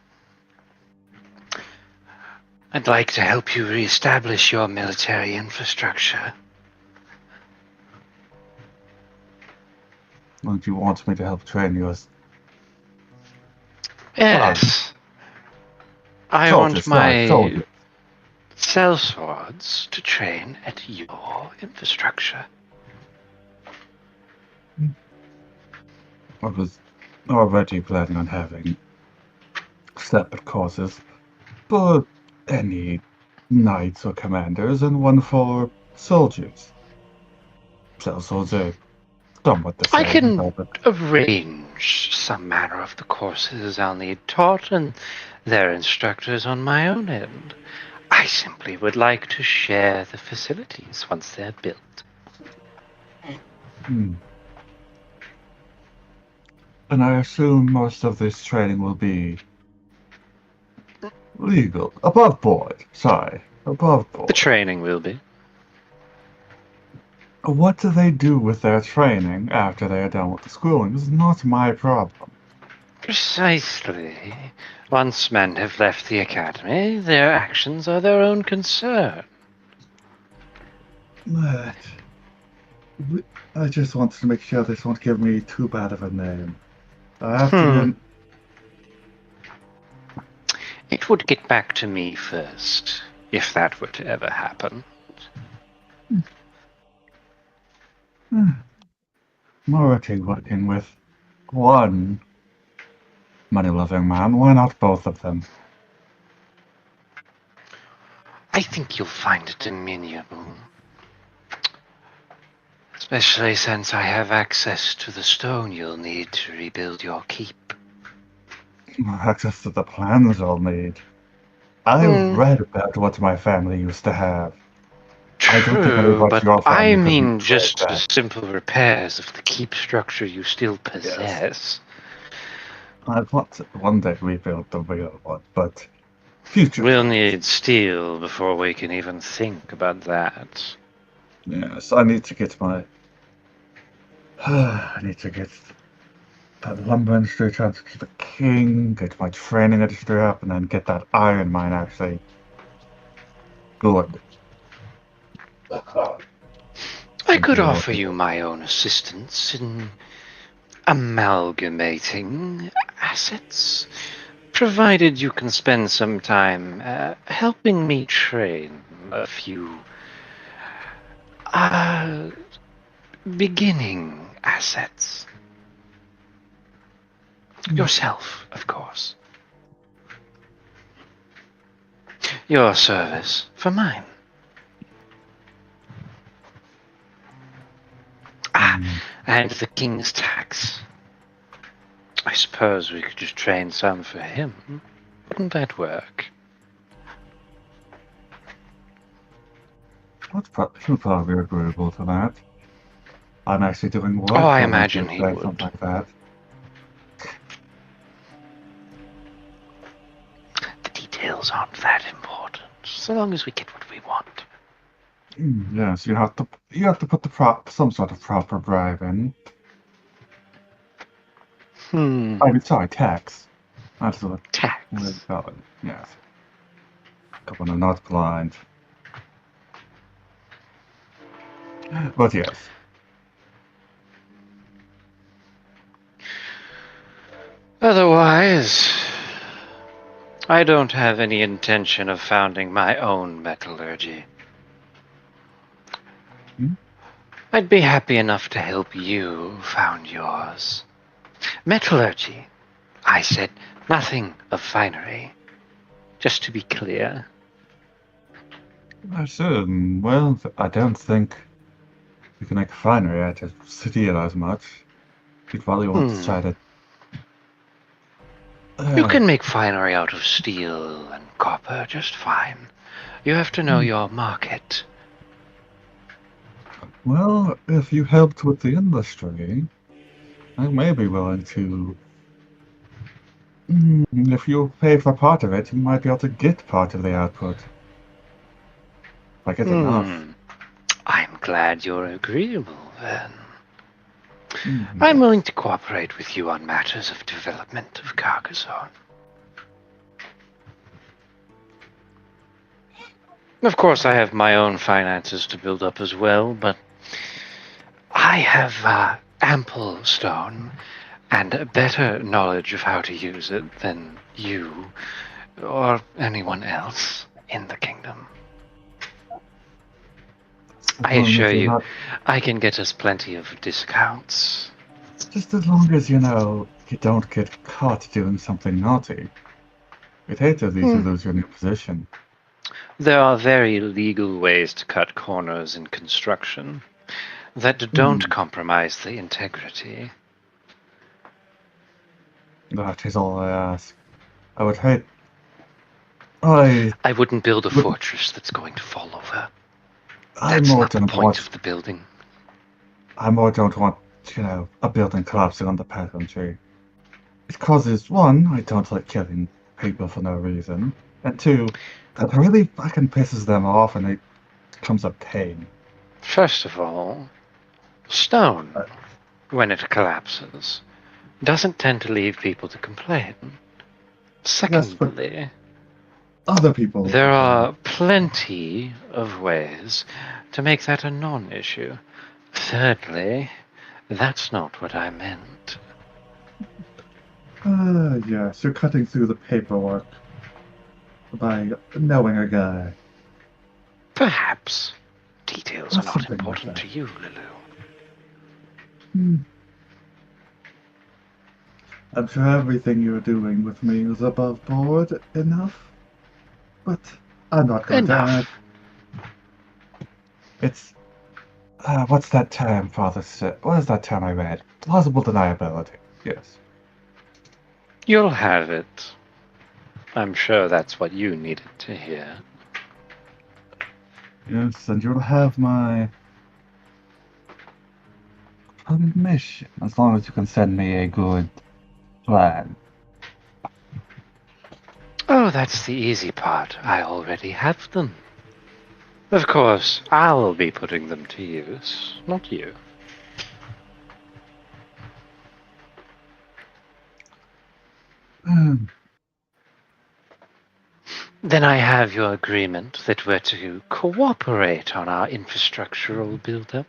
I'd like to help you reestablish your military infrastructure. Would you want me to help train you as Yes. I soldiers, want my soldiers? sellswords to train at your infrastructure. I was already planning on having separate courses for any knights or commanders and one for soldiers. Sellswords are somewhat the same. I can but arrange some manner of the courses I'll need taught and their instructors on my own end. I simply would like to share the facilities once they're built. And I assume most of this training will be legal. Above board. Above board. The training will be. What do they do with their training after they are done with the schooling is not my problem. Precisely. Once men have left the academy, their actions are their own concern. But I just wanted to make sure this won't give me too bad of a name. I have to. It would get back to me first, if that were to ever happen. Already working with one money-loving man. Why not both of them? I think you'll find it amenable. Especially since I have access to the stone you'll need to rebuild your keep. Access to the plans I'll need. I read about what my family used to have. I don't think True, anybody but your I family could mean recreate just the that. simple repairs of the keep structure you still Yes. possess. I want to one day rebuild the real one, but future We'll plans. need steel before we can even think about that. Yes, I need to get my. I need to get that lumber industry transferred to the king, get my training industry up, and then get that iron mine actually good. I could Yeah. offer you my own assistance in amalgamating assets, provided you can spend some time helping me train a few uh, beginning assets. Yourself, of course. Your service for mine. And the king's tax. I suppose we could just train some for him. Wouldn't that work? He'll probably be agreeable to that. I'm actually doing Oh, work I for him to imagine he say would. something like that. The details aren't that important, so long as we get what we want. Yes, you have to put some sort of proper bribe in. I mean, sorry, tax. That's what Tax. we're going. Yes. Come on, I'm not blind. But yes. Otherwise, I don't have any intention of founding my own metallurgy. I'd be happy enough to help you found yours. Metallurgy. I said nothing of finery. Just to be clear. I should. Well, I don't think you can make a finery out of steel as much. You'd probably want to try to. You can make finery out of steel and copper just fine. You have to know your market. Well, if you helped with the industry, I may be willing to. If you pay for part of it, you might be able to get part of the output. If I get enough. I'm glad you're agreeable, then. I'm willing to cooperate with you on matters of development of Carcassonne. Of course, I have my own finances to build up as well, but I have ample stone and a better knowledge of how to use it than you or anyone else in the kingdom. I assure you, I can get us plenty of discounts. Just as long as, you don't get caught doing something naughty. I'd hate to leave you lose your new position. There are very legal ways to cut corners in construction that don't compromise the integrity. That is all I ask. I would hate. I wouldn't build a fortress that's going to fall over. I That's more not the don't point want. of the building. I more don't want, a building collapsing on the peasantry. It causes, one, I don't like killing people for no reason, and two, it really fucking pisses them off and it becomes a pain. First of all, stone, when it collapses, doesn't tend to leave people to complain. Secondly, other people. There are plenty of ways to make that a non-issue. Thirdly, that's not what I meant. Yes, you're cutting through the paperwork by knowing a guy. Perhaps. Details are not Something like important that. to you, Lulu. I'm sure everything you're doing with me is above board enough, but I'm not going to ask. It's what's that term Father said? What is that term I read? Plausible deniability. Yes. You'll have it. I'm sure that's what you needed to hear. Yes, and you'll have my permission as long as you can send me a good plan. Oh, that's the easy part. I already have them. Of course, I'll be putting them to use, not you. Then I have your agreement that we're to cooperate on our infrastructural build-up.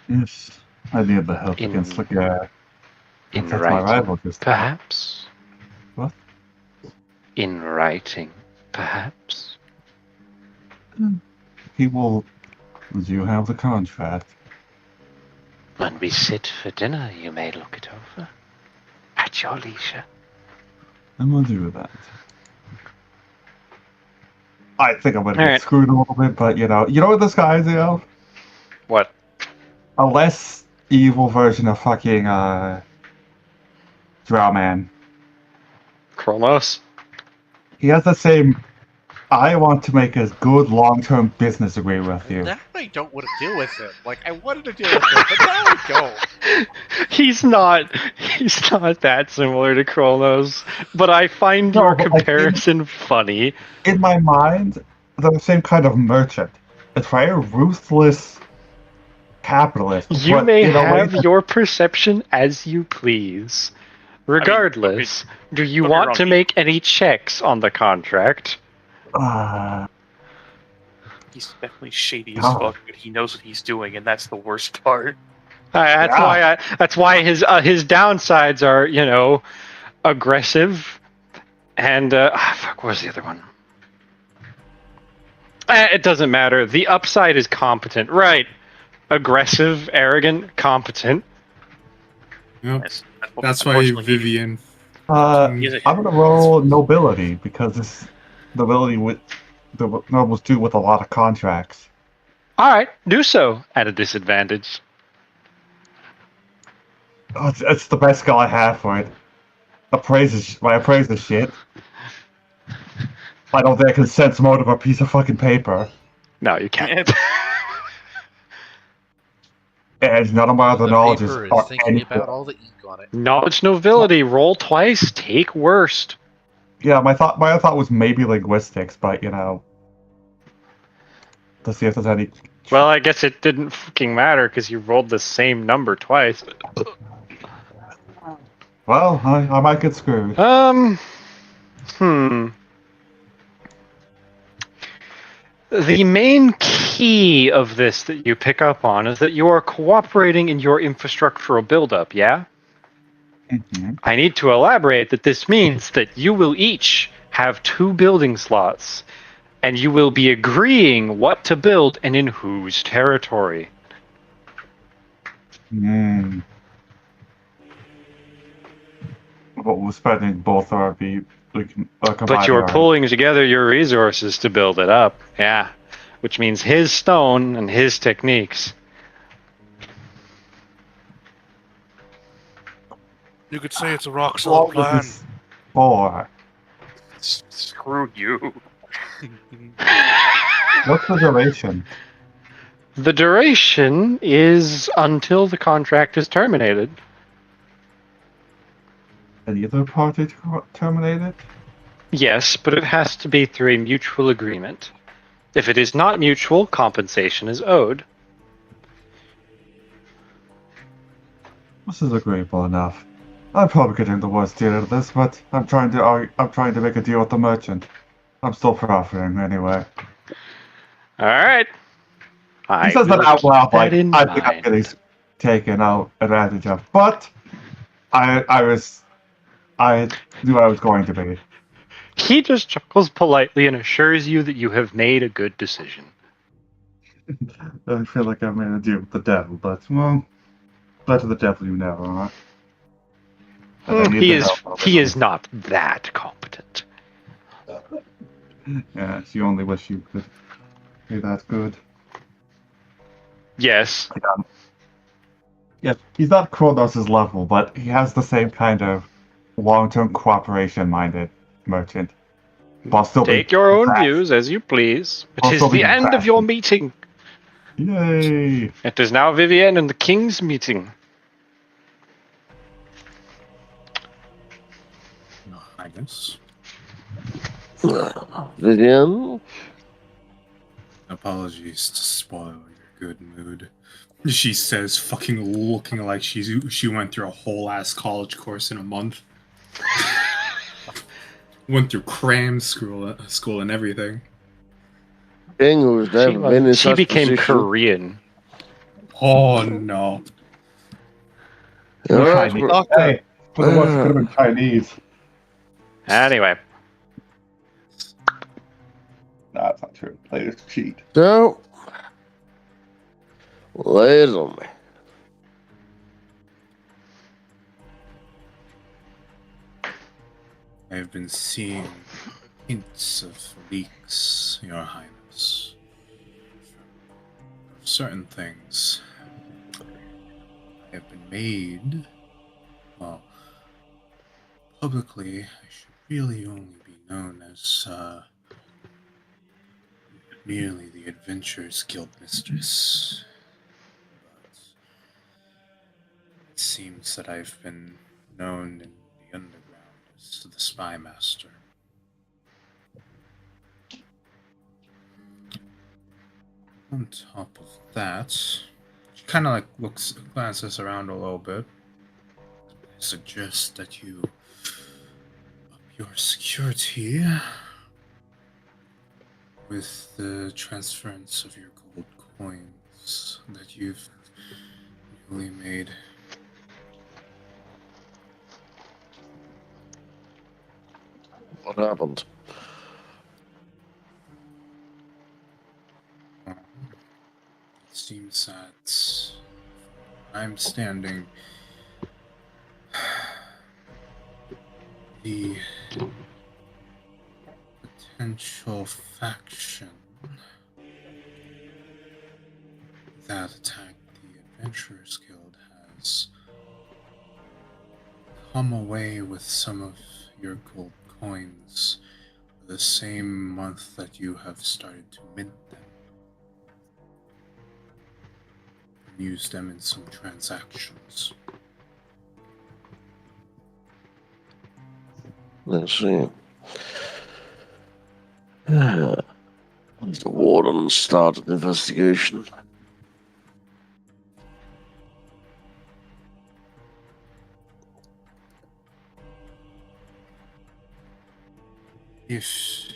Yes, I need the help against the guy. In That's my writing, rival this time. perhaps? What? In writing, perhaps? He will. You have the contract. When we sit for dinner, you may look it over. At your leisure. And we'll do that. I think I'm gonna get Alright. screwed a little bit, but you know what this guy is, What? A less evil version of fucking Drow Man. Kronos? He has the same. I want to make a good long-term business agreement with you. Now I don't want to deal with him. Like, I wanted to deal with him, but now I don't. He's not that similar to Kronos, but I find your but, like, comparison funny. In my mind, they're the same kind of merchant. It's very ruthless capitalist. You but may in a way have that- your perception as you please. Regardless, do you don't get me want wrong, to make any checks on the contract? He's definitely shady as Oh. fuck, but he knows what he's doing, and that's the worst part. That's why his downsides are, aggressive and fuck, where's the other one? It doesn't matter. The upside is competent, right? Aggressive, arrogant, competent. Yep. what That's why unfortunately he- Vivian. He's a- I'm gonna roll nobility because this nobility with the nobles do with a lot of contracts. All right, do so at a disadvantage. Oh, it's the best skill I have for it. My appraise is shit. I don't think I can sense more of a piece of fucking paper. No, you can't. And none of my other The knowledge is paper is thinking any. about all the ink on it. Knowledge nobility. Roll twice. Take worst. Yeah, my other thought was maybe linguistics, but to see if there's any. Well, I guess it didn't fucking matter because you rolled the same number twice. Well, I might get screwed. The main key of this that you pick up on is that you are cooperating in your infrastructural buildup, yeah? Mhm. I need to elaborate that this means that you will each have 2 building slots, and you will be agreeing what to build and in whose territory. Mm. But we're spending both our But you're pulling together your resources to build it up, yeah. Which means his stone and his techniques. You could say it's a rock solid plan. For Screw you. what's the duration? The duration is until the contract is terminated. And either party terminated? Yes, but it has to be through a mutual agreement. If it is not mutual, compensation is owed. This is agreeable enough. I'm probably getting the worst deal out of this, but I'm trying to make a deal with the merchant. I'm still profiting anyway. All right. He says that out loud, like I think I'm mind. getting taken out advantage of, but I knew I was going to be. He just chuckles politely and assures you that you have made a good decision. I feel like I made a deal with the devil, but well, better the devil you know, huh? He is not that competent. Yes, you only wish you could be that good. Yes. Yeah, he's not Kronos' level, but he has the same kind of long-term cooperation-minded merchant. While still being Take your own fast. views as you please. It Also is the being end of fast. your meeting. Yay! It is now Vivienne and the King's meeting. Your Highness. Vivian? Apologies to spoil your good mood. She says, fucking looking like she went through a whole ass college course in a month. Went through cram school and everything. King who's never been in She such became position. Korean. Oh no. All right, Chinese. Doctor. Hey, for the worst, it could have been Chinese. Anyway, Nah, that's not true. Players cheat. so, lay it on me. I have been seeing hints of leaks, Your Highness. Certain things have been made. Well, publicly, I should really only be known as merely the Adventurers Guild Mistress. But it seems that I've been known in the underground as the Spy Master. On top of that, she kind of glances around a little bit. I suggest that you up your security with the transference of your gold coins that you've newly made. What happened? It seems that I'm standing. The potential faction that attacked the Adventurers Guild has come away with some of your gold coins the same month that you have started to mint them. And use them in some transactions. Let's see. The warden started the investigation. If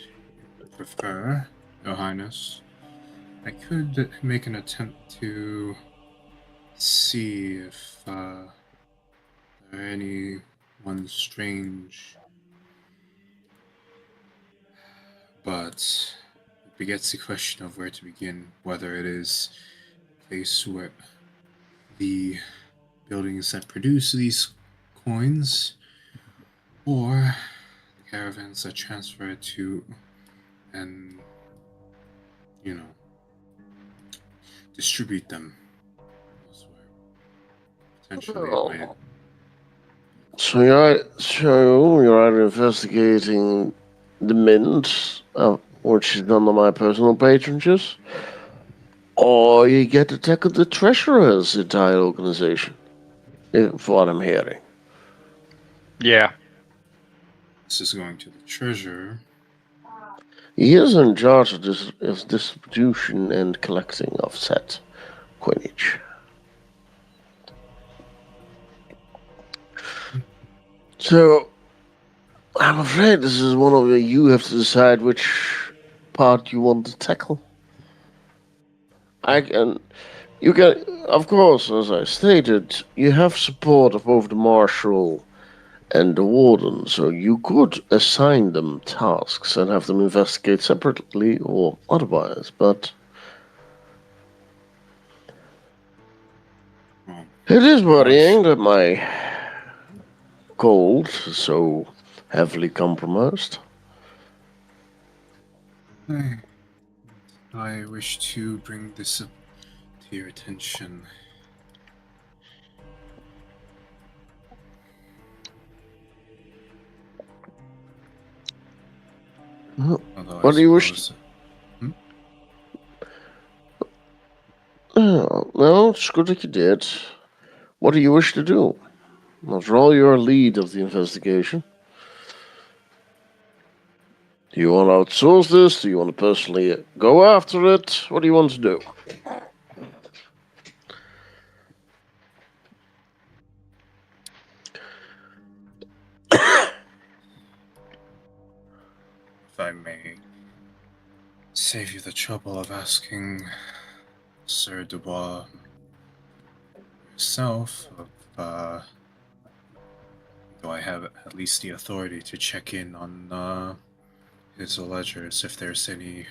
you prefer, Your Highness, I could make an attempt to see if there are anyone strange. But it begets the question of where to begin, whether it is a place where the buildings that produce these coins, or the caravans that transfer it to, and, distribute them elsewhere. Potentially, it might. So you're either investigating the mint, which is under my personal patronage, or you get to tackle the treasurer's entire organization, for what I'm hearing. yeah. This is going to the treasurer. He is in charge of distribution and collecting of said coinage. So, I'm afraid this is one of you have to decide which part you want to tackle. You can, of course, as I stated, you have support of both the marshal and the warden, so you could assign them tasks and have them investigate separately or otherwise, but it is worrying that my gold is so heavily compromised. I wish to bring this up to your attention. Although I What do you wish? suppose Oh, no, it's good that you did. What do you wish to do? After all, you're lead of the investigation. Do you want to outsource this? Do you want to personally go after it? What do you want to do? if I may save you the trouble of asking Sir Dubois himself, do I have at least the authority to check in on his ledgers if there's any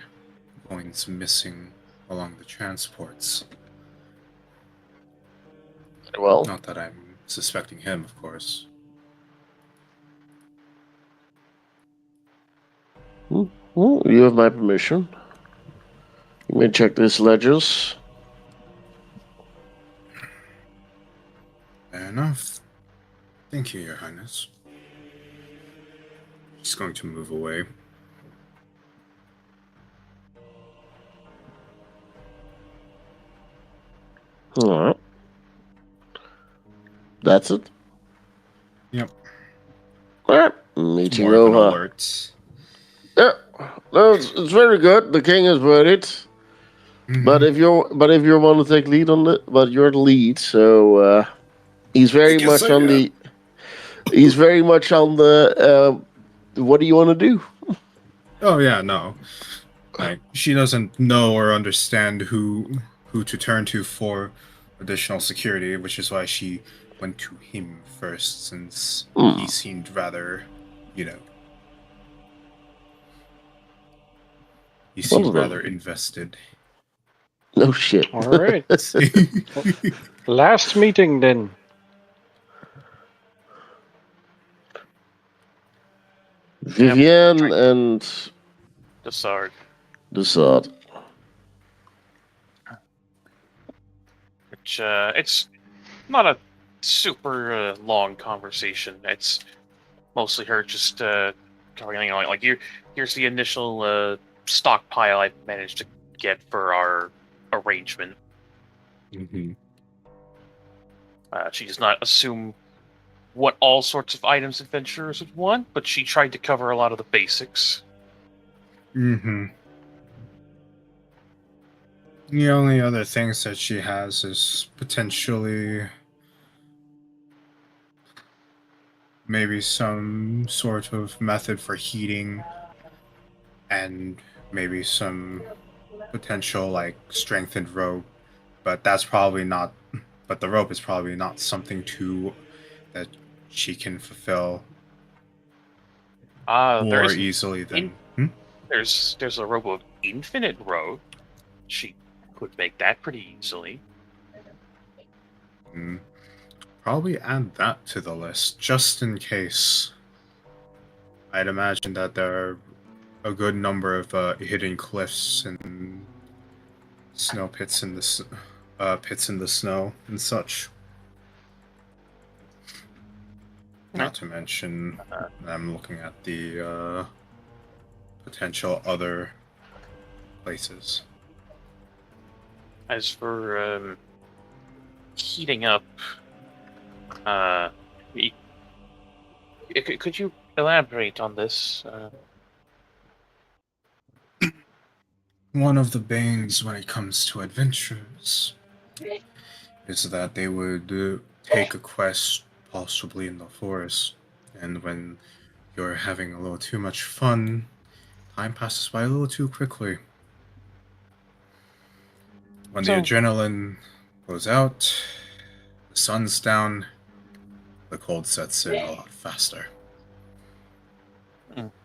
coins missing along the transports? Well, Not that I'm suspecting him, of course. well, you have my permission. You may check these ledgers. Fair enough. Thank you, Your Highness. Just going to move away. All right. That's it. Yep. All right. Meeting More of an over. alert. Yeah, no, it's very good. The king is worried. Mhm. But if you want to take lead on it, but you're the lead, so he's very guess much I on am. the. He's very much on the. What do you want to do? Oh yeah, no. Like she doesn't know or understand who to turn to for additional security, which is why she went to him first, since he seemed rather, he seemed Well, rather invested. No shit. All right. Last meeting then. Vivienne and Dessard. Desart. Which, it's not a super long conversation. It's mostly her just covering, like here's the initial stockpile I managed to get for our arrangement. Mm-hmm. She does not assume what all sorts of items adventurers would want, but she tried to cover a lot of the basics. Mm-hmm. The only other things that she has is potentially maybe some sort of method for heating and maybe some potential like strengthened rope, but that's probably not, but the rope is probably not something that she can fulfill There more is easily than there's a rope of infinite rope. She could make that pretty easily. Probably add that to the list just in case. I'd imagine that there are a good number of hidden cliffs and snow pits in the snow and such. Not to mention, I'm looking at the potential other places. As for heating up, could you elaborate on this? One of the banes when it comes to adventures is that they would take a quest possibly in the forest, and when you're having a little too much fun, time passes by a little too quickly. When the adrenaline goes out, the sun's down, the cold sets in a lot faster.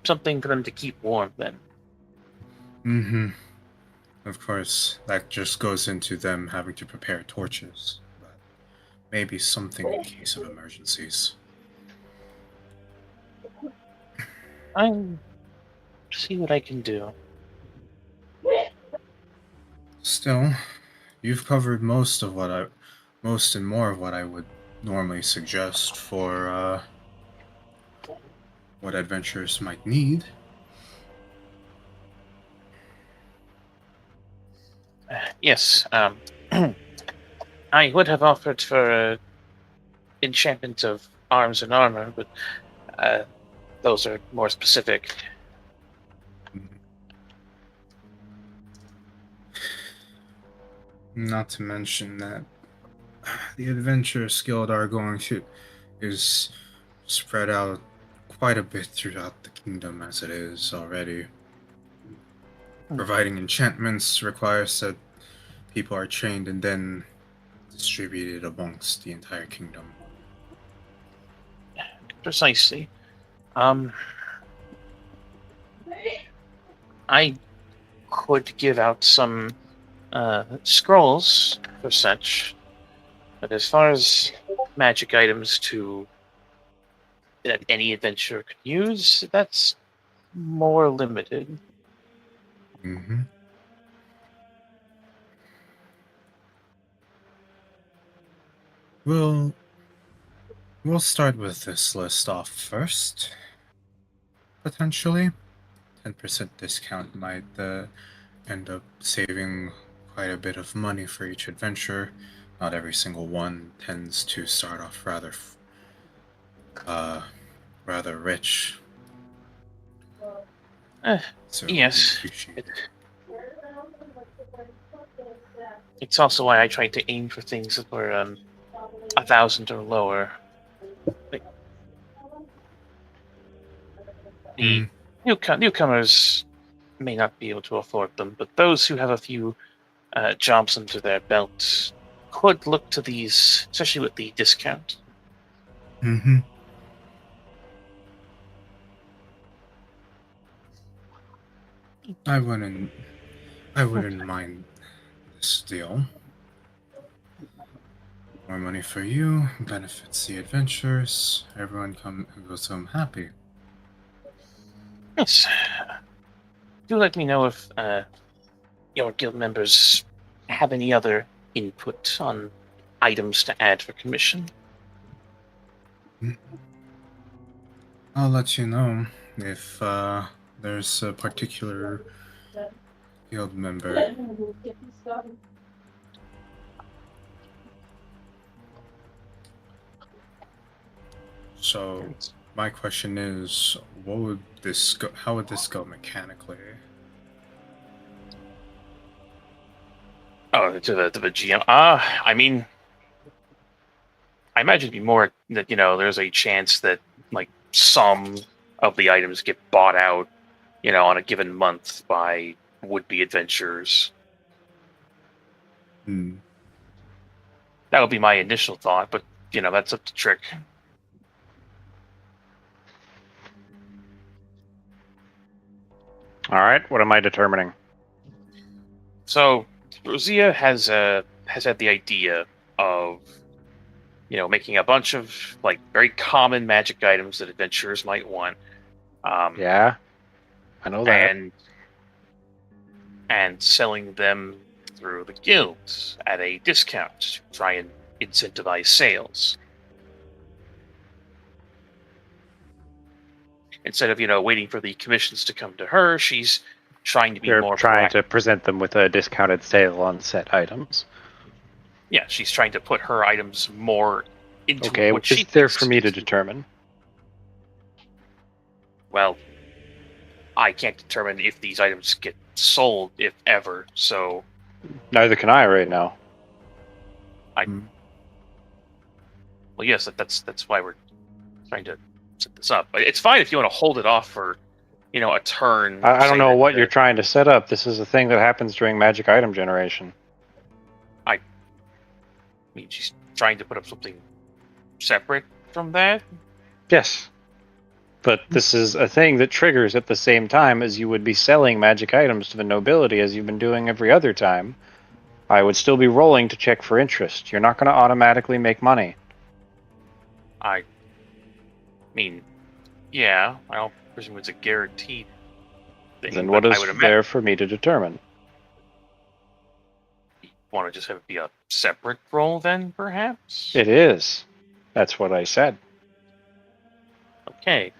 Something for them to keep warm, then. Mm-hmm. Of course, that just goes into them having to prepare torches, but maybe something in case of emergencies. I'll see what I can do. Still, you've covered most and more of what I would normally suggest for what adventurers might need. Yes. I would have offered for enchantment of arms and armor, but those are more specific. Not to mention that the Adventurers Guild are going to is spread out quite a bit throughout the kingdom as it is already. Providing enchantments requires that people are trained and then distributed amongst the entire kingdom. Precisely. I could give out some scrolls for such, but as far as magic items that any adventurer could use, that's more limited. Mm-hmm. We'll start with this list off first. Potentially, 10% discount might end up saving quite a bit of money for each adventure. Not every single one tends to start off rather rich. So Yes. we appreciate it. It's also why I tried to aim for things that were 1,000 or lower. Like, the newcomers may not be able to afford them, but those who have a few jobs under their belt could look to these, especially with the discount. Mm-hmm. I wouldn't mind this deal. More money for you, benefits the adventurers, everyone goes home happy. Yes. Do let me know if your guild members have any other input on items to add for commission. I'll let you know if there's a particular guild member. So my question is, how would this go mechanically? Oh, to the GM. I mean, I imagine it'd be more that there's a chance that like some of the items get bought out, on a given month by would-be adventurers. That would be my initial thought, but that's up to Trick. All right, what am I determining? So Rosia has had the idea of making a bunch of like very common magic items that adventurers might want. Yeah, I know that. And selling them through the guilds at a discount to try and incentivize sales. Instead of waiting for the commissions to come to her, she's trying to be You're more trying proactive. to present them with a discounted sale on set items. Yeah, she's trying to put her items more into Okay, what is she there thinks for me to is- determine? Well, I can't determine if these items get sold, if ever. So Neither can I right now. well, yes, that's why we're trying to set this up. But it's fine if you want to hold it off for a turn. I don't say know that what you're trying to set up. This is a thing that happens during magic item generation. I mean, she's trying to put up something separate from that. Yes. But this is a thing that triggers at the same time as you would be selling magic items to the nobility as you've been doing every other time. I would still be rolling to check for interest. You're not going to automatically make money. I mean, yeah, I don't presume it's a guaranteed thing. Then what is I would there for me to determine? want to just have it be a separate roll then, perhaps? It is. That's what I said. Okay.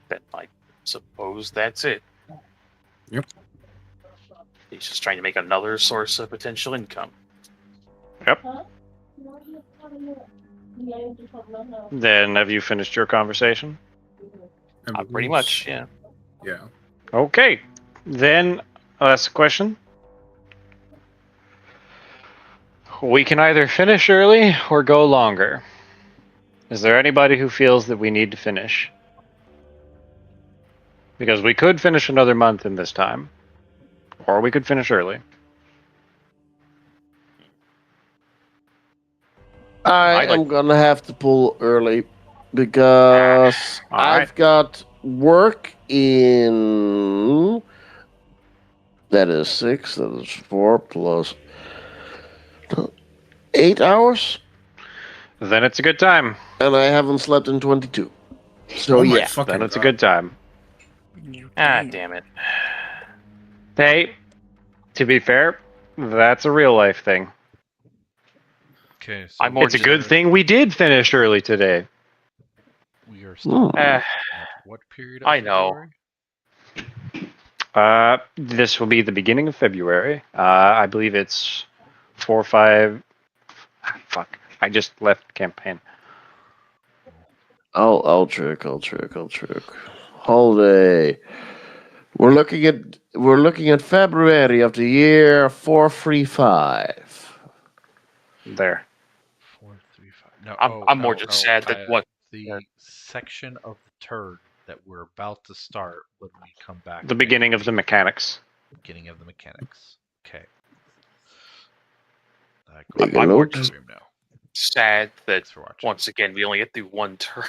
Then suppose that's it. Yep. He's just trying to make another source of potential income. Then have you finished your conversation? Pretty much, yeah. Yeah. Okay. Then I'll ask a question. We can either finish early or go longer. Is there anybody who feels that we need to finish? Because we could finish another month in this time, or we could finish early. I I'd like- am gonna have to pull early because All right. I've got work in. That is 6. That is 4 plus 8 hours, Then it's a good time. and I haven't slept in 22. So Oh my yeah, fucking Then it's a God. good time. Damn it. Hey, to be fair, that's a real life thing. Okay, so I'm more It's a good thing we did finish early today. we are still Hmm. at what period of I know. February? This will be the beginning of February. I believe it's 4 or 5. Fuck! I just left campaign. I'll check. Holiday. We're looking at February of the year 435. There. 435. No, I'm more just sad that Kaya, what- the yeah. section of the turn that we're about to start when we come back. The beginning of the mechanics. Beginning of the mechanics. Okay. Make a I'm more note. just Stream now. sad that Thanks for watching. once again we only get through one turn.